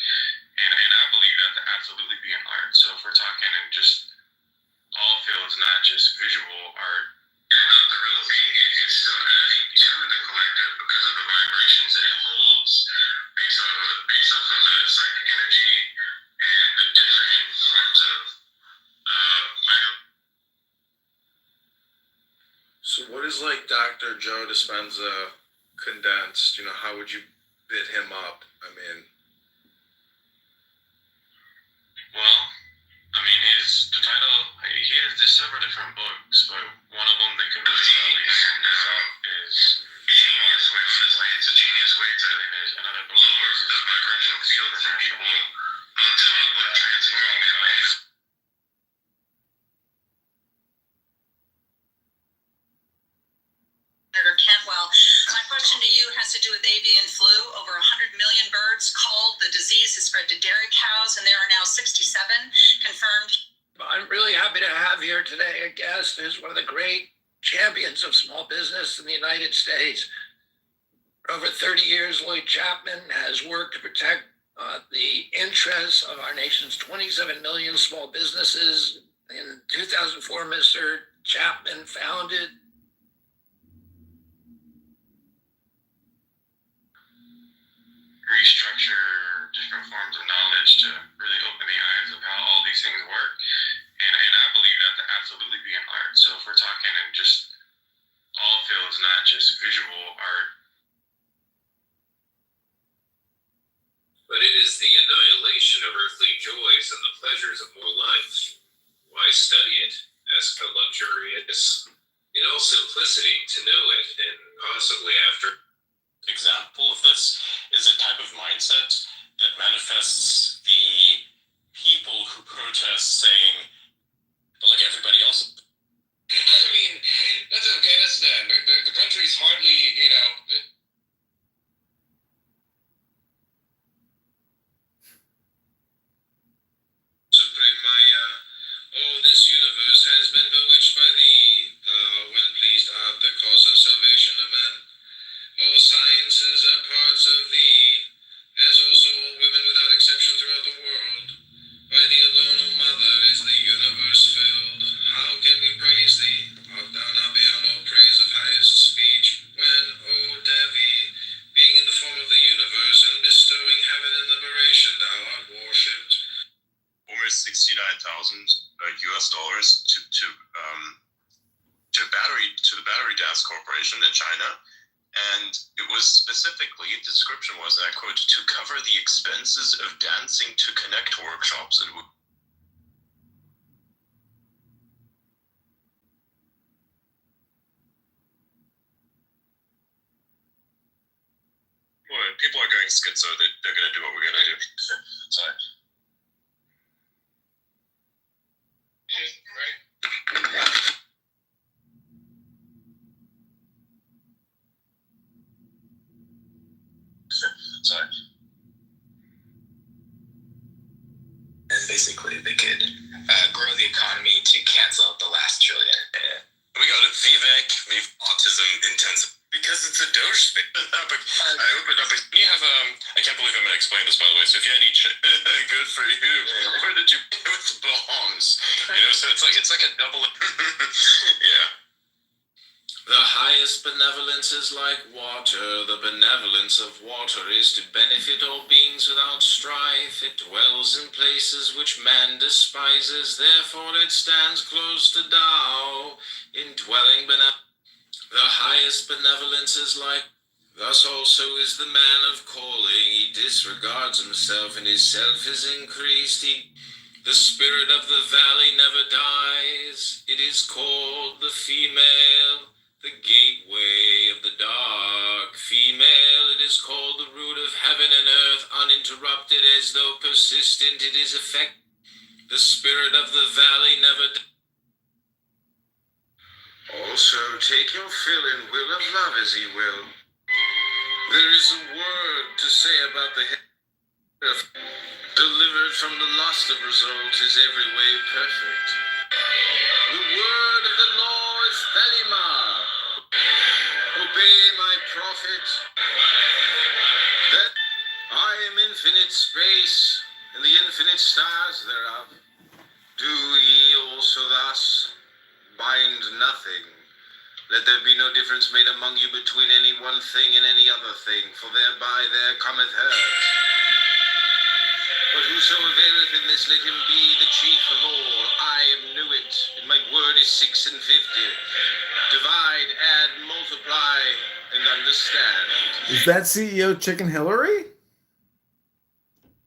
And I believe that to absolutely be an art. So if we're talking in just all fields, not just visual art. And the real thing is still adding to the collective because of the vibrations that it holds based off of the psychic energy and the different forms of So, what is like Dr. Joe Dispenza condensed? How would you bit him up? I mean, well, the title, he has several different books, but one of them that could really probably sum this up is genius way. It's a genius way to lower the vibrational field for people on top of transforming it. Senator Cantwell, my question to you has to do with avian flu. Over 100 million birds call the dairy cows, and there are now 67 confirmed. I'm really happy to have here today a guest who's one of the great champions of small business in the United States. For over 30 years, Lloyd Chapman has worked to protect the interests of our nation's 27 million small businesses. In 2004, Mr. Chapman founded restructure different forms of knowledge to really open the eyes of how all these things work. And I believe that to absolutely be an art. So if we're talking in just all fields, not just visual art. But it is the annihilation of earthly joys and the pleasures of mortal life. Why study it? Ask the luxurious. In all simplicity, to know it, and possibly after. Example of this is a type of mindset that manifests the people who protest saying, but like everybody else. I mean, that's okay, that's the country's hardly, Supreme Maya, oh, this universe has been bewitched by thee. Thou, when pleased art, the cause of salvation of man. All sciences are parts of thee, as also all women without exception throughout the world. By thee alone, O Mother, is the universe filled. How can we praise thee? Art thou not beyond all praise of highest speech, when, O Devi, being in the form of the universe and bestowing heaven and liberation, thou art worshipped? Almost $69,000 US dollars to the Battery Das Corporation in China. And it was specifically, the description was, and I quote, to cover the expenses of dancing to connect workshops and people are going schizo. They're going to do what we're going to do. Sorry. Right? Sorry. And basically, they could grow the economy to cancel out the last trillion. We go to Vivek, autism intensive. Because it's a Doge space. I opened up. You have I can't believe I'm going to explain this, by the way. So if you had any, good for you. Where did you with bombs? So it's like a double. Yeah. The highest benevolence is like water. The benevolence of water is to benefit all beings without strife. It dwells in places which man despises. Therefore it stands close to Tao. Indwelling benevolence. The highest benevolence is like. Thus also is the man of calling. He disregards himself, and his self is increased. The spirit of the valley never dies. It is called the female, the gateway of the dark. Female, it is called the root of heaven and earth, uninterrupted as though persistent. It is effect. The spirit of the valley never dies. Also, take your fill and will of love as ye will. There is a word to say about the head. Delivered from the lust of results is every way perfect. The word of the law is Thelema. Obey my prophet. That I am infinite space, and the infinite stars thereof. Do ye also thus. Bind nothing. Let there be no difference made among you between any one thing and any other thing, for thereby there cometh hurt. But whoso availeth in this, let him be the chief of all. I knew it, and my word is 6 and 50. Divide, add, multiply, and understand. Is that CEO Chicken Hillary?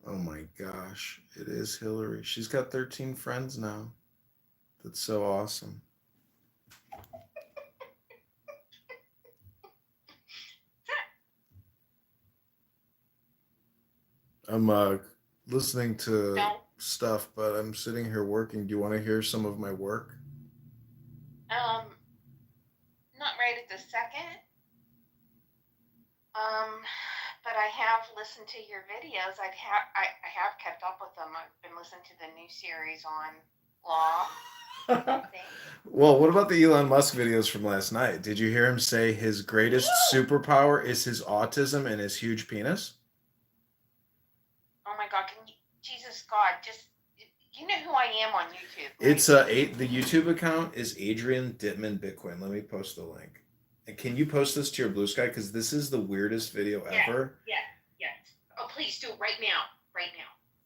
Oh my gosh, it is Hillary. She's got 13 friends now. That's so awesome. I'm listening to stuff, but I'm sitting here working. Do you want to hear some of my work? Not right at the second. but I have listened to your videos. I have kept up with them. I've been listening to the new series on law. Well, what about the Elon Musk videos from last night? Did you hear him say his greatest superpower is his autism and his huge penis? Oh my God! Jesus God, just you know who I am on YouTube. Right? It's the YouTube account is Adrian Dittman Bitcoin. Let me post the link. And can you post this to your Blue Sky? Because this is the weirdest video ever. Yeah. Oh, please do it right now. Right now.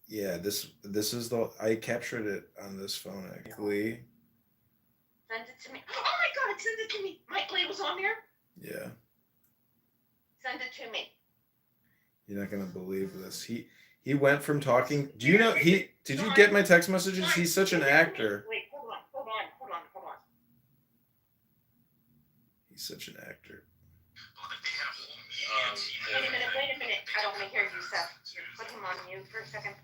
Yeah, this is I captured it on this phone actually. Send it to me. Oh my God! Send it to me. Mike Lee was on there. Yeah. Send it to me. You're not gonna believe this. He went from talking. Do you know did you get my text messages? He's such an actor. Wait, hold on. He's such an actor. Wait a minute. I don't want to hear you, Seth. Put him on mute for a second.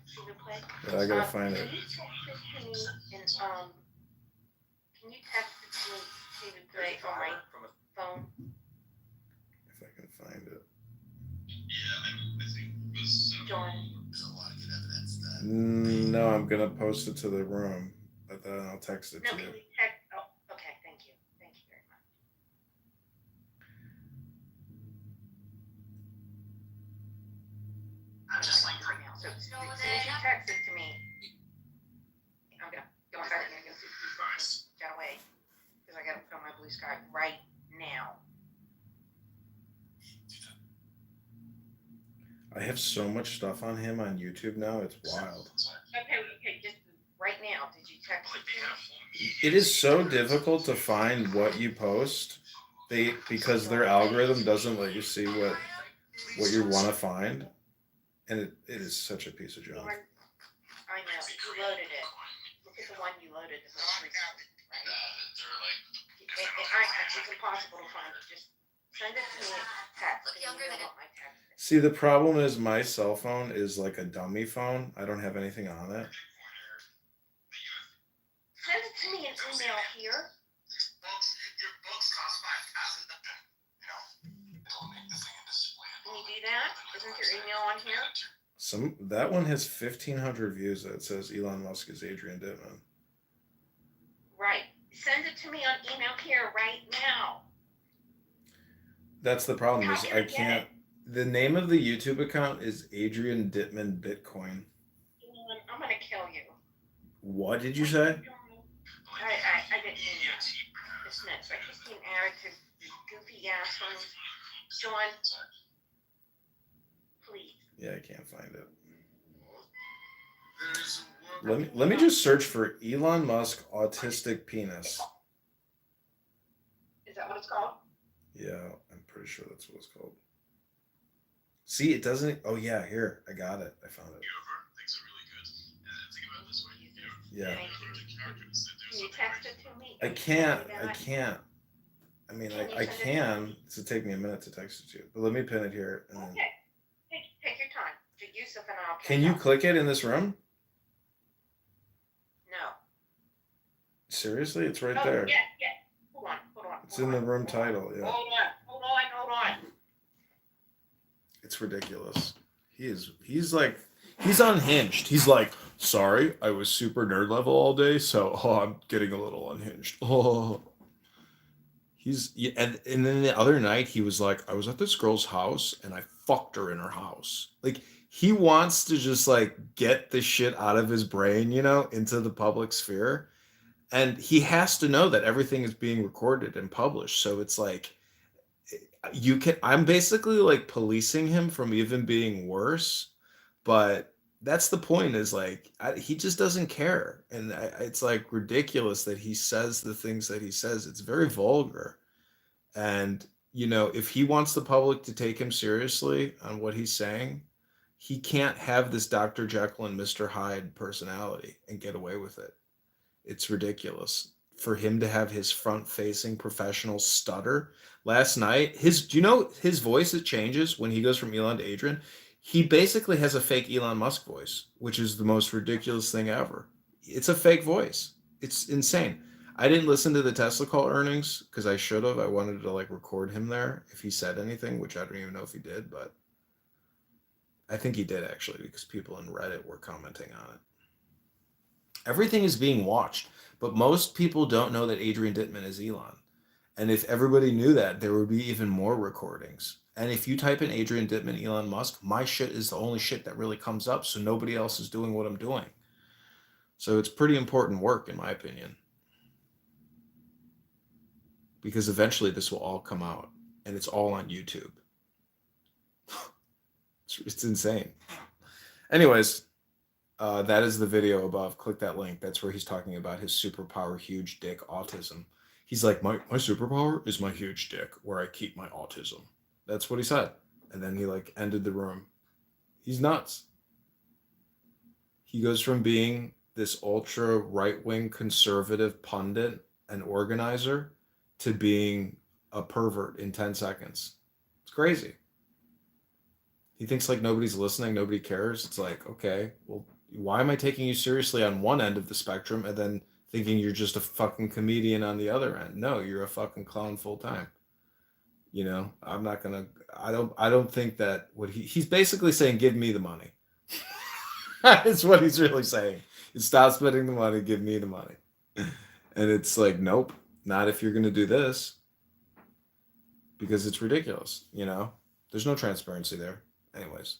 Play. Yeah, I gotta find it. Can you text it to me and can you text it to me to play on my phone? If I can find it. Yeah, I think it was. John. There's a lot of good evidence that. No, I'm gonna post it to the room, but then I'll text it to you. Can we text? Oh, okay. Thank you very much. I'm just like right now. So as soon as you text it to me, I'm gonna go inside and go see if get away because I gotta put on my Blue Sky right now. I have so much stuff on him on YouTube now. It's wild. Okay, just right now. Did you text it to me? It is so difficult to find what you post. Because their algorithm doesn't let you see what you want to find, and it is such a piece of junk. I know you loaded it. Look at the one you loaded. The most recent, right? It's impossible to find. Just send it to me. Text. And you know what my text is. See, the problem is my cell phone is like a dummy phone. I don't have anything on it. Send it to me in email here. Your books cost $5,000. Can you do that? Isn't your email on here? That one has 1,500 views that says Elon Musk is Adrian Dittman. Right. Send it to me on email here right now. That's the problem is I get can't. it? The name of the YouTube account is Adrian Dittman Bitcoin. I'm gonna kill you. What did you say? I didn't mean that. It's nuts. I just came out to the goofy ass ones. John, please. Yeah, I can't find it. Let me just search for Elon Musk autistic penis. Is that what it's called? Yeah, I'm pretty sure that's what it's called. See, it doesn't. Oh yeah, here I got it. I found it. Things are really good. Think about it this way. Yeah. Can you text it to me? I can't. I mean, I can. It's take me a minute to text it to you, but let me pin it here. And then... Okay. Take your time. Yusuf and I'll. Can you click it in this room? No. Seriously, it's right there. Yeah. Hold on. It's in the room title. Yeah. Hold on. It's ridiculous. He's unhinged. He's like, sorry, I was super nerd level all day, so I'm getting a little unhinged. And then the other night he was like, I was at this girl's house and I fucked her in her house. Like he wants to just like get the shit out of his brain, into the public sphere. And he has to know that everything is being recorded and published. So it's like I'm basically like policing him from even being worse, but that's the point is like, he just doesn't care. And it's like ridiculous that he says the things that he says. It's very vulgar. And, if he wants the public to take him seriously on what he's saying, he can't have this Dr. Jekyll and Mr. Hyde personality and get away with it. It's ridiculous for him to have his front-facing professional stutter. Last night, do you know his voice, it changes when he goes from Elon to Adrian? He basically has a fake Elon Musk voice, which is the most ridiculous thing ever. It's a fake voice. It's insane. I didn't listen to the Tesla call earnings because I should have. I wanted to like record him there if he said anything, which I don't even know if he did, but I think he did actually, because people in Reddit were commenting on it. Everything is being watched, but most people don't know that Adrian Dittman is Elon. And if everybody knew that, there would be even more recordings. And if you type in Adrian Dittman, Elon Musk, my shit is the only shit that really comes up, so nobody else is doing what I'm doing. So it's pretty important work, in my opinion. Because eventually this will all come out, and it's all on YouTube. It's insane. Anyways, that is the video above. Click that link. That's where he's talking about his superpower, huge dick, autism. He's like, my superpower is my huge dick, where I keep my autism. That's what he said. And then he like ended the room. He's nuts. He goes from being this ultra right-wing conservative pundit and organizer to being a pervert in 10 seconds. It's crazy. He thinks like nobody's listening, nobody cares. It's like, okay, well, why am I taking you seriously on one end of the spectrum and then thinking you're just a fucking comedian on the other end? No, you're a fucking clown full time. You know, I'm not gonna. I don't think that what he's basically saying. Give me the money. That's what he's really saying. Stop spending the money. Give me the money. And it's like, nope, not if you're gonna do this, because it's ridiculous. You know, there's no transparency there. Anyways.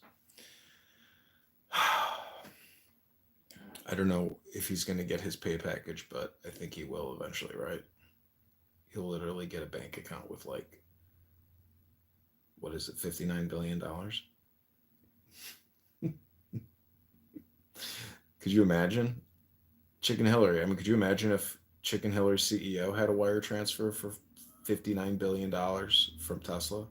I don't know if he's going to get his pay package, but I think he will eventually, right? He'll literally get a bank account with like, what is it, $59 billion? Could you imagine? Chicken Hillary. I mean, could you imagine if Chicken Hillary's CEO had a wire transfer for $59 billion from Tesla?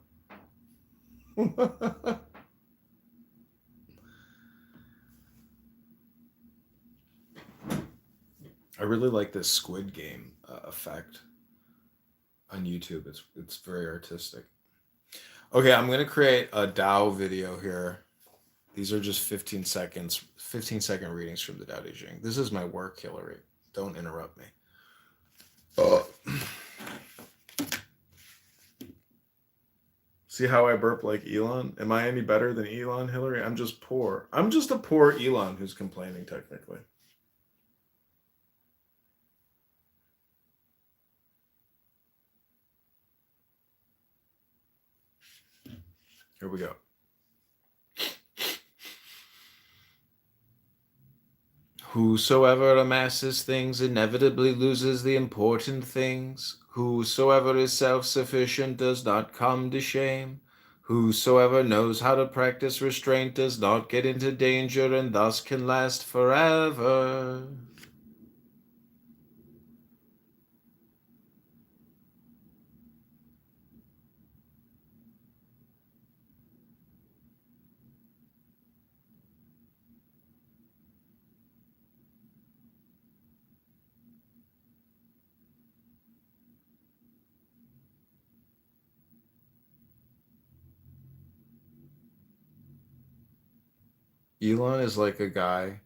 I really like this Squid Game effect on YouTube. It's very artistic. Okay, I'm gonna create a Dow video here. These are just 15 second readings from the Tao Te Ching. This is my work, Hillary. Don't interrupt me. See how I burp like Elon? Am I any better than Elon, Hillary? I'm just poor. I'm just a poor Elon who's complaining technically. Here we go. Whosoever amasses things inevitably loses the important things. Whosoever is self-sufficient does not come to shame. Whosoever knows how to practice restraint does not get into danger and thus can last forever. Elon is like a guy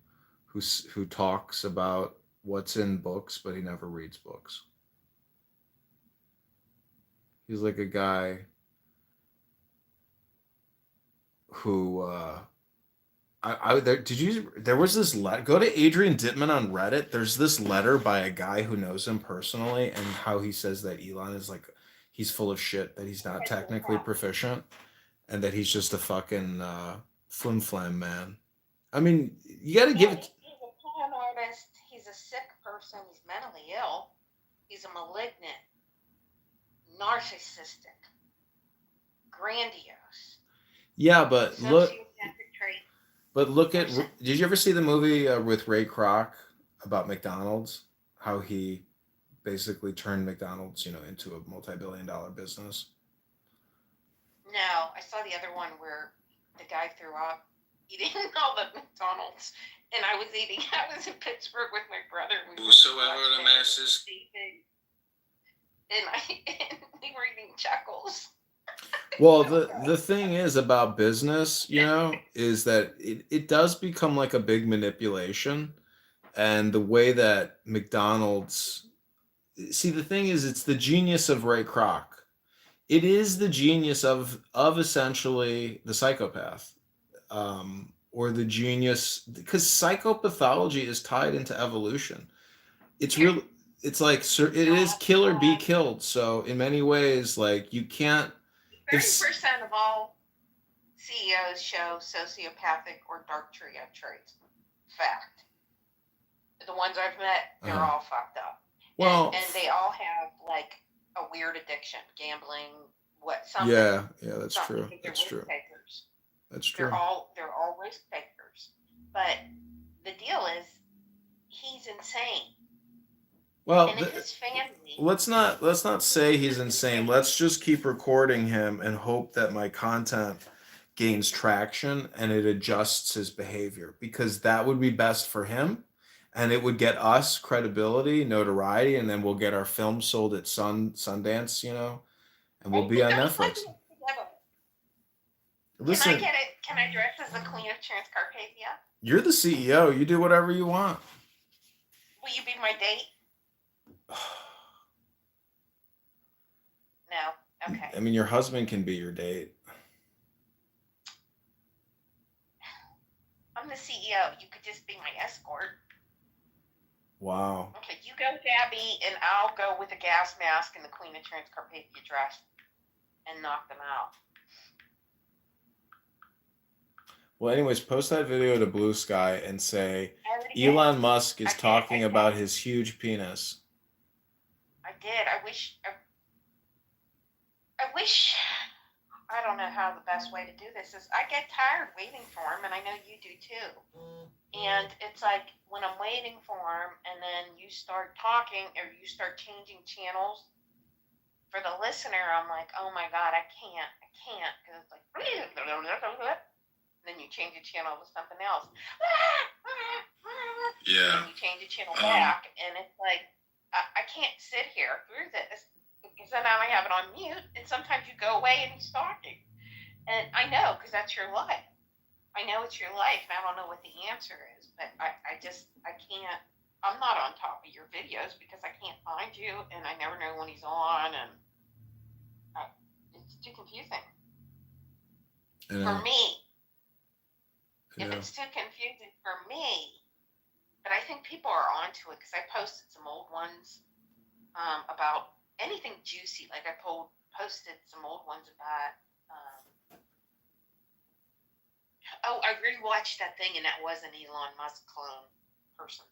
who talks about what's in books, but he never reads books. He's like a guy who there was this letter. Go to Adrian Dittman on Reddit. There's this letter by a guy who knows him personally, and how he says that Elon is like, he's full of shit, that he's not technically proficient, and that he's just a fucking flim flam man. I mean, you got to give it. He's a con artist. He's a sick person. He's mentally ill. He's a malignant, narcissistic, grandiose. Yeah, but look. Sociopathic trait. But look at. Did you ever see the movie with Ray Kroc about McDonald's? How he basically turned McDonald's, into a multi-billion-dollar business. No, I saw the other one where the guy threw up eating all the McDonald's, and I was in Pittsburgh with my brother. Whosoever amasses. And we were eating Chuckles. Well, the thing is about business, is that it does become like a big manipulation. And the way that McDonald's... See, the thing is, it's the genius of Ray Kroc. It is the genius of essentially the psychopath. or the genius, because psychopathology is tied into evolution. It's real. It's like it is kill or be killed. So in many ways, like you can't. 30% of all CEOs show sociopathic or dark trio traits. Fact. The ones I've met, they're all fucked up. Well, and they all have like a weird addiction, gambling, something. Yeah, that's true. They're That's true. risk takers. That's true. They're all risk takers. But the deal is, he's insane. Well, and if his family. let's not say he's insane. Let's just keep recording him and hope that my content gains traction and it adjusts his behavior, because that would be best for him, and it would get us credibility, notoriety, and then we'll get our film sold at Sundance, and we'll be on Netflix. Listen, Can I dress as the Queen of Transcarpathia? You're the CEO. You do whatever you want. Will you be my date? No. Okay. I mean, your husband can be your date. I'm the CEO. You could just be my escort. Wow. Okay, you go, Gabby, and I'll go with a gas mask and the Queen of Transcarpathia dress and knock them out. Well, anyways, post that video to Blue Sky and say Elon Musk is talking about his huge penis. I did. I wish. I don't know how the best way to do this is. I get tired waiting for him, and I know you do too. And it's like when I'm waiting for him, and then you start talking or you start changing channels for the listener, I'm like, oh my God, I can't, because it's like, and then you change the channel to something else. Yeah. And you change the channel back, and it's like, I can't sit here through this. Because then I have it on mute, and sometimes you go away and he's talking. And I know, because that's your life. I know it's your life, and I don't know what the answer is, but I can't, I'm not on top of your videos because I can't find you, and I never know when he's on, and it's too confusing. For me. If it's too confusing for me, but I think people are onto it, because I posted some old ones about anything juicy. Like I posted some old ones about. I rewatched that thing, and that was an Elon Musk clone person.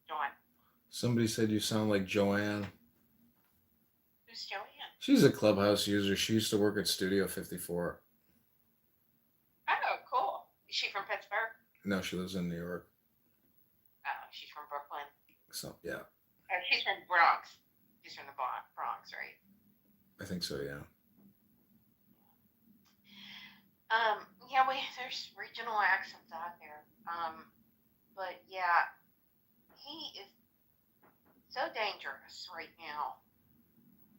John. Somebody said you sound like Joanne. Who's Joanne? She's a Clubhouse user. She used to work at Studio 54. Oh, cool. Is she from Pittsburgh? No, she lives in New York. Oh, she's from Brooklyn. So, yeah. Oh, she's from Bronx. She's from the Bronx, right? I think so, yeah. Yeah, there's regional accents out there. But yeah, he is so dangerous right now.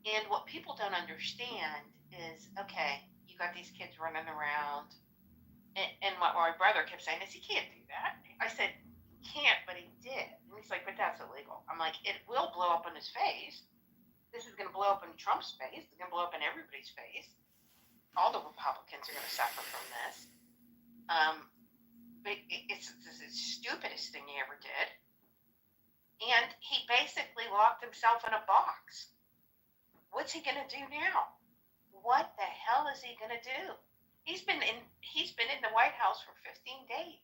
And what people don't understand is, okay, you got these kids running around, and what my brother kept saying is, he can't do that. I said, he can't, but he did. And he's like, but that's illegal. I'm like, it will blow up in his face. This is going to blow up in Trump's face. It's going to blow up in everybody's face. All the Republicans are going to suffer from this. But it's the stupidest thing he ever did. And he basically locked himself in a box. What's he going to do now? What the hell is he going to do? He's been in the White House for 15 days.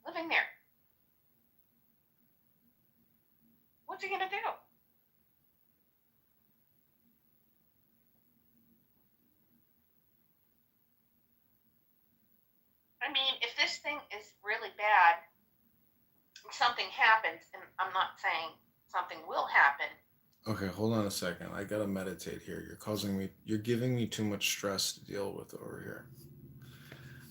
Living there. What's he going to do? I mean, if this thing is really bad, something happens, and I'm not saying something will happen. Okay, hold on a second. I gotta meditate here. You're giving me too much stress to deal with over here.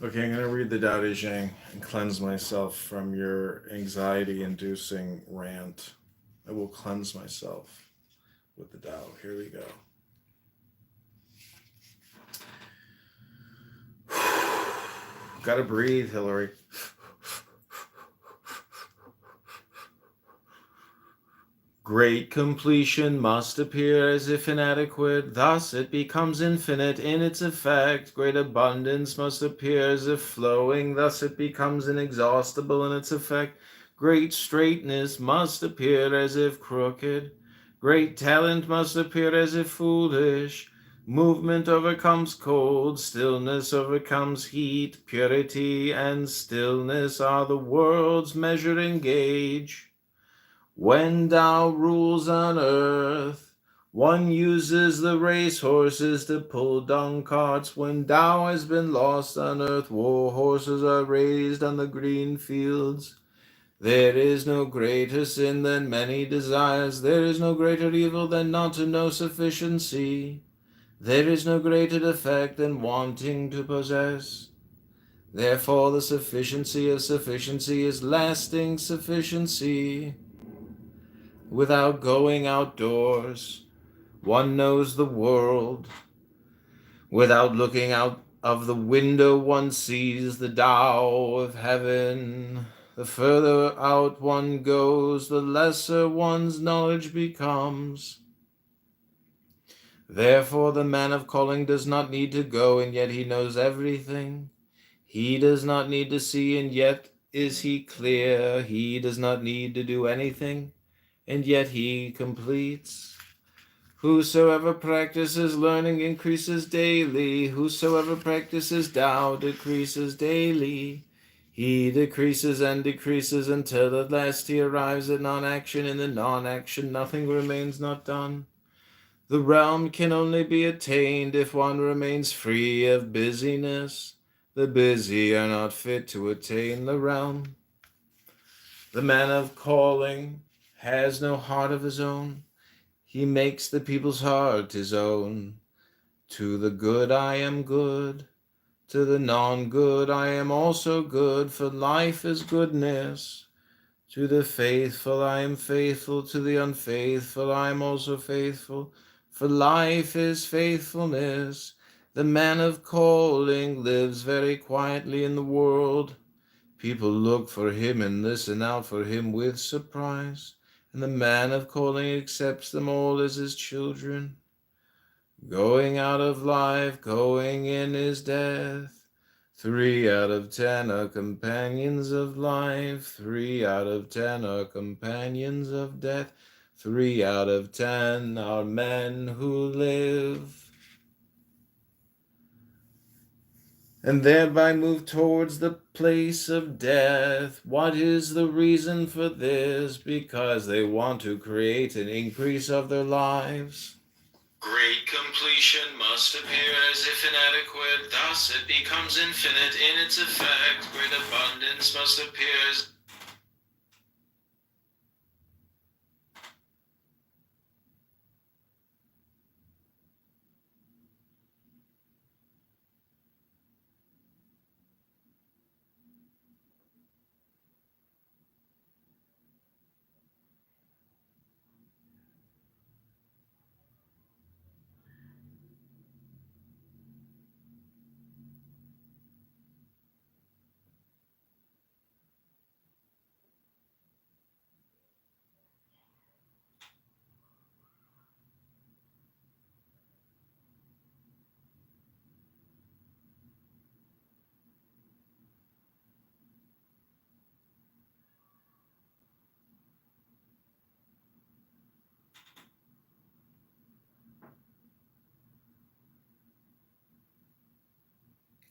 Okay, I'm gonna read the Tao Te Ching and cleanse myself from your anxiety-inducing rant. I will cleanse myself with the Tao. Here we go. Gotta breathe, Hillary. Great completion must appear as if inadequate, thus it becomes infinite in its effect. Great abundance must appear as if flowing, thus it becomes inexhaustible in its effect. Great straightness must appear as if crooked. Great talent must appear as if foolish. Movement overcomes cold, stillness overcomes heat. Purity and stillness are the world's measuring gauge. When Tao rules on earth, one uses the racehorses to pull dung carts. When Tao has been lost on earth, war horses are raised on the green fields. There is no greater sin than many desires. There is no greater evil than not to know sufficiency. There is no greater defect than wanting to possess. Therefore the sufficiency of sufficiency is lasting sufficiency. Without going outdoors, one knows the world. Without looking out of the window, one sees the Tao of heaven. The further out one goes, the lesser one's knowledge becomes. Therefore the man of calling does not need to go, and yet he knows everything. He does not need to see, and yet is he clear. He does not need to do anything, and yet he completes. Whosoever practices learning increases daily. Whosoever practices Tao decreases daily. He decreases and decreases until at last he arrives at non-action. In the non-action nothing remains not done. The realm can only be attained if one remains free of busyness. The busy are not fit to attain the realm. The man of calling has no heart of his own. He makes the people's heart his own. To the good I am good. To the non-good I am also good, for life is goodness. To the faithful I am faithful. To the unfaithful I am also faithful, for life is faithfulness. The man of calling lives very quietly in the world. People look for him and listen out for him with surprise, and the man of calling accepts them all as his children. Going out of life, going in is death. 3 out of 10 are companions of life. 3 out of 10 are companions of death. 3 out of 10 are men who live and thereby move towards the place of death. What is the reason for this? Because they want to create an increase of their lives. Great completion must appear as if inadequate, thus it becomes infinite in its effect. Great abundance must appear as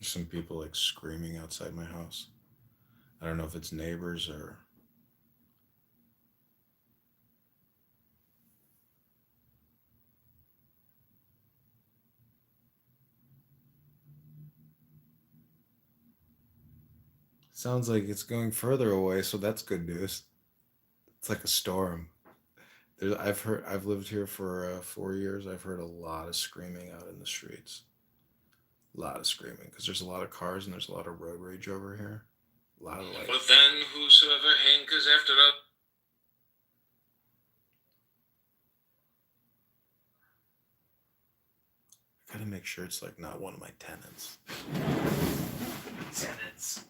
some people like screaming outside my house. I don't know if it's neighbors or... Sounds like it's going further away, so that's good news. It's like a storm. I've lived here for 4 years. I've heard a lot of screaming out in the streets. A lot of screaming, because there's a lot of cars and there's a lot of road rage over here. A lot of like... But then whosoever hankers after the... I gotta make sure it's like not one of my tenants. Tenants.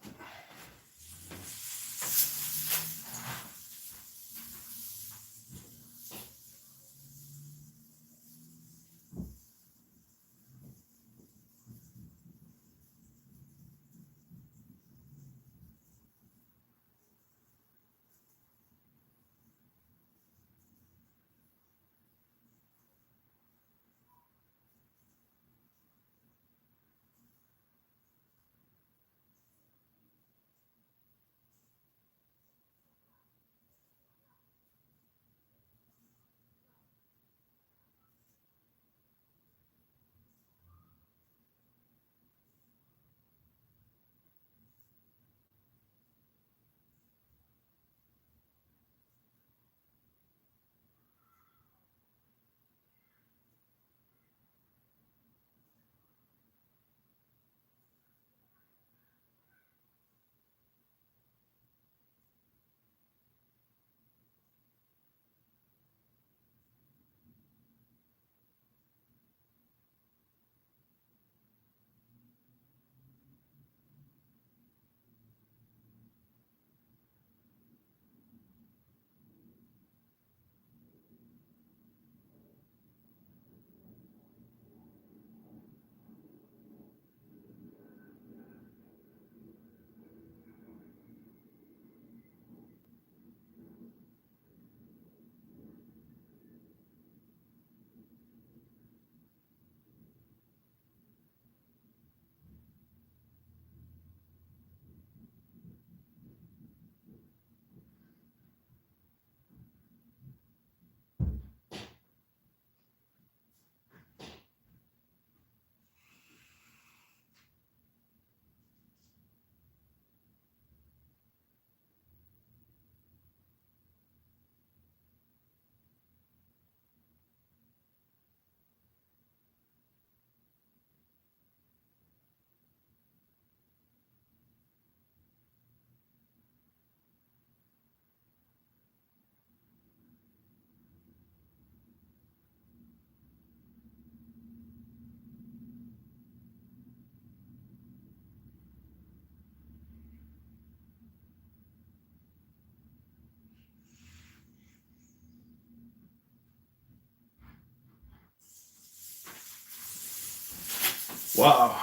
Wow.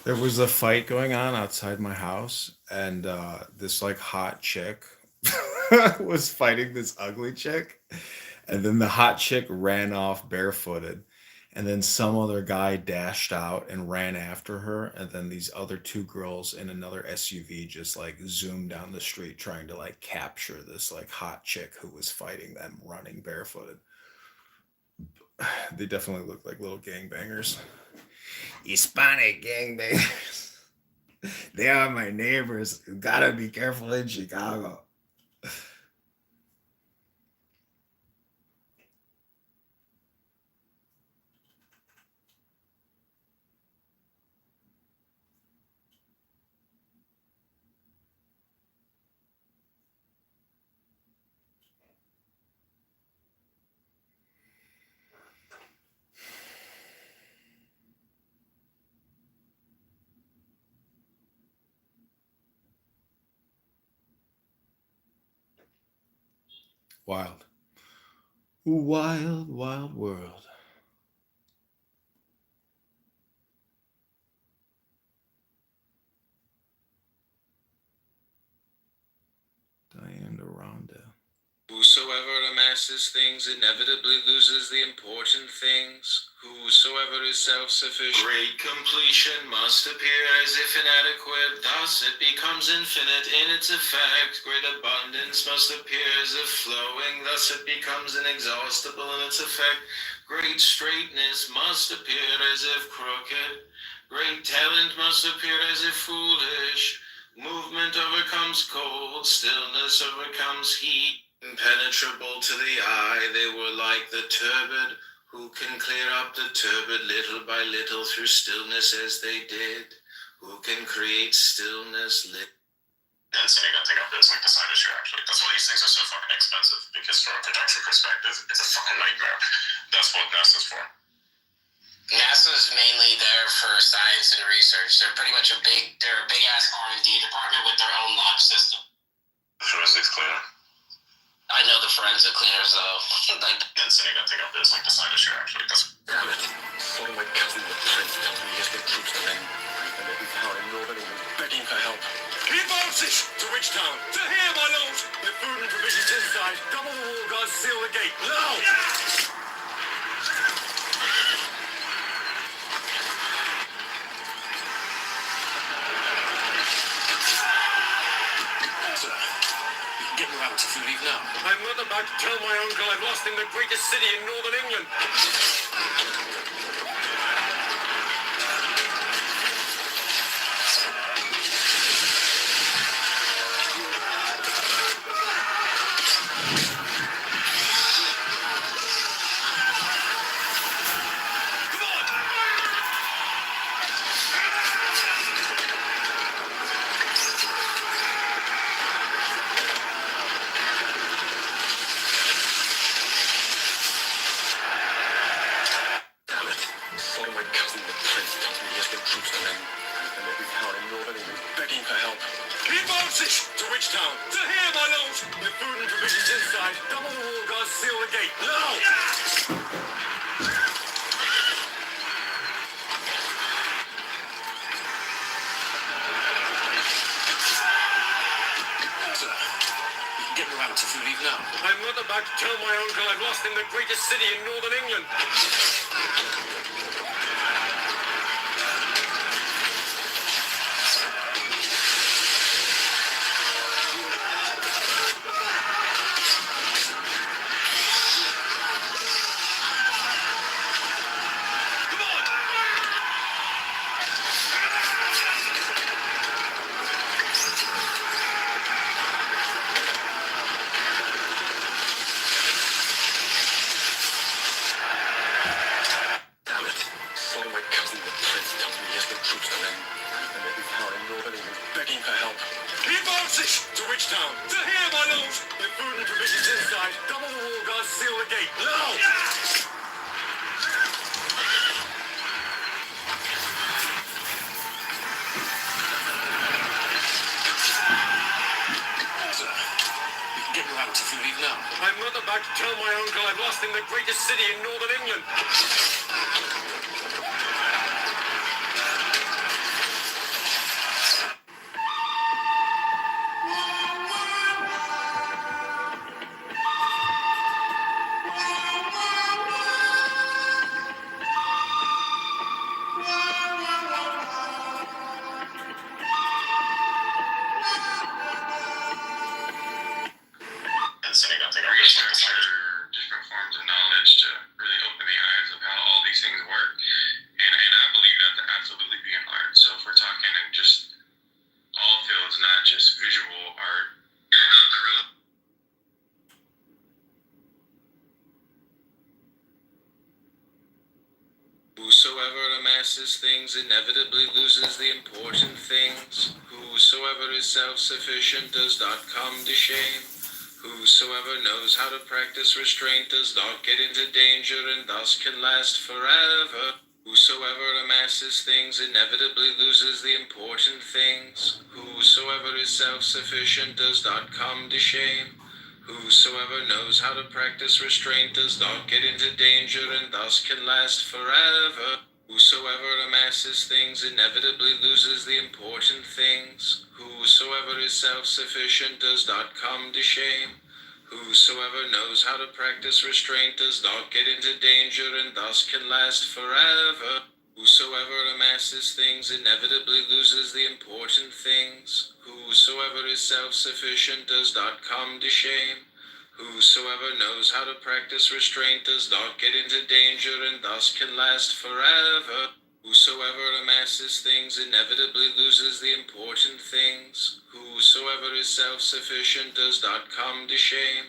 There was a fight going on outside my house, and this like hot chick was fighting this ugly chick, and then the hot chick ran off barefooted, and then some other guy dashed out and ran after her, and then these other two girls in another SUV just like zoomed down the street trying to like capture this like hot chick who was fighting them running barefooted. They definitely look like little gangbangers. Hispanic gangbangers. They are my neighbors. You gotta be careful in Chicago. Wild. Wild, wild world. Diane Rhonda. Whosoever amasses things inevitably loses the important things. Whosoever is self-sufficient. Great completion must appear as if inadequate, thus it becomes infinite in its effect. Great abundance must appear as if flowing, thus it becomes inexhaustible in its effect. Great straightness must appear as if crooked. Great talent must appear as if foolish. Movement overcomes cold, stillness overcomes heat. Impenetrable to the eye, they were like the turbid. Who can clear up the turbid little by little through stillness as they did? Who can create stillness? And so you gotta take up this like the side issue actually. That's why these things are so fucking expensive, because from a production perspective, it's a fucking nightmare. That's what NASA's for. NASA's mainly there for science and research. They're pretty much a big ass R&D department with their own lab system. The forensics cleaner. I know the forensic cleaners though. And so you gotta take up this like the side issue actually. That's damn it. Only my cousin the prince tells me he has been troops coming. And every town in northern England begging for help. Keep marching! To which town? To here, my lord! With food and provisions inside, double the wall guards, seal the gate. Now! Sir, you can get around if you leave now. I'm not about to tell my uncle I've lost him the greatest city in northern England. To which town? To here, my lord! With food and provisions inside, double the wall guards, seal the gate. Now! Sir, you can get around if you leave now. I'm not about to tell my uncle I've lost him the greatest city in northern England. To which town? To here, my lord! With food and provisions inside, double the wall guards, seal the gate. Now! Sir, you can get around if you leave now. I'm not about to tell my uncle I've lost him the greatest city in northern England. amasses things inevitably loses the important things. Whosoever is self-sufficient does not come to shame. Whosoever knows how to practice restraint does not get into danger and thus can last forever. Whosoever amasses things inevitably loses the important things. Whosoever is self-sufficient does not come to shame. Whosoever knows how to practice restraint does not get into danger and thus can last forever. Whosoever amasses things inevitably loses the important things. Whosoever is self-sufficient does not come to shame. Whosoever knows how to practice restraint does not get into danger and thus can last forever. Whosoever amasses things inevitably loses the important things. Whosoever is self-sufficient does not come to shame. Whosoever knows how to practice restraint does not get into danger and thus can last forever. Whosoever amasses things inevitably loses the important things. Whosoever is self-sufficient does not come to shame.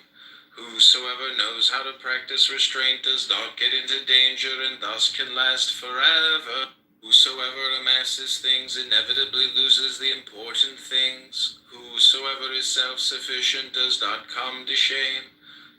Whosoever knows how to practice restraint does not get into danger and thus can last forever. Whosoever amasses things inevitably loses the important things. Whosoever is self-sufficient does not come to shame.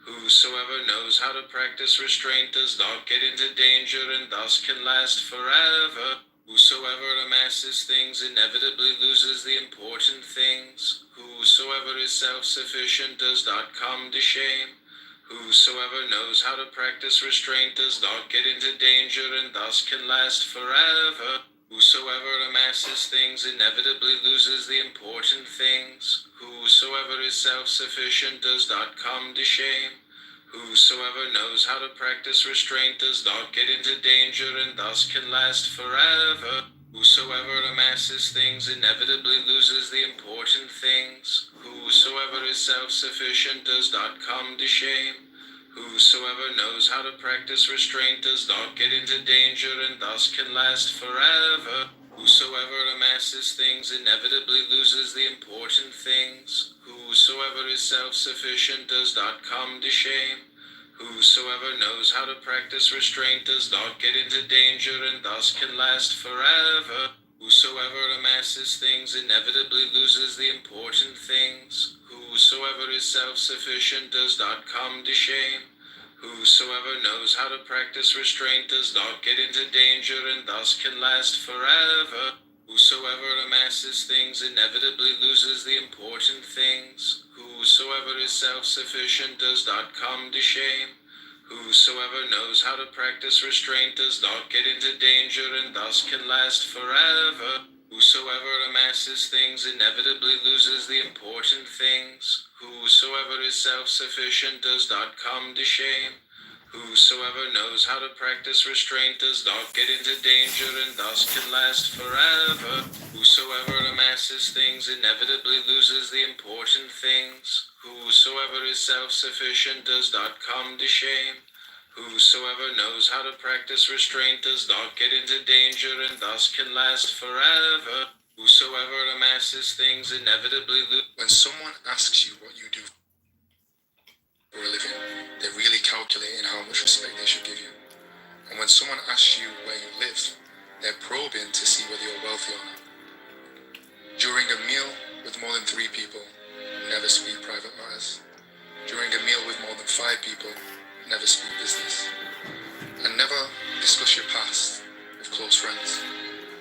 Whosoever knows how to practice restraint does not get into danger and thus can last forever. Whosoever amasses things inevitably loses the important things. Whosoever is self-sufficient does not come to shame. Whosoever knows how to practice restraint does not get into danger and thus can last forever. Whosoever amasses things inevitably loses the important things. Whosoever is self-sufficient does not come to shame. Whosoever knows how to practice restraint does not get into danger and thus can last forever. Whosoever amasses things inevitably loses the important things. Whosoever is self-sufficient does not come to shame. Whosoever knows how to practice restraint does not get into danger and thus can last forever. Whosoever amasses things inevitably loses the important things. Whosoever is self-sufficient does not come to shame. Whosoever knows how to practice restraint does not get into danger and thus can last forever. Whosoever amasses things inevitably loses the important things. Whosoever is self-sufficient does not come to shame. Whosoever knows how to practice restraint does not get into danger and thus can last forever. Whosoever amasses things inevitably loses the important things. Whosoever is self-sufficient does not come to shame. Whosoever knows how to practice restraint does not get into danger and thus can last forever. Whosoever amasses things inevitably loses the important things. Whosoever is self-sufficient does not come to shame. Whosoever knows how to practice restraint does not get into danger and thus can last forever. Whosoever amasses things inevitably loses the important things. Whosoever is self-sufficient does not come to shame. Whosoever knows how to practice restraint does not get into danger and thus can last forever. Whosoever amasses things inevitably loses. When someone asks you what you do for a living, they're really calculating how much respect they should give you. And when someone asks you where you live, they're probing to see whether you're wealthy or not. During a meal with more than 3 people, never speak private matters. During a meal with more than 5 people, never speak business. And never discuss your past with close friends,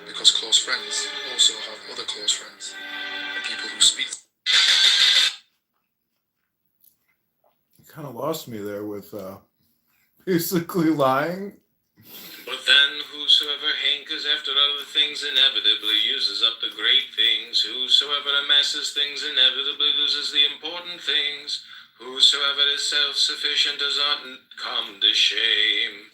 because close friends also have other close friends, and people who speak. You kind of lost me there with basically lying. But then whosoever hankers after other things inevitably uses up the great things. Whosoever amasses things inevitably loses the important things. Whosoever is self-sufficient does not come to shame.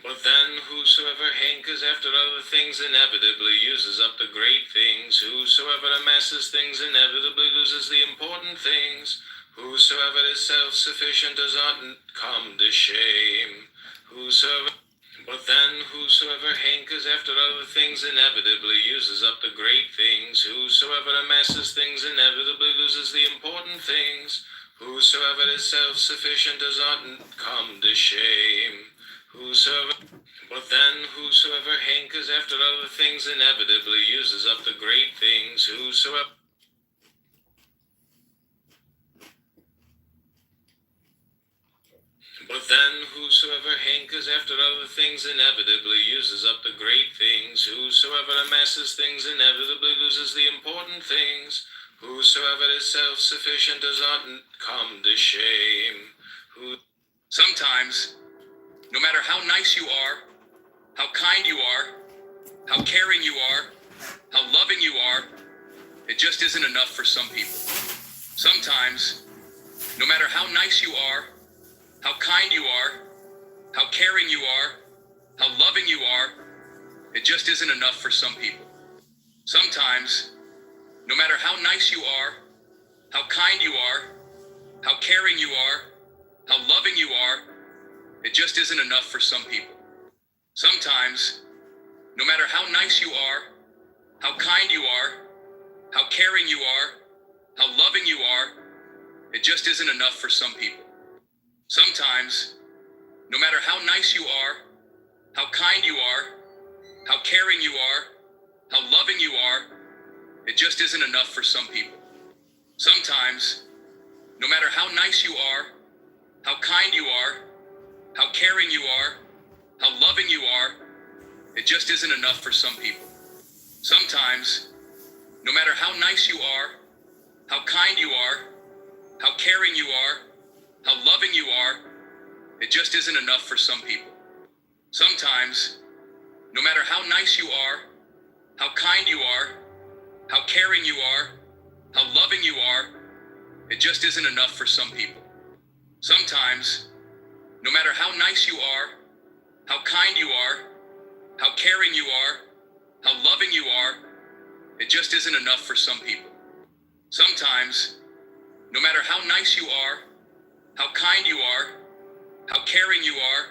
But then whosoever hankers after other things inevitably uses up the great things. Whosoever amasses things inevitably loses the important things. Whosoever is self-sufficient does not come to shame. But then whosoever hankers after other things inevitably uses up the great things. Whosoever amasses things inevitably loses the important things. Whosoever is self-sufficient does not come to shame. But then whosoever hankers after other things inevitably uses up the great things. Whosoever But then whosoever hankers after other things inevitably uses up the great things. Whosoever amasses things inevitably loses the important things. Whosoever is self-sufficient does not come to shame. Sometimes, no matter how nice you are, how kind you are, how caring you are, how loving you are, it just isn't enough for some people. Sometimes, no matter how nice you are, how kind you are, how caring you are, how loving you are, it just isn't enough for some people. Sometimes, no matter how nice you are, how kind you are, how caring you are, how loving you are, it just isn't enough for some people. Sometimes, no matter how nice you are, how kind you are, how caring you are, how loving you are, it just isn't enough for some people. Sometimes, no matter how nice you are, how kind you are, how caring you are, how loving you are, it just isn't enough for some people. Sometimes, no matter how nice you are, how kind you are, how caring you are, how loving you are, it just isn't enough for some people. Sometimes, no matter how nice you are, how kind you are, how caring you are, how loving you are, it just isn't enough for some people. Sometimes, no matter how nice you are, how kind you are, how caring you are, how loving you are, it just isn't enough for some people. Sometimes, no matter how nice you are, how kind you are, how caring you are, how loving you are, it just isn't enough for some people. Sometimes, no matter how nice you are, how kind you are, how caring you are,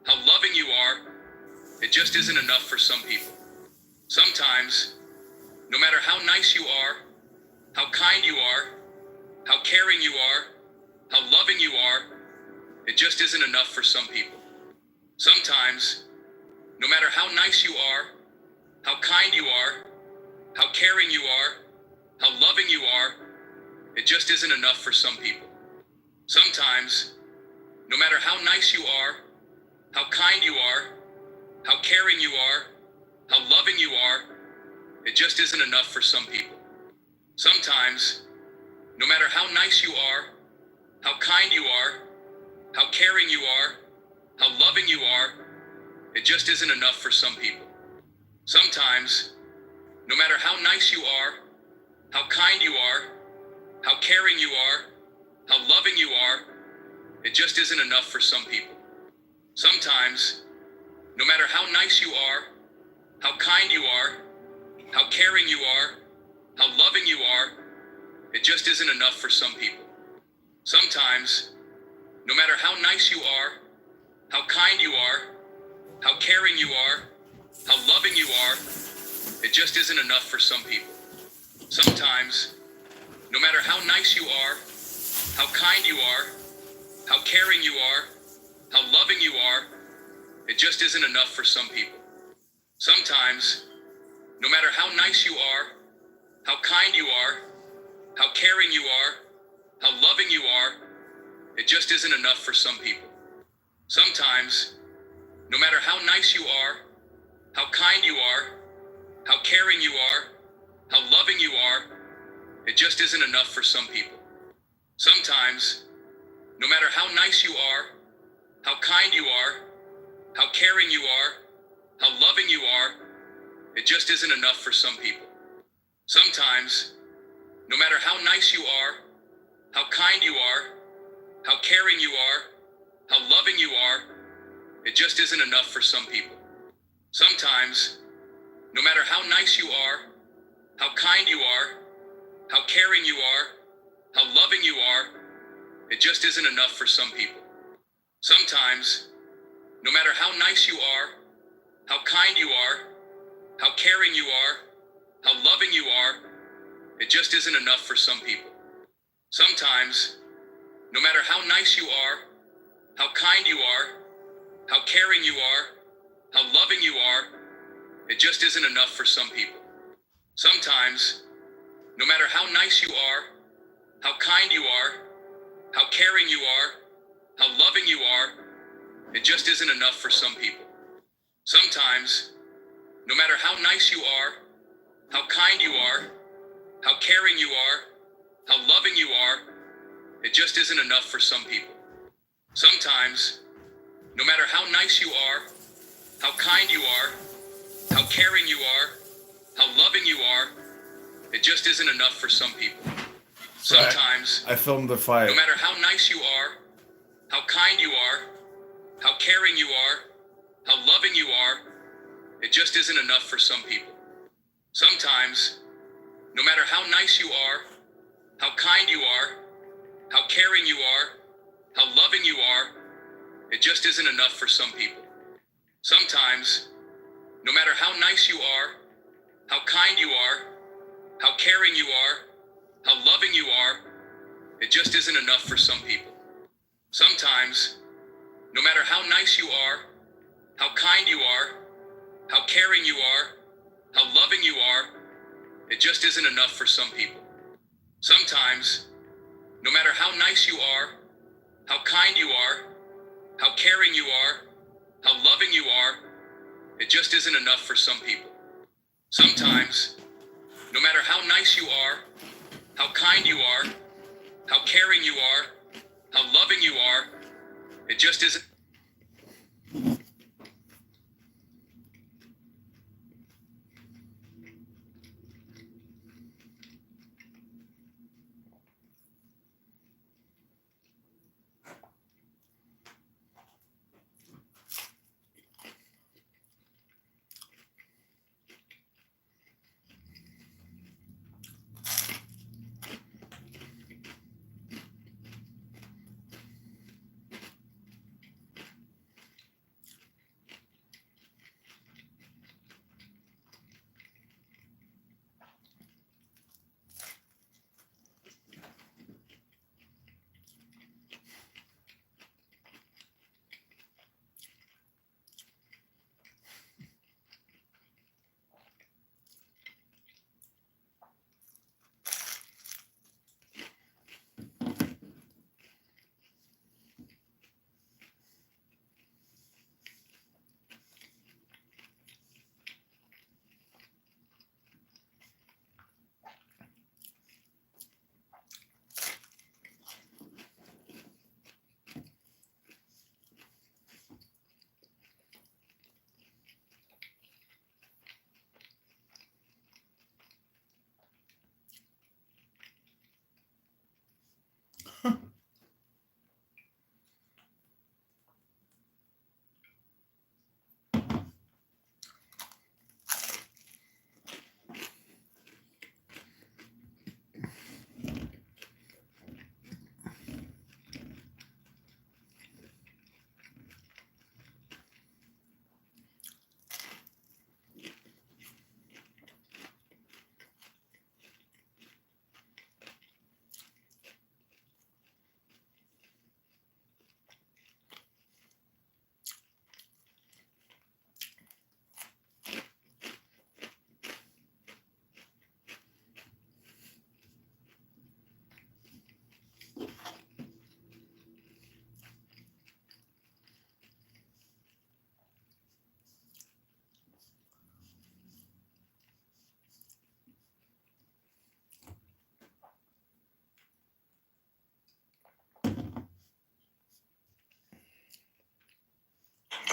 how loving you are, it just isn't enough for some people. Sometimes, no matter how nice you are, how kind you are, how caring you are, how loving you are, it just isn't enough for some people. Sometimes, no matter how nice you are, how kind you are, how caring you are, how loving you are, it just isn't enough for some people. Sometimes, no matter how nice you are, how kind you are, how caring you are, how loving you are, it just isn't enough for some people. Sometimes, no matter how nice you are, how kind you are, how caring you are, how loving you are, it just isn't enough for some people. Sometimes, no matter how nice you are, how kind you are, how caring you are, how loving you are, it just isn't enough for some people. Sometimes, no matter how nice you are, how kind you are, how caring you are, how loving you are, it just isn't enough for some people. Sometimes, no matter how nice you are, how kind you are, how caring you are, how loving you are, it just isn't enough for some people. Sometimes, no matter how nice you are, how kind you are, how caring you are, how loving you are, it just isn't enough for some people. Sometimes, no matter how nice you are, how kind you are, how caring you are, how loving you are, it just isn't enough for some people. Sometimes, no matter how nice you are, how kind you are, how caring you are, how loving you are, it just isn't enough for some people. Sometimes, no matter how nice you are, how kind you are, how caring you are, how loving you are, it just isn't enough for some people. Sometimes, no matter how nice you are, how kind you are, how caring you are, how loving you are, it just isn't enough for some people. Sometimes, no matter how nice you are, how kind you are, how caring you are, how loving you are, it just isn't enough for some people. Sometimes, no matter how nice you are, how kind you are, how caring you are, how loving you are, it just isn't enough for some people. Sometimes, no matter how nice you are, how kind you are, how caring you are, how loving you are, it just isn't enough for some people. Sometimes, no matter how nice you are, how kind you are, how caring you are, how loving you are, it just isn't enough for some people. Sometimes, no matter how nice you are, how kind you are, how caring you are, how loving you are, it just isn't enough for some people. Sometimes, no matter how nice you are, how kind you are, how caring you are, how loving you are, it just isn't enough for some people. So Sometimes, I filmed the fight. no matter how nice you are, how kind you are, how caring you are, how loving you are, it just isn't enough for some people. Sometimes, no matter how nice you are, how kind you are, how caring you are, how loving you are, it just isn't enough for some people. Sometimes, no matter how nice you are, how kind you are, how caring you are, how loving you are, it just isn't enough for some people. Sometimes, no matter how nice you are, how kind you are, how caring you are, how loving you are, it just isn't enough for some people. Sometimes, no matter how nice you are, how kind you are, how caring you are, how loving you are, it just isn't enough for some people. Sometimes, no matter how nice you are, how kind you are, how caring you are, how loving you are, it just isn't.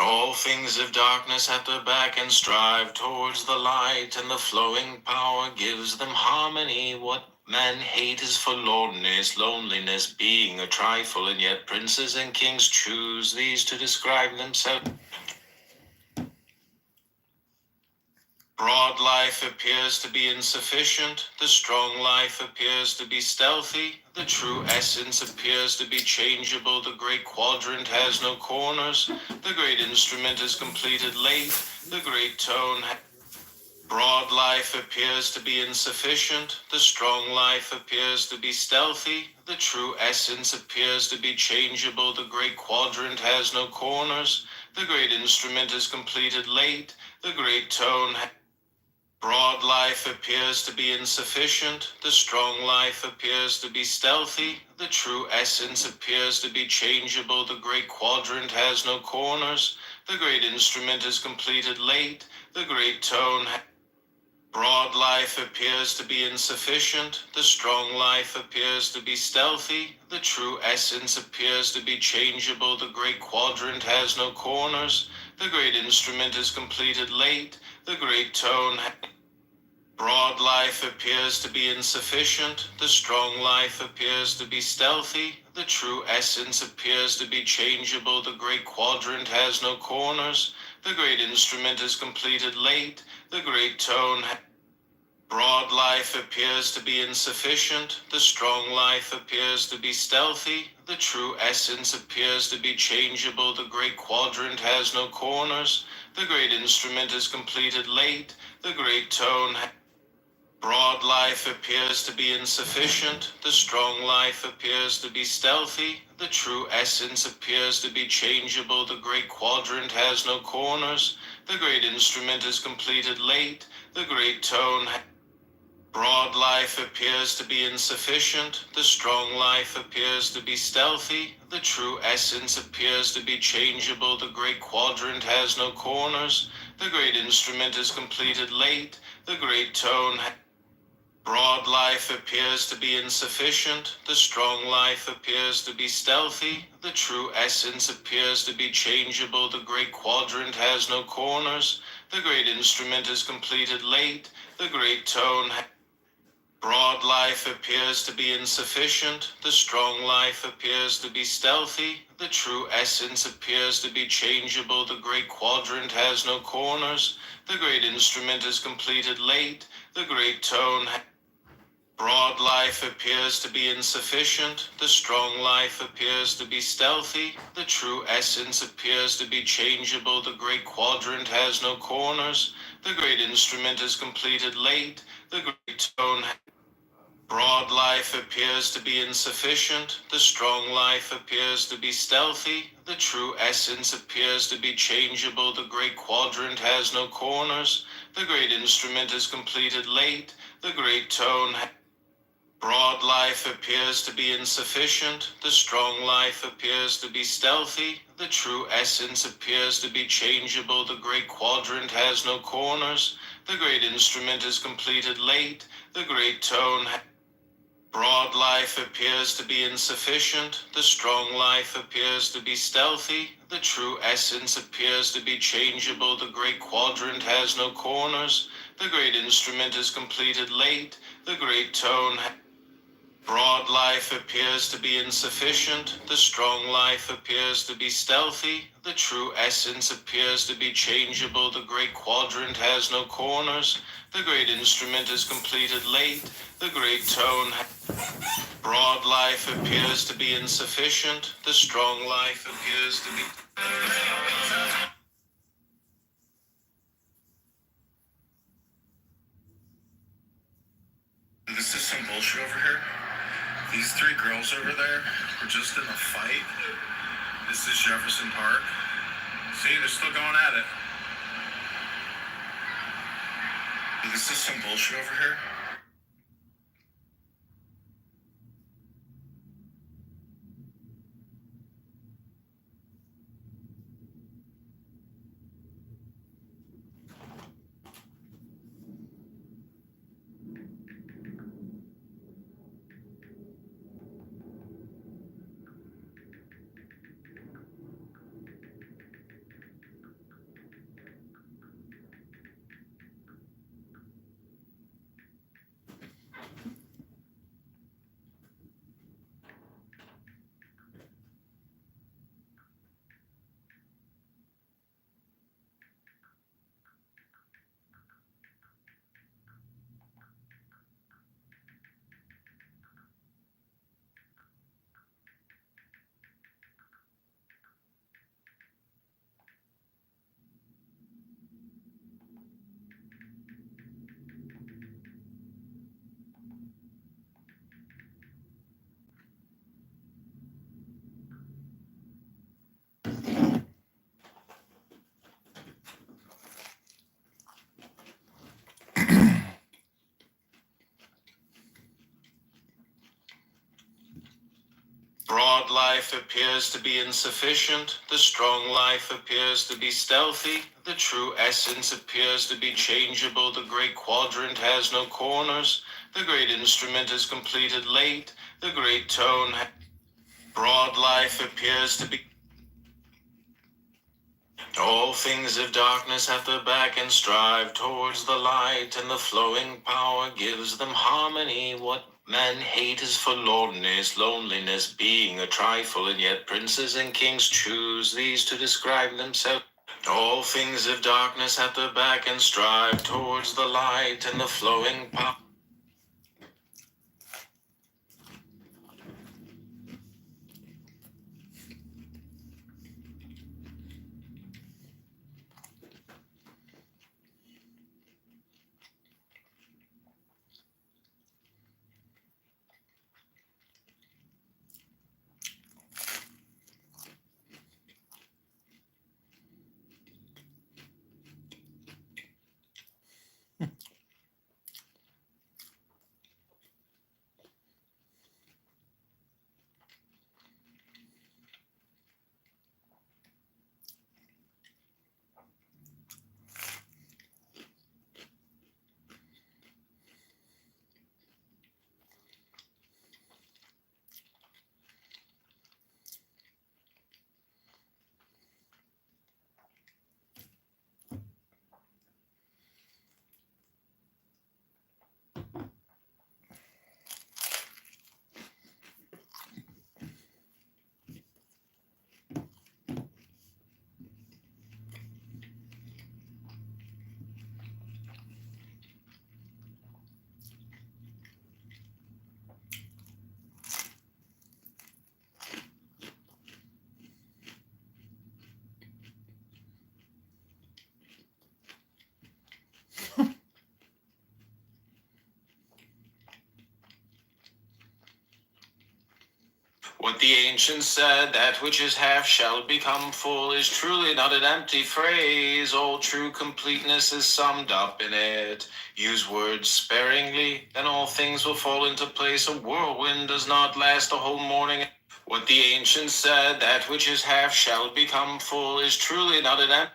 All things of darkness at their back and strive towards the light, and the flowing power gives them harmony. What men hate is forlornness, loneliness being a trifle, and yet princes and kings choose these to describe themselves. Broad life appears to be insufficient, the strong life appears to be stealthy, the true essence appears to be changeable, the great quadrant has no corners, the great instrument is completed late, the great tone Broad life appears to be insufficient, the strong life appears to be stealthy, the true essence appears to be changeable, the great quadrant has no corners, The great instrument is completed late. The great tone broad life appears to be insufficient. The strong life appears to be stealthy. The true essence appears to be changeable. The great quadrant has no corners. The great instrument is completed late. The great tone broad life appears to be insufficient. The strong life appears to be stealthy. The true essence appears to be changeable. The great quadrant has no corners. The great instrument is completed late. The great tone broad life appears to be insufficient. The strong life appears to be stealthy. The true essence appears to be changeable. The great quadrant has no corners. The great instrument is completed late. The great tone broad life appears to be insufficient. The strong life appears to be stealthy. The true essence appears to be changeable. The great quadrant has no corners. The great instrument is completed late. The great tone broad life appears to be insufficient. The strong life appears to be stealthy. The true essence appears to be changeable. The great quadrant has no corners. The great instrument is completed late. The great tone broad life appears to be insufficient. The strong life appears to be stealthy. The true essence appears to be changeable. The great quadrant has no corners. The great instrument is completed late. The great tone broad life appears to be insufficient. The strong life appears to be stealthy. The true essence appears to be changeable. The great quadrant has no corners. The great instrument is completed late. The great tone broad life appears to be insufficient. The strong life appears to be stealthy. The true essence appears to be changeable. The great quadrant has no corners. The great instrument is completed late. The great tone broad life appears to be insufficient. The strong life appears to be stealthy. The true essence appears to be changeable. The great quadrant has no corners. The great instrument is completed late. The great tone broad life appears to be insufficient. The strong life appears to be stealthy. The true essence appears to be changeable. The great quadrant has no corners. The great instrument is completed late. The great tone broad life appears to be insufficient. The strong life appears to be stealthy. The true essence appears to be changeable. The great quadrant has no corners. The great instrument is completed late. The great tone broad life appears to be insufficient. The strong life appears to be stealthy. The true essence appears to be changeable. The great quadrant has no corners. The great instrument is completed late. The great tone broad life appears to be insufficient. The strong life appears to be stealthy. The true essence appears to be changeable. The great quadrant has no corners. The great instrument is completed late. The great tone broad life appears to be insufficient. The strong life appears to be This is some bullshit over here. These three girls over there were just in a fight. This is Jefferson Park. See, they're still going at it. This is some bullshit over here. broad life appears to be insufficient. The strong life appears to be stealthy. The true essence appears to be changeable. The great quadrant has no corners. The great instrument is completed late. The great tone. Broad life appears to be. All things of darkness have their back and strive towards the light, and the flowing power gives them harmony. What men hate is forlornness, loneliness, being a trifle, and yet princes and kings choose these to describe themselves. All things of darkness have their back and strive towards the light, and the flowing power. What the ancients said, that which is half shall become full, is truly not an empty phrase. All true completeness is summed up in it. Use words sparingly, then all things will fall into place. A whirlwind does not last a whole morning. What the ancients said, that which is half shall become full, is truly not an empty.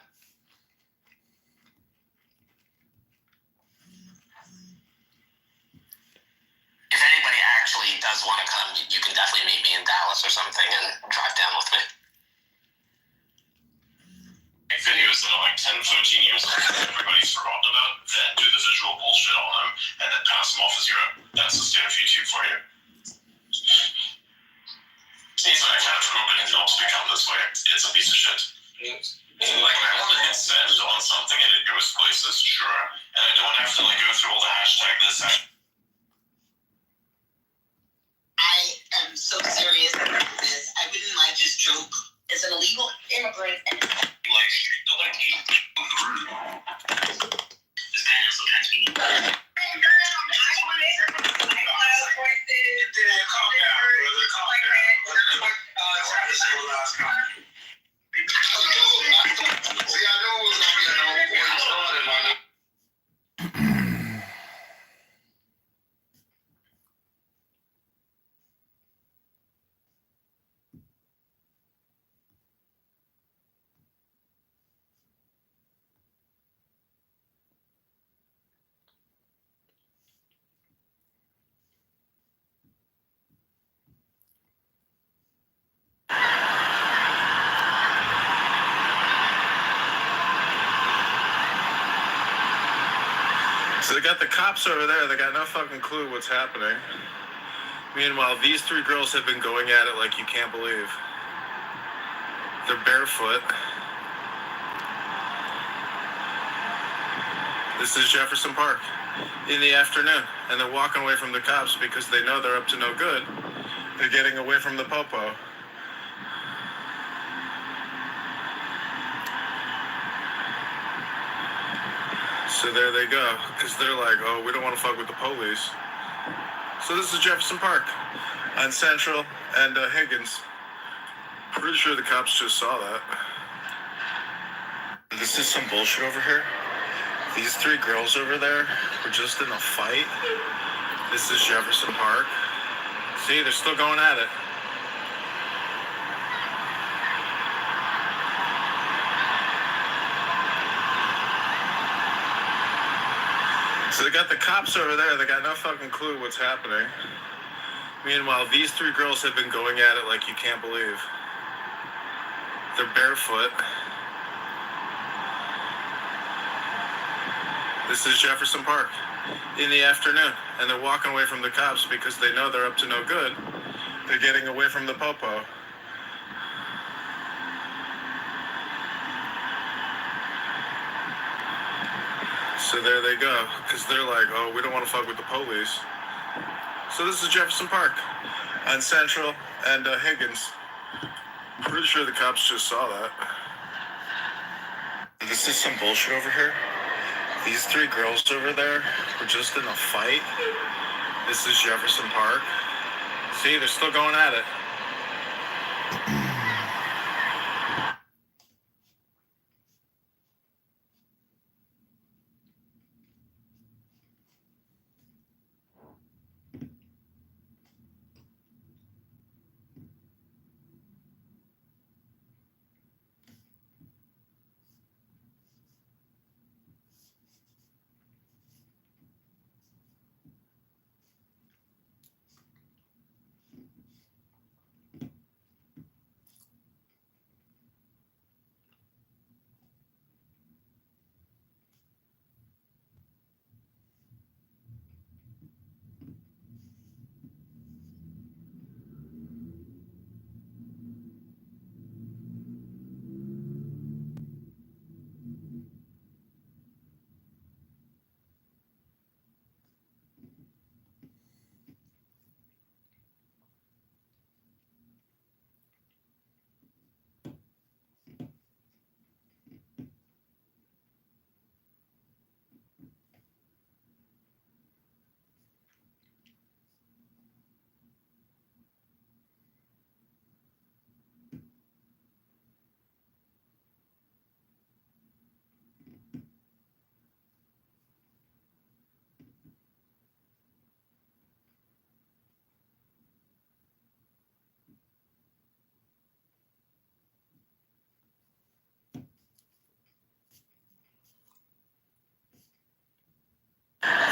If anybody actually does want to come, you can definitely meet me in Dallas or something and drive down with me. Videos that are like 10, 13 years old that everybody's forgotten about, then do the visual bullshit on them, and then pass them off as your own. That's the state of YouTube for you. So I kind of broken it not to become this way. It's a piece of shit. Like, I want to hit send on something and it goes places, sure. And I don't have to like go through all the hashtag this, I am so serious about this. I wouldn't like just joke as an illegal immigrant and like street delighting. this guy also has me. Calm down, brother. Calm down. Travis, say the last comment. See, I knew it was gonna be a no before you started, my nigga. So they got the cops over there. They got no fucking clue what's happening. Meanwhile, these three girls have been going at it like you can't believe. They're barefoot. This is Jefferson Park in the afternoon, and they're walking away from the cops because they know they're up to no good. They're getting away from the popo. So there they go, because they're like, oh, we don't want to fuck with the police. So this is Jefferson Park on Central and Higgins. Pretty sure the cops just saw that. This is some bullshit over here. These three girls over there were just in a fight. This is Jefferson Park. See, they're still going at it. So they got the cops over there. They got no fucking clue what's happening. Meanwhile, these three girls have been going at it like you can't believe. They're barefoot. This is Jefferson Park in the afternoon, and they're walking away from the cops because they know they're up to no good. They're getting away from the popo. So there they go, because they're like, oh, we don't want to fuck with the police. So this is Jefferson Park on Central and Higgins. Pretty sure the cops just saw that. This is some bullshit over here. These three girls over there were just in a fight. This is Jefferson Park. See, they're still going at it.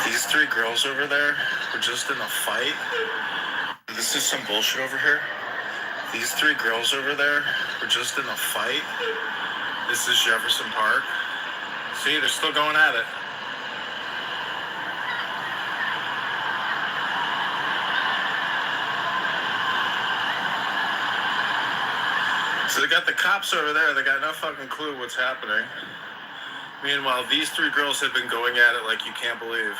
These three girls over there were just in a fight. This is some bullshit over here. These three girls over there were just in a fight. This is Jefferson Park. See, they're still going at it. So they got the cops over there. They got no fucking clue what's happening. Meanwhile, these three girls have been going at it like you can't believe.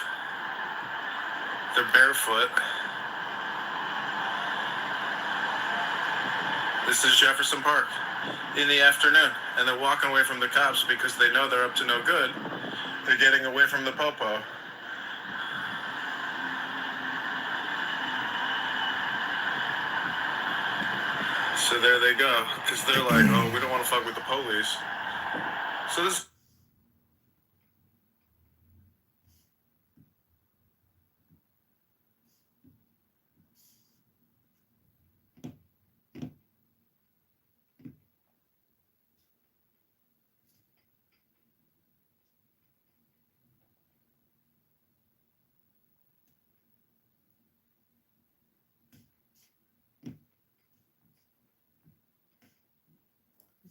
They're barefoot. This is Jefferson Park in the afternoon, and they're walking away from the cops because they know they're up to no good. They're getting away from the popo. So there they go, because they're like, oh, we don't want to fuck with the police. So this...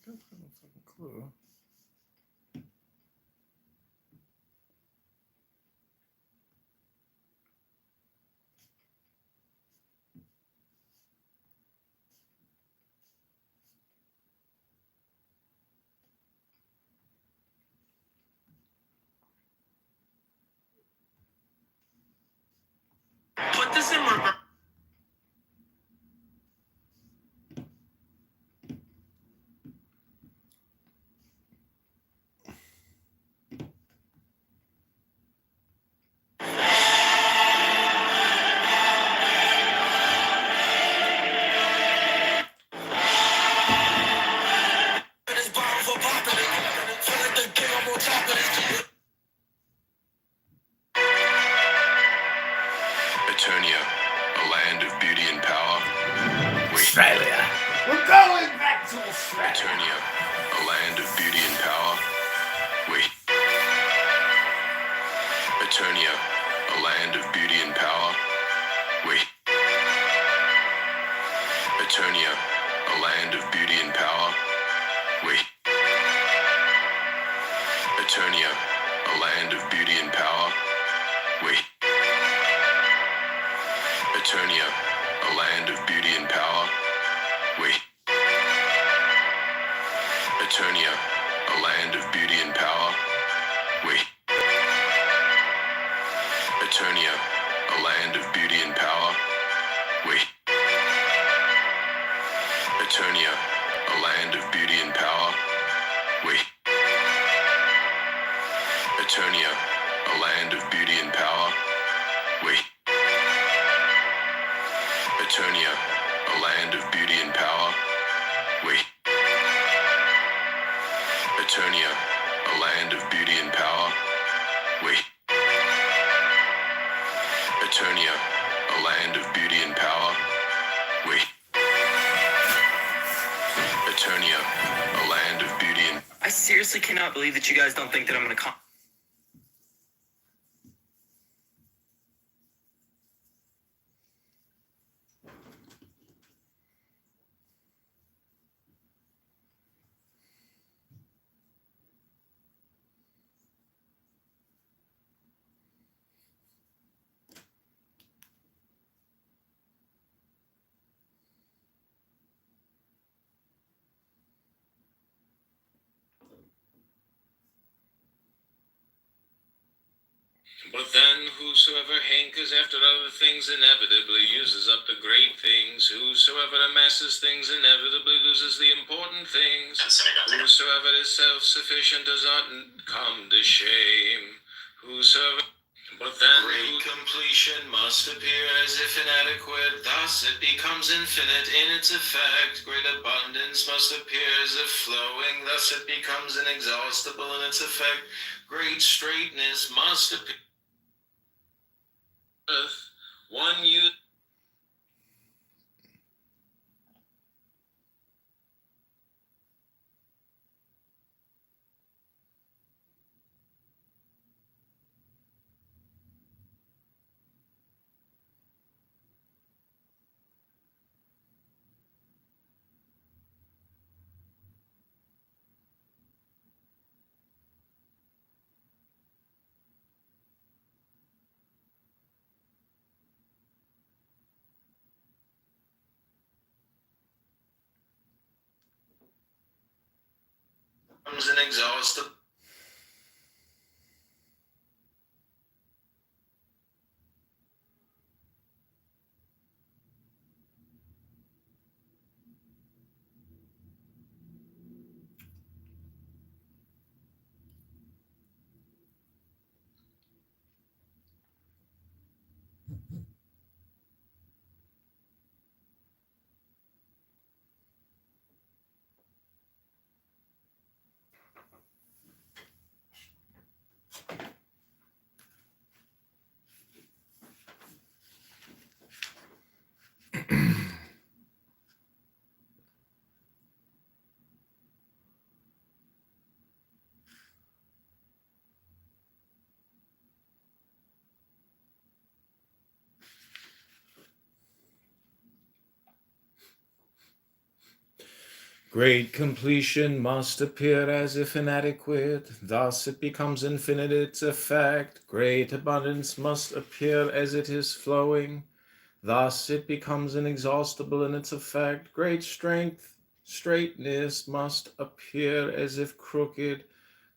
I got no fucking clue. Put this in reverse. Eternia, a land of beauty and power. Australia. We're going back to Australia. Eternia, a land of beauty and power. Eternia, a land of beauty and power. Wait. Eternia, a land of beauty and power. Wait. Eternia, a land of beauty and power. Wait. Eternia, a land of beauty and power. Wait. Eternia, a land of beauty and power. Wait. Eternia, a land of beauty and power. Wait. Eternia, a land of beauty and power. Wait. Eternia, a land of beauty and power. Wait. Eternia, a land of beauty and power. Wait. Eternia, a land of beauty and power. Wait. Eternia, a land of beauty and power. Wait. Eternia, a land of beauty and... I seriously cannot believe that you guys don't think that I'm gonna come. But then whosoever hankers after other things inevitably uses up the great things. Whosoever amasses things inevitably loses the important things. Whosoever is self-sufficient does not come to shame. Whosoever... But then great completion must appear as if inadequate, thus it becomes infinite in its effect. Great abundance must appear as if flowing, thus it becomes inexhaustible in its effect. Great straightness must appear. One use. Inexhaustible. Great completion must appear as if inadequate, thus it becomes infinite its effect. Great abundance must appear as it is flowing, thus it becomes inexhaustible in its effect. Great straightness must appear as if crooked.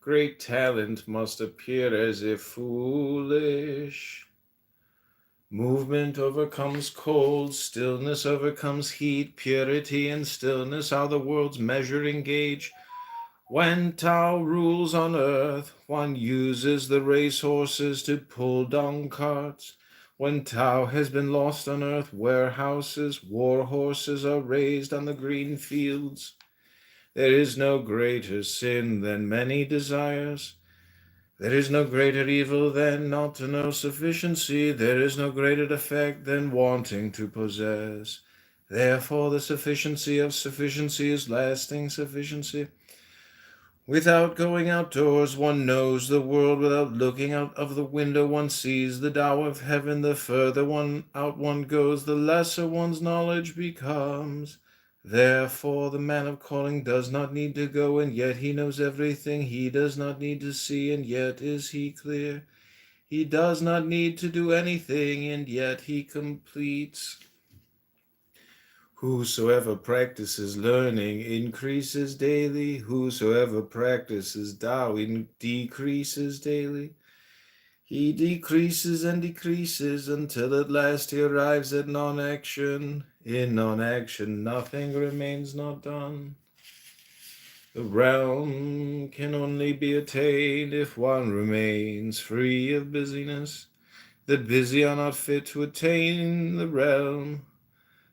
Great talent must appear as if foolish. Movement overcomes cold, stillness overcomes heat, purity and stillness are the world's measuring gauge. When Tao rules on earth, one uses the racehorses to pull dung carts. When Tao has been lost on earth, warehouses, war horses are raised on the green fields. There is no greater sin than many desires. There is no greater evil than not to know sufficiency. There is no greater defect than wanting to possess. Therefore, the sufficiency of sufficiency is lasting sufficiency. Without going outdoors, one knows the world. Without looking out of the window, one sees the Tao of heaven. The further one goes, the lesser one's knowledge becomes. Therefore, the man of calling does not need to go, and yet he knows everything. He does not need to see, and yet is he clear. He does not need to do anything, and yet he completes. Whosoever practices learning increases daily. Whosoever practices Tao decreases daily. He decreases and decreases until at last he arrives at non-action. In non-action, nothing remains not done. The realm can only be attained if one remains free of busyness. The busy are not fit to attain the realm.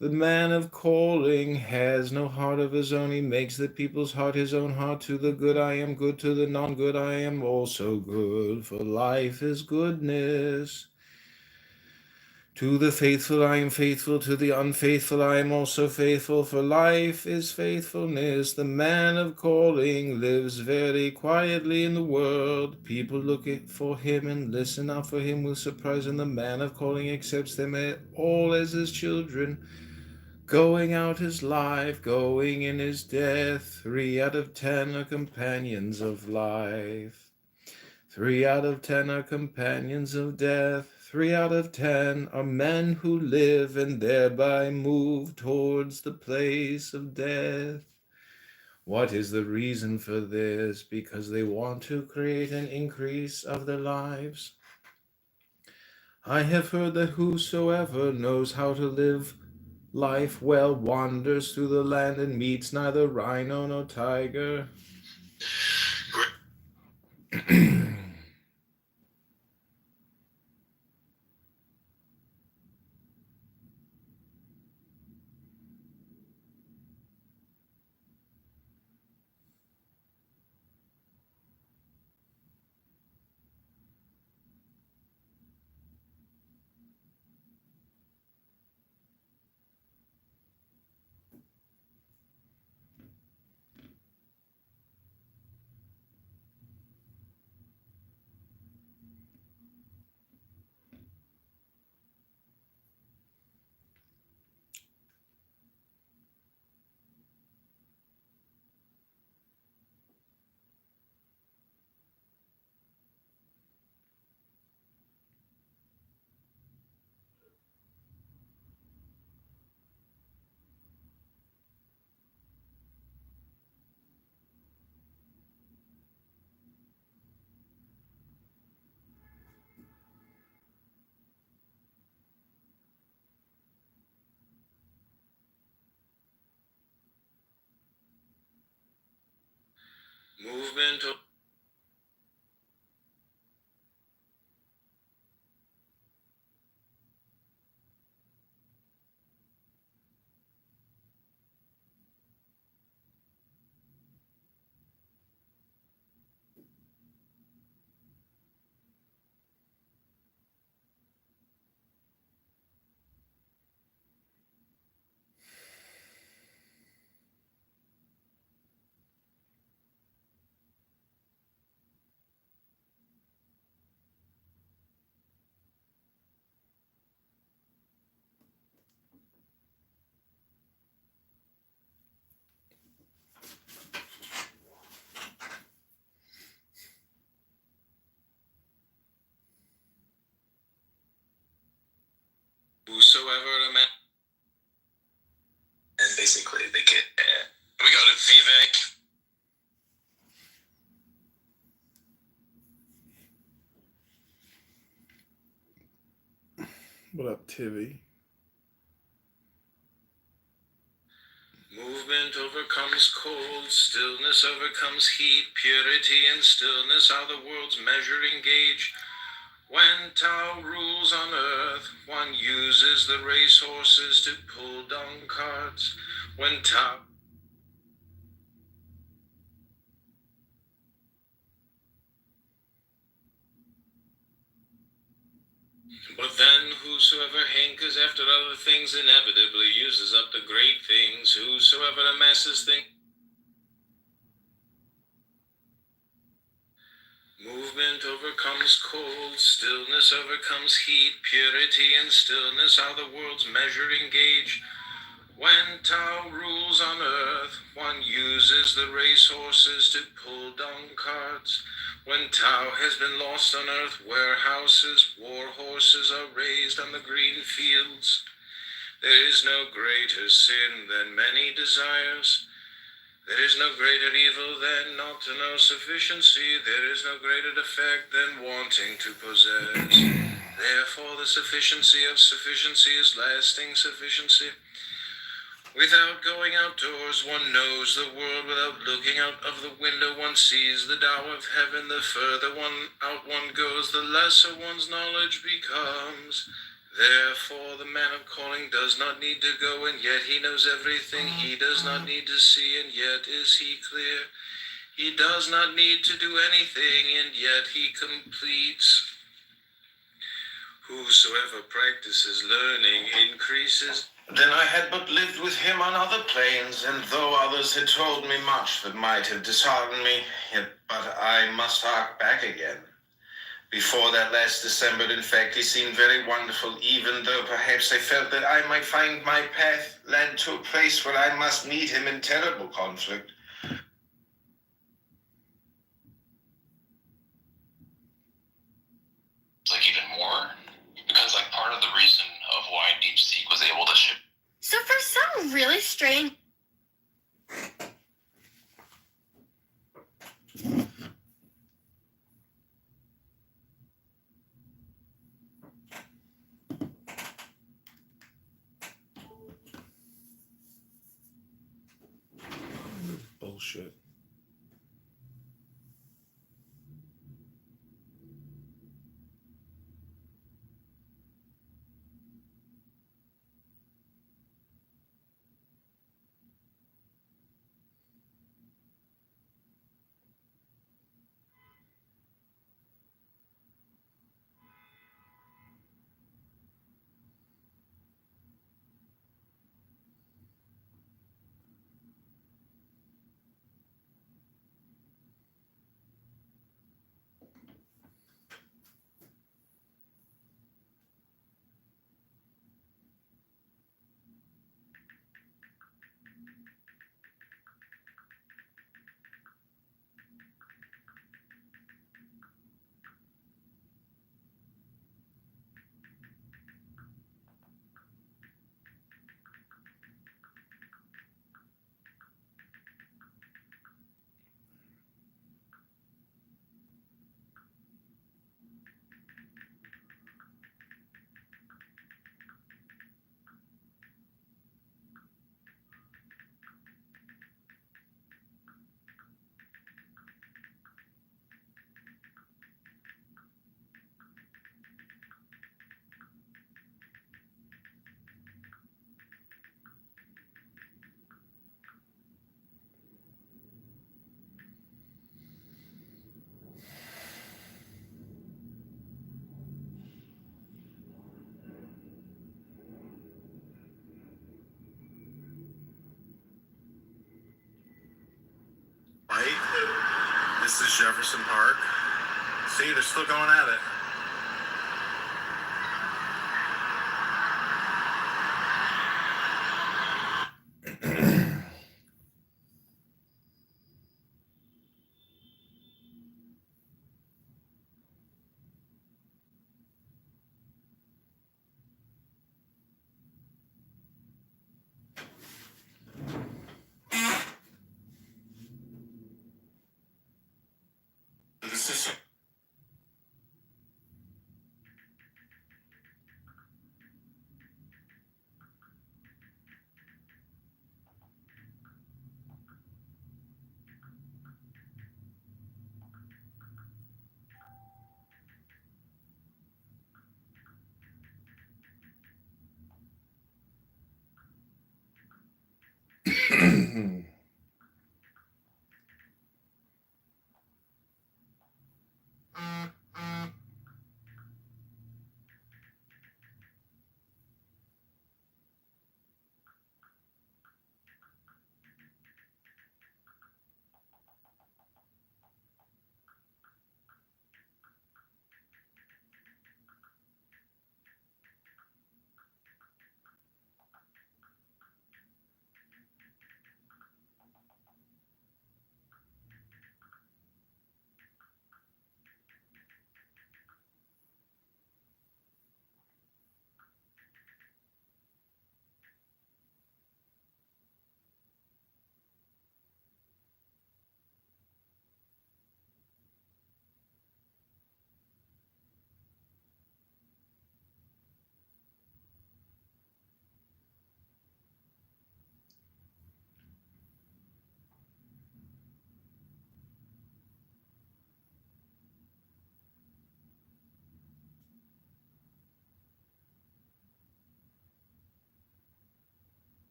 The man of calling has no heart of his own. He makes the people's heart his own heart. To the good I am good, to the non-good I am also good, for life is goodness. To the faithful I am faithful, to the unfaithful I am also faithful, for life is faithfulness. The man of calling lives very quietly in the world. People look for him and listen out for him with surprise, and the man of calling accepts them all as his children. Going out is life, going in is death. 3 out of 10 are companions of life. 3 out of 10 are companions of death. 3 out of 10 are men who live and thereby move towards the place of death. What is the reason for this? Because they want to create an increase of their lives. I have heard that whosoever knows how to live life well wanders through the land and meets neither rhino nor tiger. Movement of whosoever a man. And basically, they get. We go to Vivek. What up, Tivy? Movement overcomes cold, stillness overcomes heat, purity and stillness are the world's measuring gauge. When Tao rules on earth, one uses the racehorses to pull down carts. When Tao But then whosoever hankers after other things inevitably uses up the great things. Whosoever amasses things movement overcomes cold, stillness overcomes heat, purity and stillness are the world's measuring gauge. When Tao rules on earth, one uses the racehorses to pull dung carts. When Tao has been lost on earth, warehouses, war horses are raised on the green fields. There is no greater sin than many desires. There is no greater evil than not to know sufficiency. There is no greater defect than wanting to possess. Therefore, the sufficiency of sufficiency is lasting sufficiency. Without going outdoors, one knows the world. Without looking out of the window, one sees the Tao of heaven. The further one goes, the lesser one's knowledge becomes. Therefore, the man of calling does not need to go, and yet he knows everything. He does not need to see, and yet is he clear. He does not need to do anything, and yet he completes. Whosoever practices learning increases. Then I had but lived with him on other planes, and though others had told me much that might have disheartened me, yet but I must hark back again. Before that last December, in fact, he seemed very wonderful, even though perhaps I felt that I might find my path led to a place where I must meet him in terrible conflict. Like even more, because like part of the reason of why DeepSeek was able to ship. So for some really strange... Bullshit. Right? This is Jefferson Park. See, they're still going at it. This is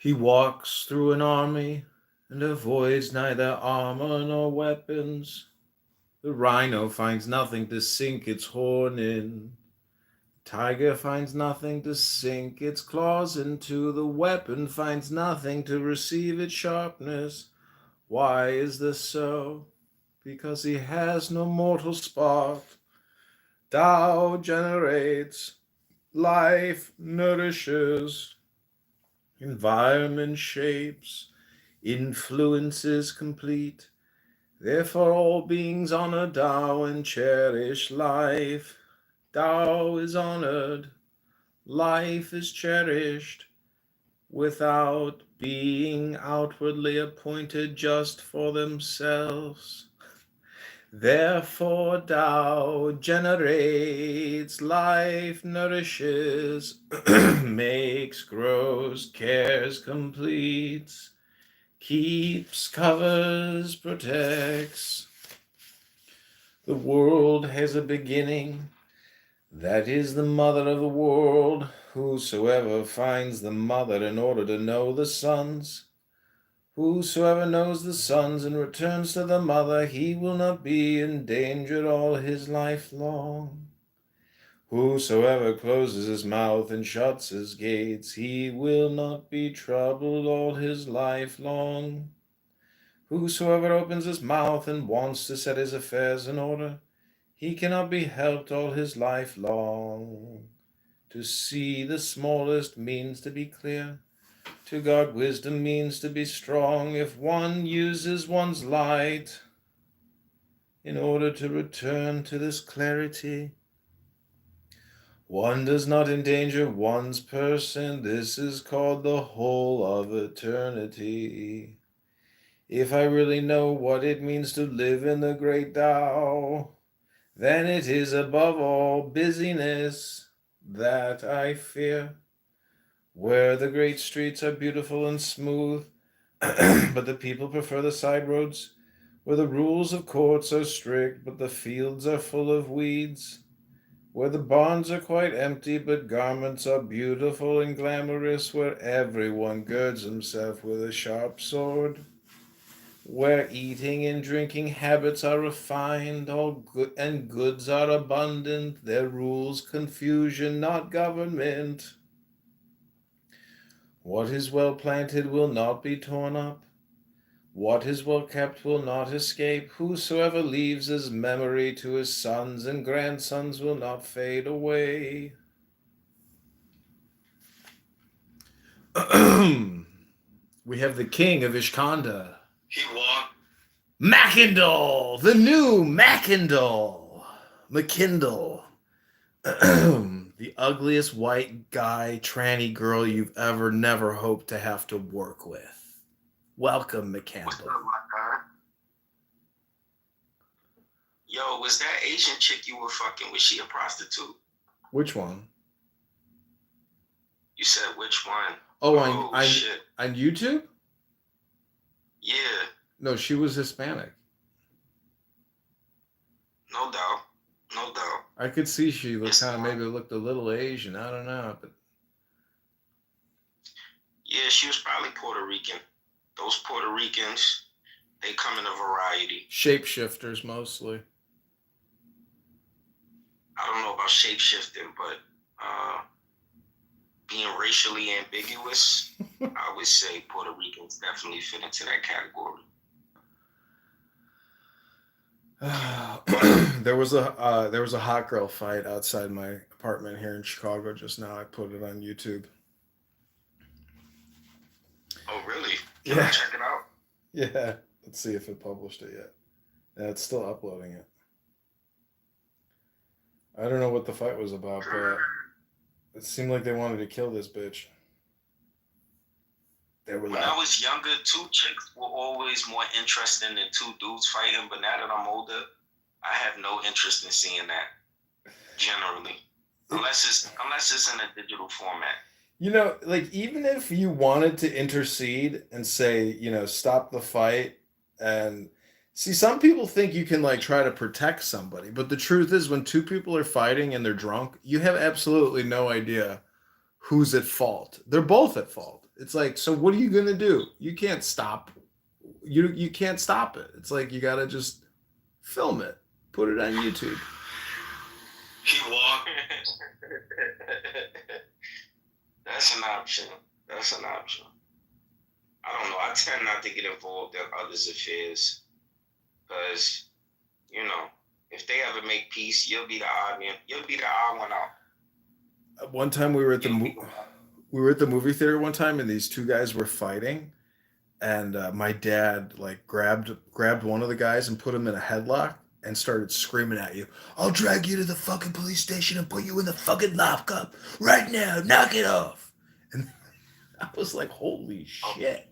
He walks through an army and avoids neither armor nor weapons. The rhino finds nothing to sink its horn in. Tiger finds nothing to sink its claws into. The weapon finds nothing to receive its sharpness. Why is this so? Because he has no mortal spark. Tao generates, life nourishes, environment shapes, influence is complete. Therefore all beings honor Tao and cherish life. Tao is honored, life is cherished, without being outwardly appointed just for themselves. Therefore Tao generates, life nourishes, makes, grows, cares, completes, keeps, covers, protects. The world has a beginning. That is the mother of the world. Whosoever finds the mother in order to know the sons, whosoever knows the sons and returns to the mother, he will not be endangered all his life long. Whosoever closes his mouth and shuts his gates, he will not be troubled all his life long. Whosoever opens his mouth and wants to set his affairs in order, he cannot be helped all his life long. To see the smallest means to be clear. To guard wisdom means to be strong. If one uses one's light in order to return to this clarity, one does not endanger one's person. This is called the whole of eternity. If I really know what it means to live in the great Tao, then it is above all busyness that I fear. Where the great streets are beautiful and smooth, but the people prefer the side roads, where the rules of courts are strict, but the fields are full of weeds, Where the barns are quite empty, but garments are beautiful and glamorous, where everyone girds himself with a sharp sword. Where eating and drinking habits are refined, all good and goods are abundant, there rules confusion, not government. What is well planted will not be torn up. What is well kept will not escape. Whosoever leaves his memory to his sons and grandsons will not fade away. We have the king of Ishkanda. He walked. Mackindle! The new Mackindle! McKindle. The ugliest white guy, tranny girl you've ever never hoped to have to work with. Welcome, McCandle. Yo, was that Asian chick you were fucking, was she a prostitute? Which one? You said which one? Oh, shit. On YouTube? Yeah, No, she was Hispanic. no doubt. No doubt. I could see she looked kind of maybe looked a little Asian. I don't know, but Yeah, she was probably Puerto Rican. Those Puerto Ricans, they come in a variety. shapeshifters mostly. I don't know about shapeshifting, but being racially ambiguous, I would say Puerto Ricans definitely fit into that category. There was a hot girl fight outside my apartment here in Chicago just now. I put it on YouTube. Oh, really? Yeah. Can I check it out? Yeah, let's see if it published it yet. Yeah, it's still uploading it. I don't know what the fight was about, but it seemed like they wanted to kill this bitch. They were When like, I was younger, two chicks were always more interesting than two dudes fighting, but now that I'm older, I have no interest in seeing that, generally. Unless it's in a digital format. you know, like even if you wanted to intercede and say, you know, stop the fight, and see, some people think you can like try to protect somebody, but the truth is when two people are fighting and they're drunk, you have absolutely no idea who's at fault. They're both at fault. It's like, so what are you gonna do? You can't stop. You can't stop it. It's like you gotta just film it, put it on YouTube. He walked. That's an option. That's an option. I don't know. I tend not to get involved in others' affairs because, you know, if they ever make peace, you'll be the odd man. You'll be the odd one out. One time we were at the movie theater one time, and these two guys were fighting, and my dad like grabbed one of the guys and put him in a headlock and started screaming at you, "I'll drag you to the fucking police station and put you in the fucking lockup right now. Knock it off." And I was like, "Holy shit!"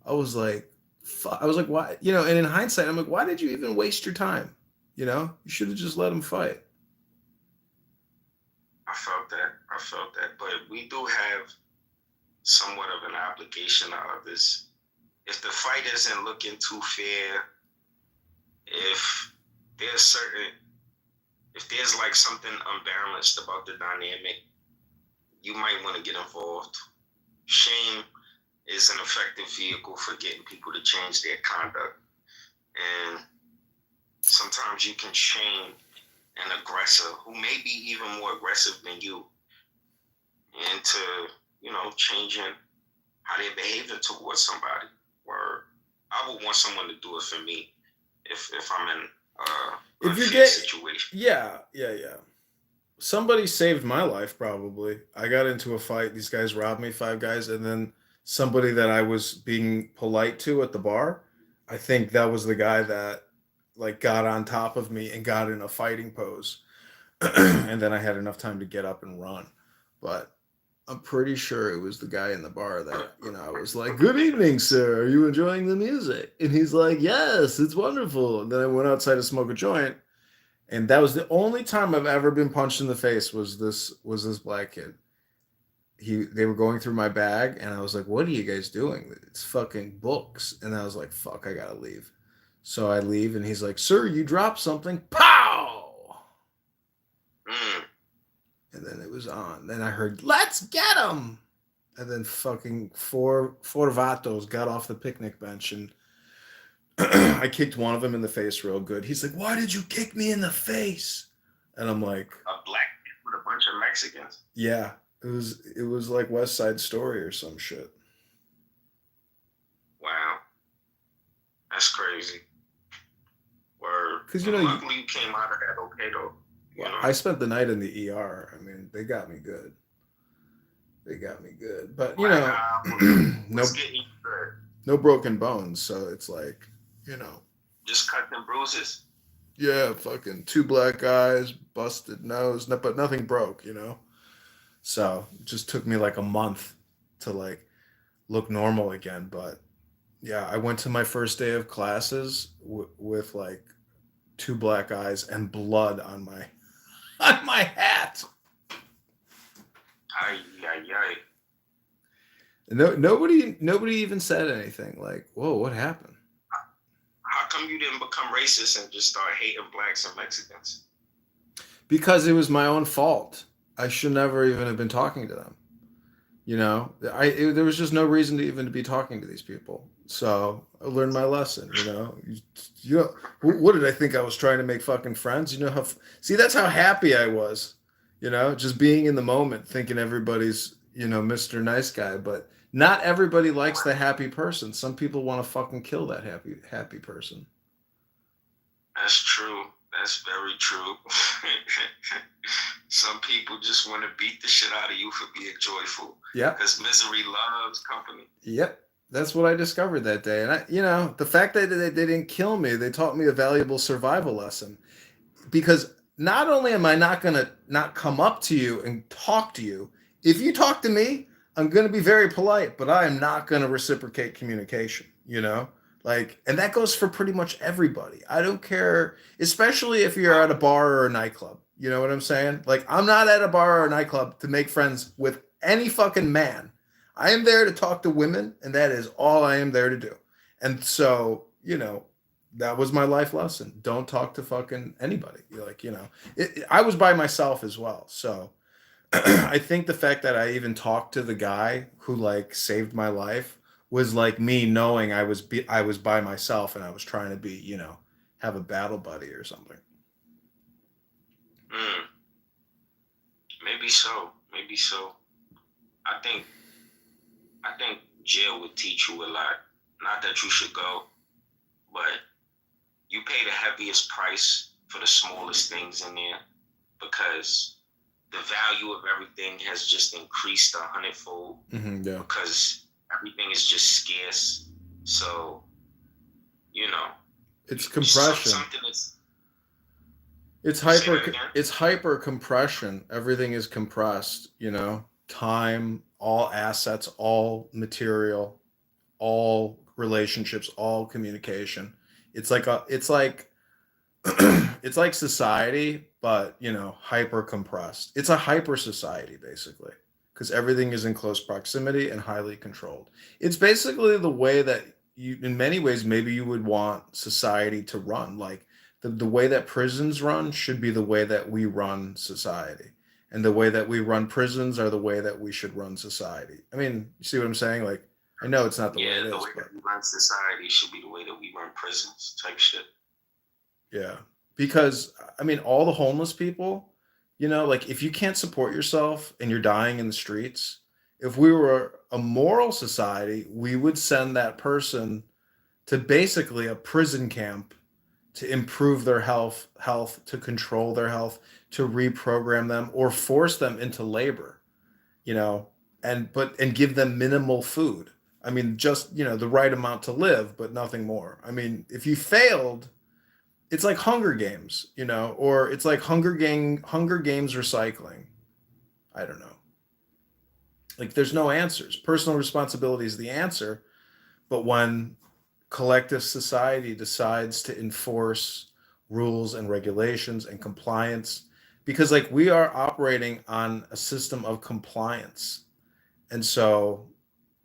I was like, "Fuck!" I was like, "Why?" You know. And in hindsight, I'm like, "Why did you even waste your time? You know, you should have just let him fight." I felt that. But we do have somewhat of an obligation to others. If the fight isn't looking too fair, if there's like something unbalanced about the dynamic, you might want to get involved. Shame is an effective vehicle for getting people to change their conduct. And sometimes you can shame an aggressor who may be even more aggressive than you into, you know, changing how they're behaving towards somebody. Or I would want someone to do it for me if I'm in If you unfit get situation. yeah. Somebody saved my life probably. I got into a fight. These guys robbed me, 5 guys, and then somebody that I was being polite to at the bar, I think that was the guy that like got on top of me and got in a fighting pose. And then I had enough time to get up and run. But I'm pretty sure it was the guy in the bar that, you know, I was like, "Good evening, sir. Are you enjoying the music?" And he's like, "Yes, it's wonderful." And then I went outside to smoke a joint. And that was the only time I've ever been punched in the face was this black kid. They were going through my bag and I was like, "What are you guys doing? It's fucking books." And I was like, "Fuck, I gotta leave." So I leave and he's like, "Sir, you dropped something." Pow! was on. Then I heard, "Let's get him!" And then fucking four vatos got off the picnic bench, and I kicked one of them in the face real good. He's like, "Why did you kick me in the face?" And I'm like, A black kid with a bunch of Mexicans. "Yeah, it was like West Side Story or some shit." Wow, that's crazy. Word. 'Cause, you know, luckily you came out of that okay though. You know? I spent the night in the ER. I mean, they got me good. But you know, no broken bones. So it's like, you know, just cuts and bruises. Yeah, fucking 2 black eyes, busted nose, but nothing broke. You know. So it just took me like a month to like look normal again. But yeah, I went to my first day of classes with like 2 black eyes and blood on my hat. Ay, ay, ay. Nobody even said anything. Like, whoa, what happened? How come you didn't become racist and just start hating blacks and Mexicans? Because it was my own fault. I should never even have been talking to them. You know, there was just no reason to even be talking to these people. So I learned my lesson. You know, what did I think I was trying to make fucking friends? You know see, that's how happy I was. You know, just being in the moment, thinking everybody's, you know, Mr. Nice Guy, but not everybody likes the happy person. Some people want to fucking kill that happy person. That's true. That's very true. Some people just want to beat the shit out of you for being joyful. Yeah. Because misery loves company. Yep. That's what I discovered that day. And you know, the fact that they didn't kill me, they taught me a valuable survival lesson. Because not only am I not going to not come up to you and talk to you, if you talk to me, I'm going to be very polite, but I am not going to reciprocate communication, you know? Like, and that goes for pretty much everybody. I don't care, especially if you're at a bar or a nightclub. You know what I'm saying? Like, I'm not at a bar or a nightclub to make friends with any fucking man. I am there to talk to women, and that is all I am there to do. And so, you know, that was my life lesson. Don't talk to fucking anybody. Like, you know, I was by myself as well. So I think the fact that I even talked to the guy who like saved my life was like me knowing I was by myself and I was trying to be, you know, have a battle buddy or something. Maybe so. Maybe so. I think jail would teach you a lot. Not that you should go, but you pay the heaviest price for the smallest things in there because the value of everything has just increased 100-fold. Yeah. Because everything is just scarce. So, you know, it's compression. It's hyper compression. Everything is compressed, you know, time, all assets, all material, all relationships, all communication. It's like it's like society, but you know, hyper compressed. It's a hyper society basically, because everything is in close proximity and highly controlled. It's basically the way that you, in many ways, maybe you would want society to run. Like the way that prisons run should be the way that we run society. And the way that we run prisons are the way that we should run society. I mean, you see what I'm saying? Like, I know it's not the way it is. The way that we run society should be the way that we run prisons type shit. Yeah. Because, I mean, all the homeless people, you know, like if you can't support yourself and you're dying in the streets, if we were a moral society, we would send that person to basically a prison camp to improve their health, to control their health, to reprogram them or force them into labor, you know, and give them minimal food. I mean, just, you know, the right amount to live, but nothing more. I mean, if you failed, it's like Hunger Games, you know, or it's like Hunger Games recycling. I don't know. Like there's no answers. Personal responsibility is the answer, but when collective society decides to enforce rules and regulations and compliance, because like we are operating on a system of compliance. And so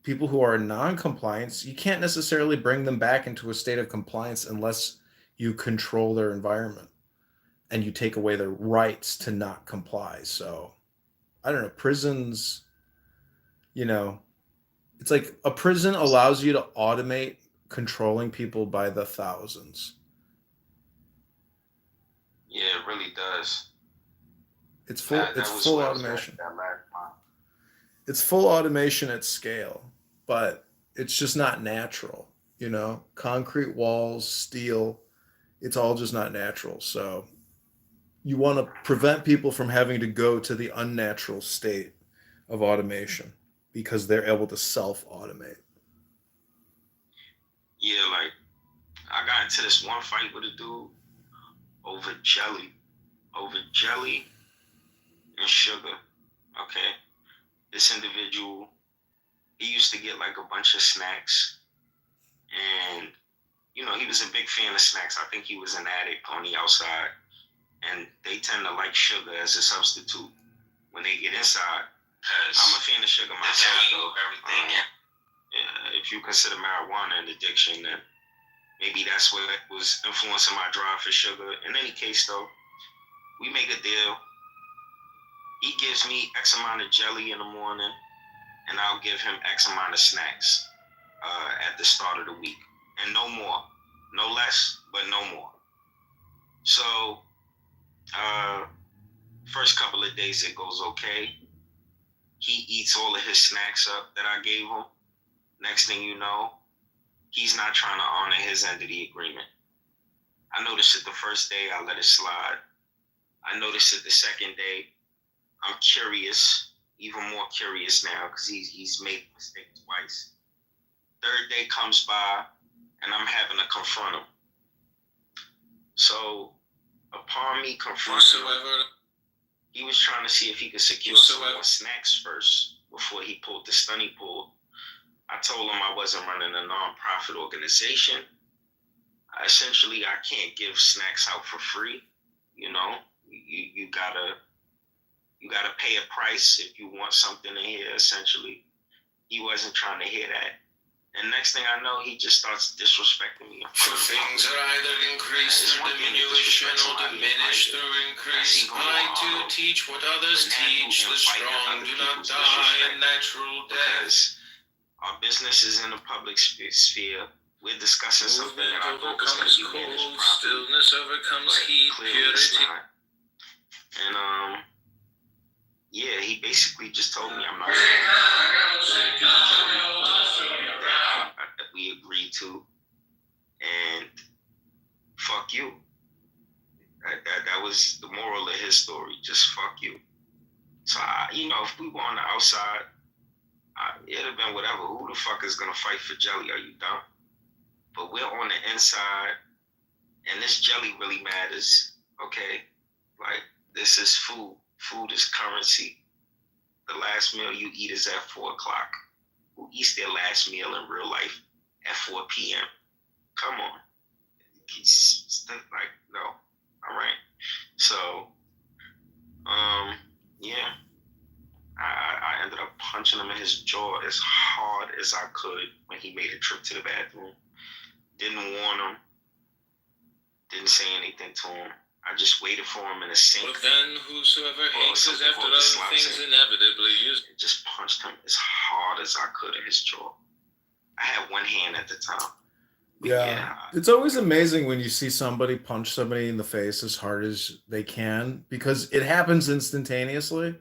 people who are in non-compliance, you can't necessarily bring them back into a state of compliance unless you control their environment and you take away their rights to not comply. So I don't know, prisons, it's like a prison allows you to automate controlling people by the thousands. Yeah, it really does. It's full That it's was full what I was automation. that last time. It's full automation at scale, but it's just not natural, Concrete walls, steel, it's all just not natural. So you want to prevent people from having to go to the unnatural state of automation because they're able to self-automate. Yeah, like I got into this one fight with a dude over jelly and sugar. Okay, this individual, he used to get like a bunch of snacks, and he was a big fan of snacks. I think he was an addict on the outside, and they tend to like sugar as a substitute when they get inside. I'm a fan of sugar myself, though. Everything. If you consider marijuana an addiction, then maybe that's what was influencing my drive for sugar. In any case, though, we make a deal. He gives me X amount of jelly in the morning, and I'll give him X amount of snacks at the start of the week. And no more. No less, but no more. So, first couple of days it goes okay. He eats all of his snacks up that I gave him. Next thing you know, he's not trying to honor his end of the agreement. I noticed it the first day, I let it slide. I noticed it the second day. I'm curious, even more curious now, because he's made mistakes twice. Third day comes by, and I'm having to confront him. So, upon me confronting him, he was trying to see if he could secure some more snacks first before he pulled the stunt he pulled. I told him I wasn't running a non-profit organization. Essentially, I can't give snacks out for free. You gotta pay a price if you want something in here. Essentially, he wasn't trying to hear that. And next thing I know, he just starts disrespecting me. For things are either increased through diminution or diminished through increase. I do teach what others teach. The strong do not die a natural death. Our business is in the public sphere. We're discussing something that I thought was going to be managed properly. Stillness overcomes heat, purity. And yeah, he basically just told me I'm not that we agreed to, and fuck you. That was the moral of his story. Just fuck you. So if we were on the outside, it'd have been whatever. Who the fuck is gonna fight for jelly? Are you dumb? But we're on the inside, and this jelly really matters. Okay, like this is food. Food is currency. The last meal you eat is at 4 o'clock. Who eats their last meal in real life at 4 p.m.? Come on. No. All right. So, yeah. I ended up punching him in his jaw as hard as I could when he made a trip to the bathroom. Didn't warn him. Didn't say anything to him. I just waited for him in a sink. But then whosoever hates after other things inevitably use. Just punched him as hard as I could in his jaw. I had one hand at the time. Yeah. It's always amazing when you see somebody punch somebody in the face as hard as they can, because it happens instantaneously.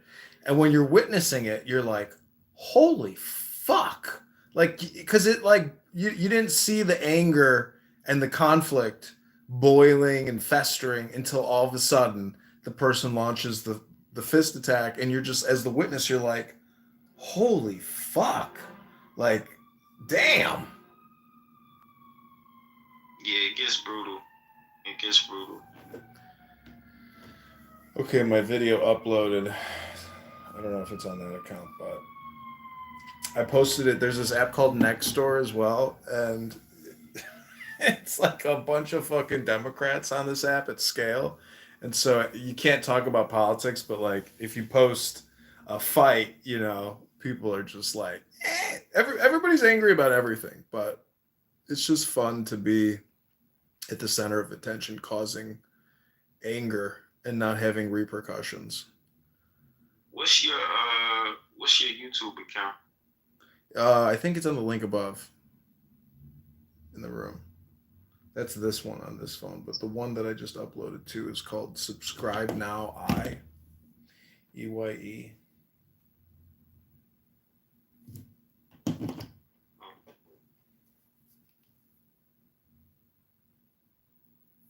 And when you're witnessing it, you're like, holy fuck. Like, because it like, you didn't see the anger and the conflict boiling and festering until all of a sudden the person launches the fist attack, and you're just, as the witness, you're like, holy fuck. Like, damn. Yeah, it gets brutal. It gets brutal. Okay, my video uploaded. I don't know if it's on that account, but I posted it. There's this app called Nextdoor as well, and it's like a bunch of fucking Democrats on this app at scale. And so you can't talk about politics, but like if you post a fight, people are just like, everybody's angry about everything, but it's just fun to be at the center of attention, causing anger and not having repercussions. What's your YouTube account? I think it's on the link above in the room. That's this one on this phone, but the one that I just uploaded to is called Subscribe Now I EYE.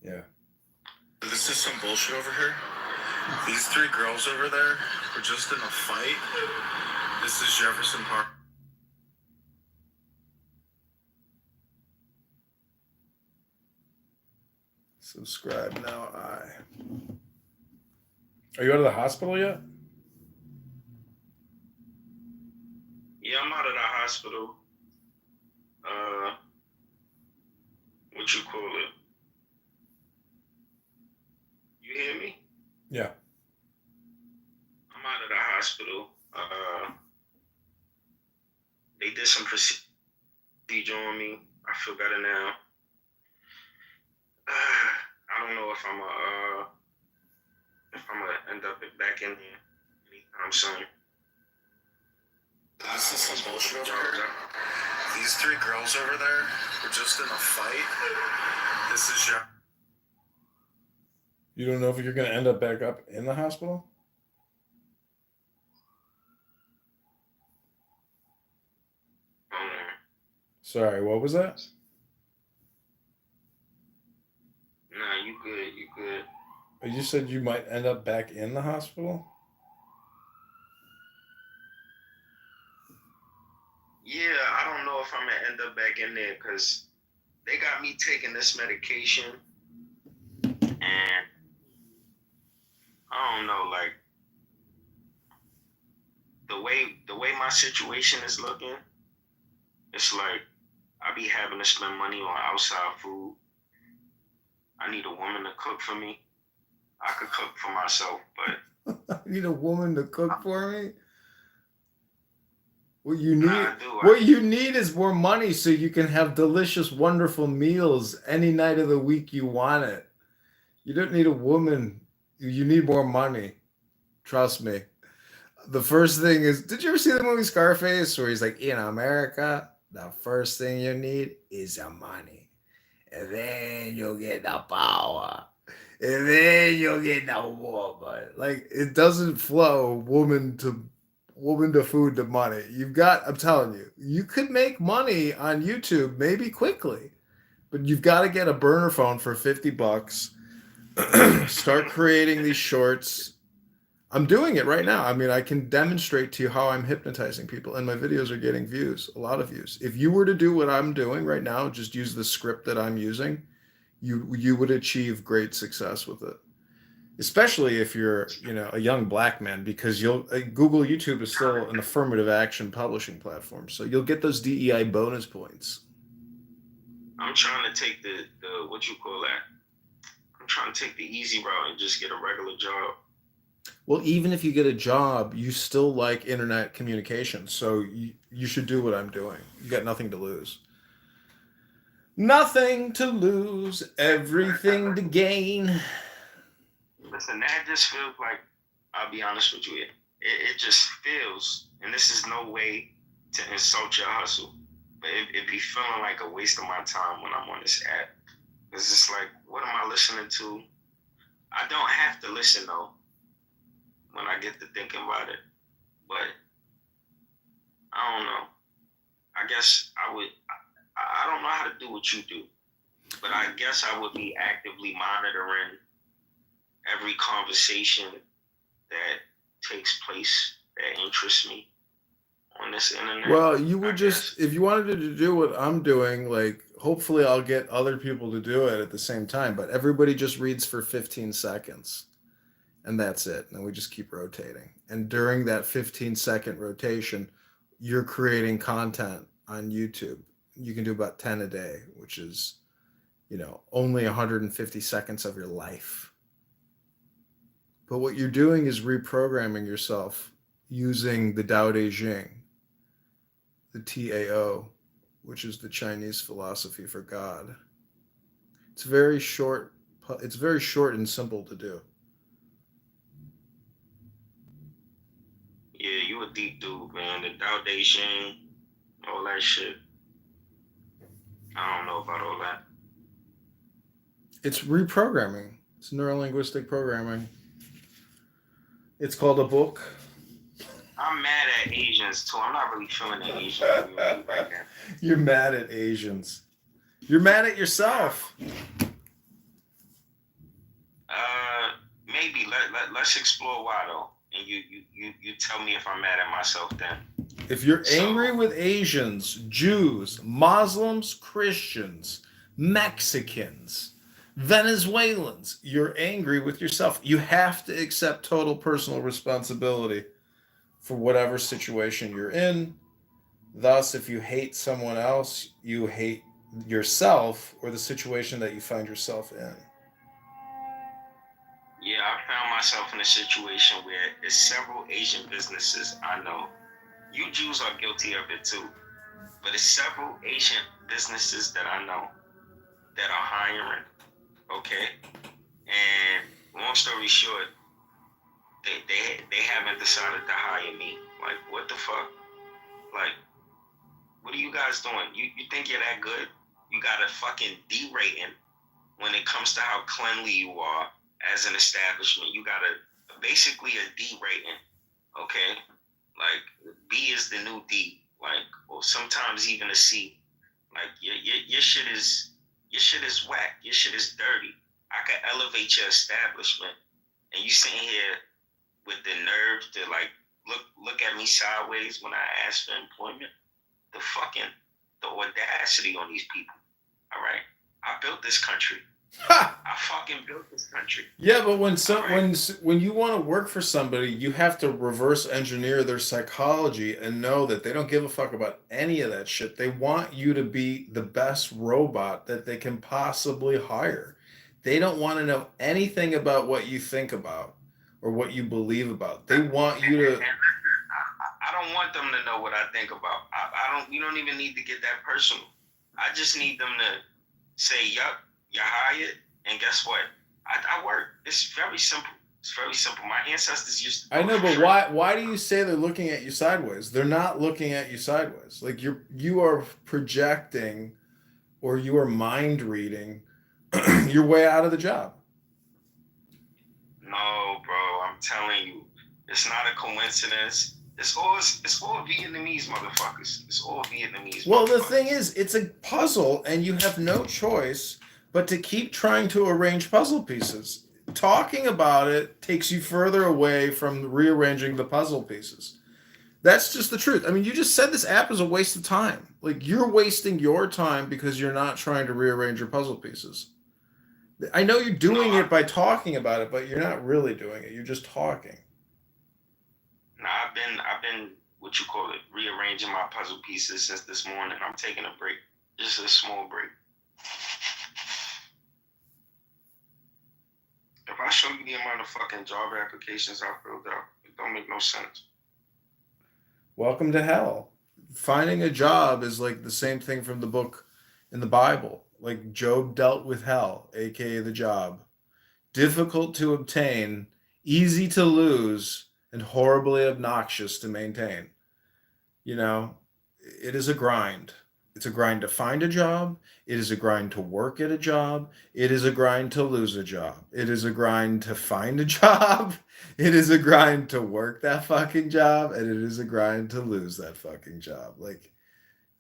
Yeah. This is some bullshit over here. These three girls over there were just in a fight. This is Jefferson Park. Subscribe Now I. Are you out of the hospital yet? Yeah, I'm out of the hospital. What you call it? You hear me? Yeah. I'm out of the hospital. They did some procedure on me. I feel better now. I don't know if I'm gonna end up back in there anytime soon. This is some bullshit over here. These three girls over there were just in a fight. This is You don't know if you're going to end up back up in the hospital? Sorry, what was that? Nah, you good, you good. You said you might end up back in the hospital? Yeah, I don't know if I'm gonna end up back in there because they got me taking this medication, and I don't know, like the way my situation is looking, it's like I be having to spend money on outside food. I need a woman to cook for me. I could cook for myself, but I need a woman to cook for me? What you need, nah, what you need is more money so you can have delicious, wonderful meals any night of the week you want it. You don't need a woman. You need more money. Trust me. The first thing is, did you ever see the movie Scarface where he's like, in America, the first thing you need is the money. And then you'll get the power. And then you'll get the woman. Like, it doesn't flow woman to food to money. You've got, I'm telling you, you could make money on YouTube maybe quickly, but you've got to get a burner phone for $50. Start creating these shorts. I'm doing it right now. I mean, I can demonstrate to you how I'm hypnotizing people, and my videos are getting views, a lot of views. If you were to do what I'm doing right now, just use the script that I'm using, you would achieve great success with it. Especially if you're, a young black man, because Google YouTube is still an affirmative action publishing platform, so you'll get those DEI bonus points. I'm trying to take the what you call that? I'm trying to take the easy route and just get a regular job. Well, even if you get a job, you still like internet communication, so you should do what I'm doing. You got nothing to lose. Nothing to lose, everything to gain. Listen, that just feels like, I'll be honest with you, it just feels, and this is no way to insult your hustle, but it be feeling like a waste of my time when I'm on this app. It's just like, what am I listening to? I don't have to listen though, when I get to thinking about it, but I don't know. I guess I don't know how to do what you do, but I guess I would be actively monitoring every conversation that takes place that interests me on this internet. Well, you would just, if you wanted to do what I'm doing, like, hopefully I'll get other people to do it at the same time, but everybody just reads for 15 seconds and that's it. And we just keep rotating. And during that 15-second rotation, you're creating content on YouTube. You can do about 10 a day, which is, only 150 seconds of your life. But what you're doing is reprogramming yourself using the Tao Te Ching, the Tao, which is the Chinese philosophy for God. It's very short. It's very short and simple to do. Yeah, you a deep dude, man. The Tao Te Ching, all that shit. I don't know about all that. It's reprogramming. It's neurolinguistic programming. It's called a book. I'm mad at Asians too. I'm not really feeling the Asian community right now. You're mad at Asians. You're mad at yourself. Maybe let's explore why though, and you tell me if I'm mad at myself then. If you're angry with Asians, Jews, Muslims, Christians, Mexicans, Venezuelans, you're angry with yourself. You have to accept total personal responsibility for whatever situation you're in. Thus, if you hate someone else, you hate yourself or the situation that you find yourself in. Yeah, I found myself in a situation where there's several Asian businesses I know. You Jews are guilty of it too. But there's several Asian businesses that I know that are hiring, okay? And long story short, they haven't decided to hire me. Like, what the fuck? Like, what are you guys doing? You think you're that good? You got a fucking D rating when it comes to how cleanly you are as an establishment. You got basically a D rating, okay? Like, B is the new D, like, or sometimes even a C. Like, your shit is whack. Your shit is dirty. I could elevate your establishment, and you sitting here with the nerve to like look at me sideways when I ask for employment. The audacity on these people. All right, I built this country. I fucking built this country. Yeah, but when you want to work for somebody, you have to reverse engineer their psychology and know that they don't give a fuck about any of that shit. They want you to be the best robot that they can possibly hire. They don't want to know anything about what you think about or what you believe about. They want you to. I don't want them to know what I think about. We don't even need to get that personal. I just need them to say, yup, you're hired, and guess what? I work. It's very simple. It's very simple. My ancestors used to. I know, but why do you say they're looking at you sideways? They're not looking at you sideways. Like you are projecting, or you are mind reading your way out of the job. No, bro. I'm telling you, it's not a coincidence. It's all Vietnamese motherfuckers. It's all Vietnamese. Well, the thing is, it's a puzzle, and you have no choice but to keep trying to arrange puzzle pieces. Talking about it takes you further away from rearranging the puzzle pieces. That's just the truth. I mean, you just said this app is a waste of time. Like, you're wasting your time because you're not trying to rearrange your puzzle pieces. I know you're doing it by talking about it, but you're not really doing it. You're just talking. No, I've been what you call it, rearranging my puzzle pieces since this morning. I'm taking a break, just a small break. If I show you the amount of fucking job applications I filled out, it don't make no sense. Welcome to hell. Finding a job is like the same thing from the book in the Bible. Like Job dealt with hell, aka the job. Difficult to obtain, easy to lose, and horribly obnoxious to maintain. You know, it is a grind. It's a grind to find a job. It is a grind to work at a job. It is a grind to lose a job. It is a grind to find a job. It is a grind to work that fucking job. And it is a grind to lose that fucking job. Like,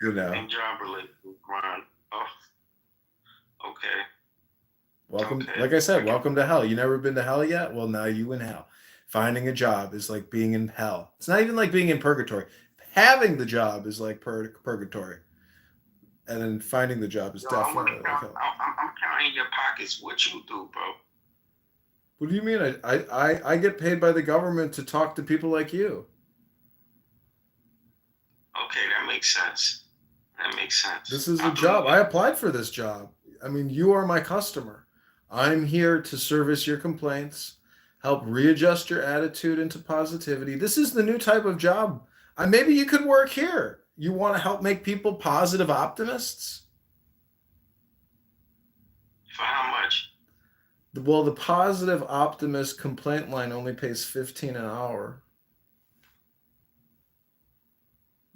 you know. Job related grind. Oh, okay. Welcome, okay. Like I said, welcome to hell. You never been to hell yet? Well, now you in hell. Finding a job is like being in hell. It's not even like being in purgatory. Having the job is like purgatory. And then finding the job is definitely like hell. I'm counting your pockets. What you do, bro? What do you mean? I get paid by the government to talk to people like you. Okay, that makes sense. That makes sense. This is a job. I applied for this job. I mean, you are my customer. I'm here to service your complaints, help readjust your attitude into positivity. This is the new type of job. Maybe you could work here. You want to help make people positive optimists? For how much? Well, the positive optimist complaint line only pays $15 an hour.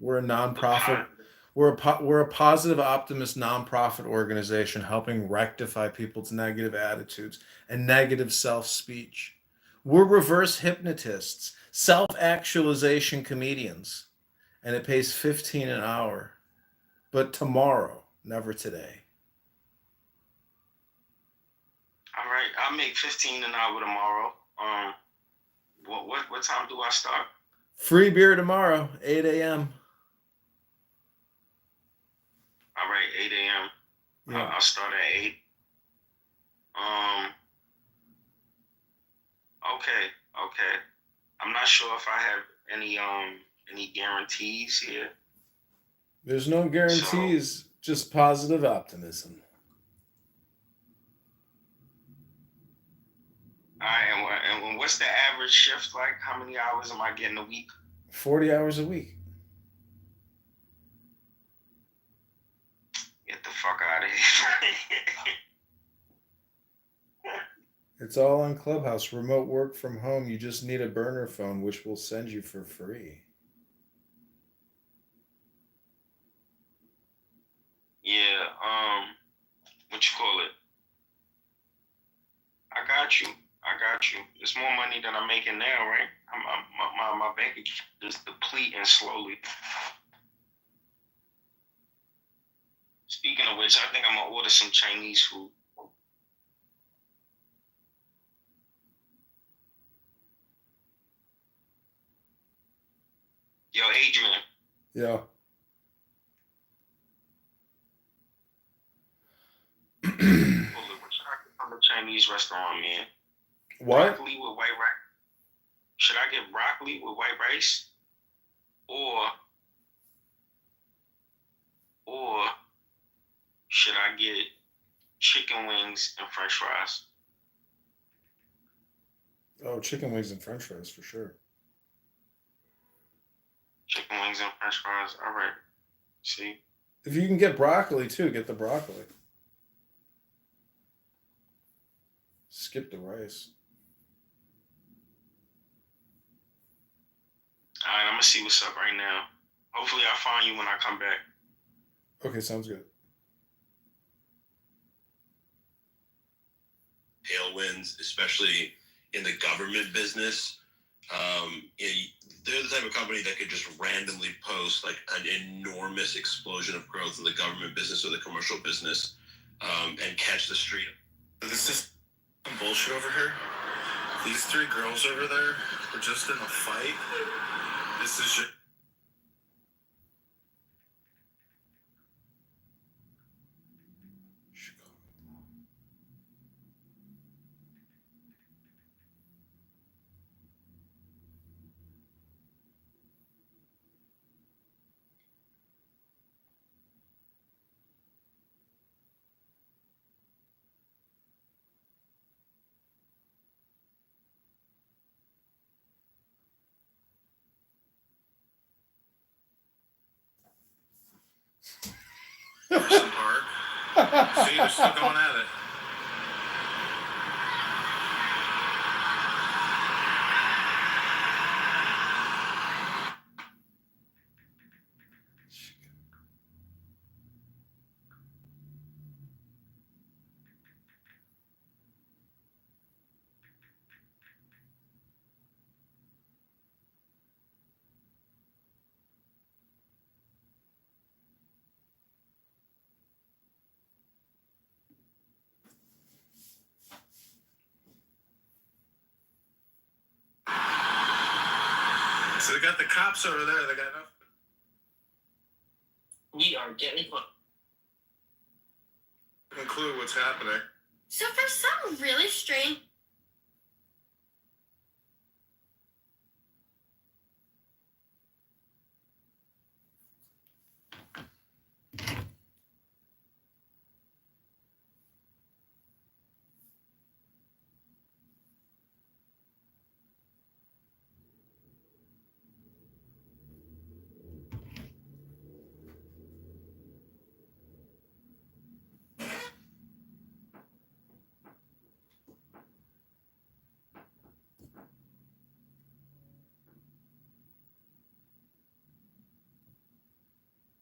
We're a nonprofit. We're a positive optimist nonprofit organization helping rectify people's negative attitudes and negative self-speech. We're reverse hypnotists, self-actualization comedians, and it pays 15 an hour. But tomorrow, never today. All right, I'll make 15 an hour tomorrow. What time do I start? Free beer tomorrow, 8 a.m. All right, 8 a.m. Yeah. I'll start at 8. Okay. I'm not sure if I have any guarantees here. There's no guarantees, just positive optimism. All right, and what's the average shift like? How many hours am I getting a week? 40 hours a week. Get the fuck out of here. It's all on Clubhouse. Remote work from home. You just need a burner phone, which we'll send you for free. Yeah, what you call it? I got you. It's more money than I'm making now, right? My bank account is depleting slowly. Speaking of which, I think I'm gonna order some Chinese food. Yo, Adrian. Yeah. What should I get from the Chinese restaurant, man? What? Broccoli with white rice. Should I get broccoli with white rice? Or should I get chicken wings and french fries? Oh, chicken wings and french fries for sure. Chicken wings and french fries. All right. See? If you can get broccoli too, get the broccoli. Skip the rice. All right, I'm going to see what's up right now. Hopefully I'll find you when I come back. Okay, sounds good. Tailwinds, especially in the government business. They're the type of company that could just randomly post like an enormous explosion of growth in the government business or the commercial business and catch the street. This is some bullshit over here. These 3 girls over there were just in a fight. This is just... Jefferson Park. See, they're still going at it. So they got the cops over there. They got enough. We are getting Conclude what's happening. So for some really strange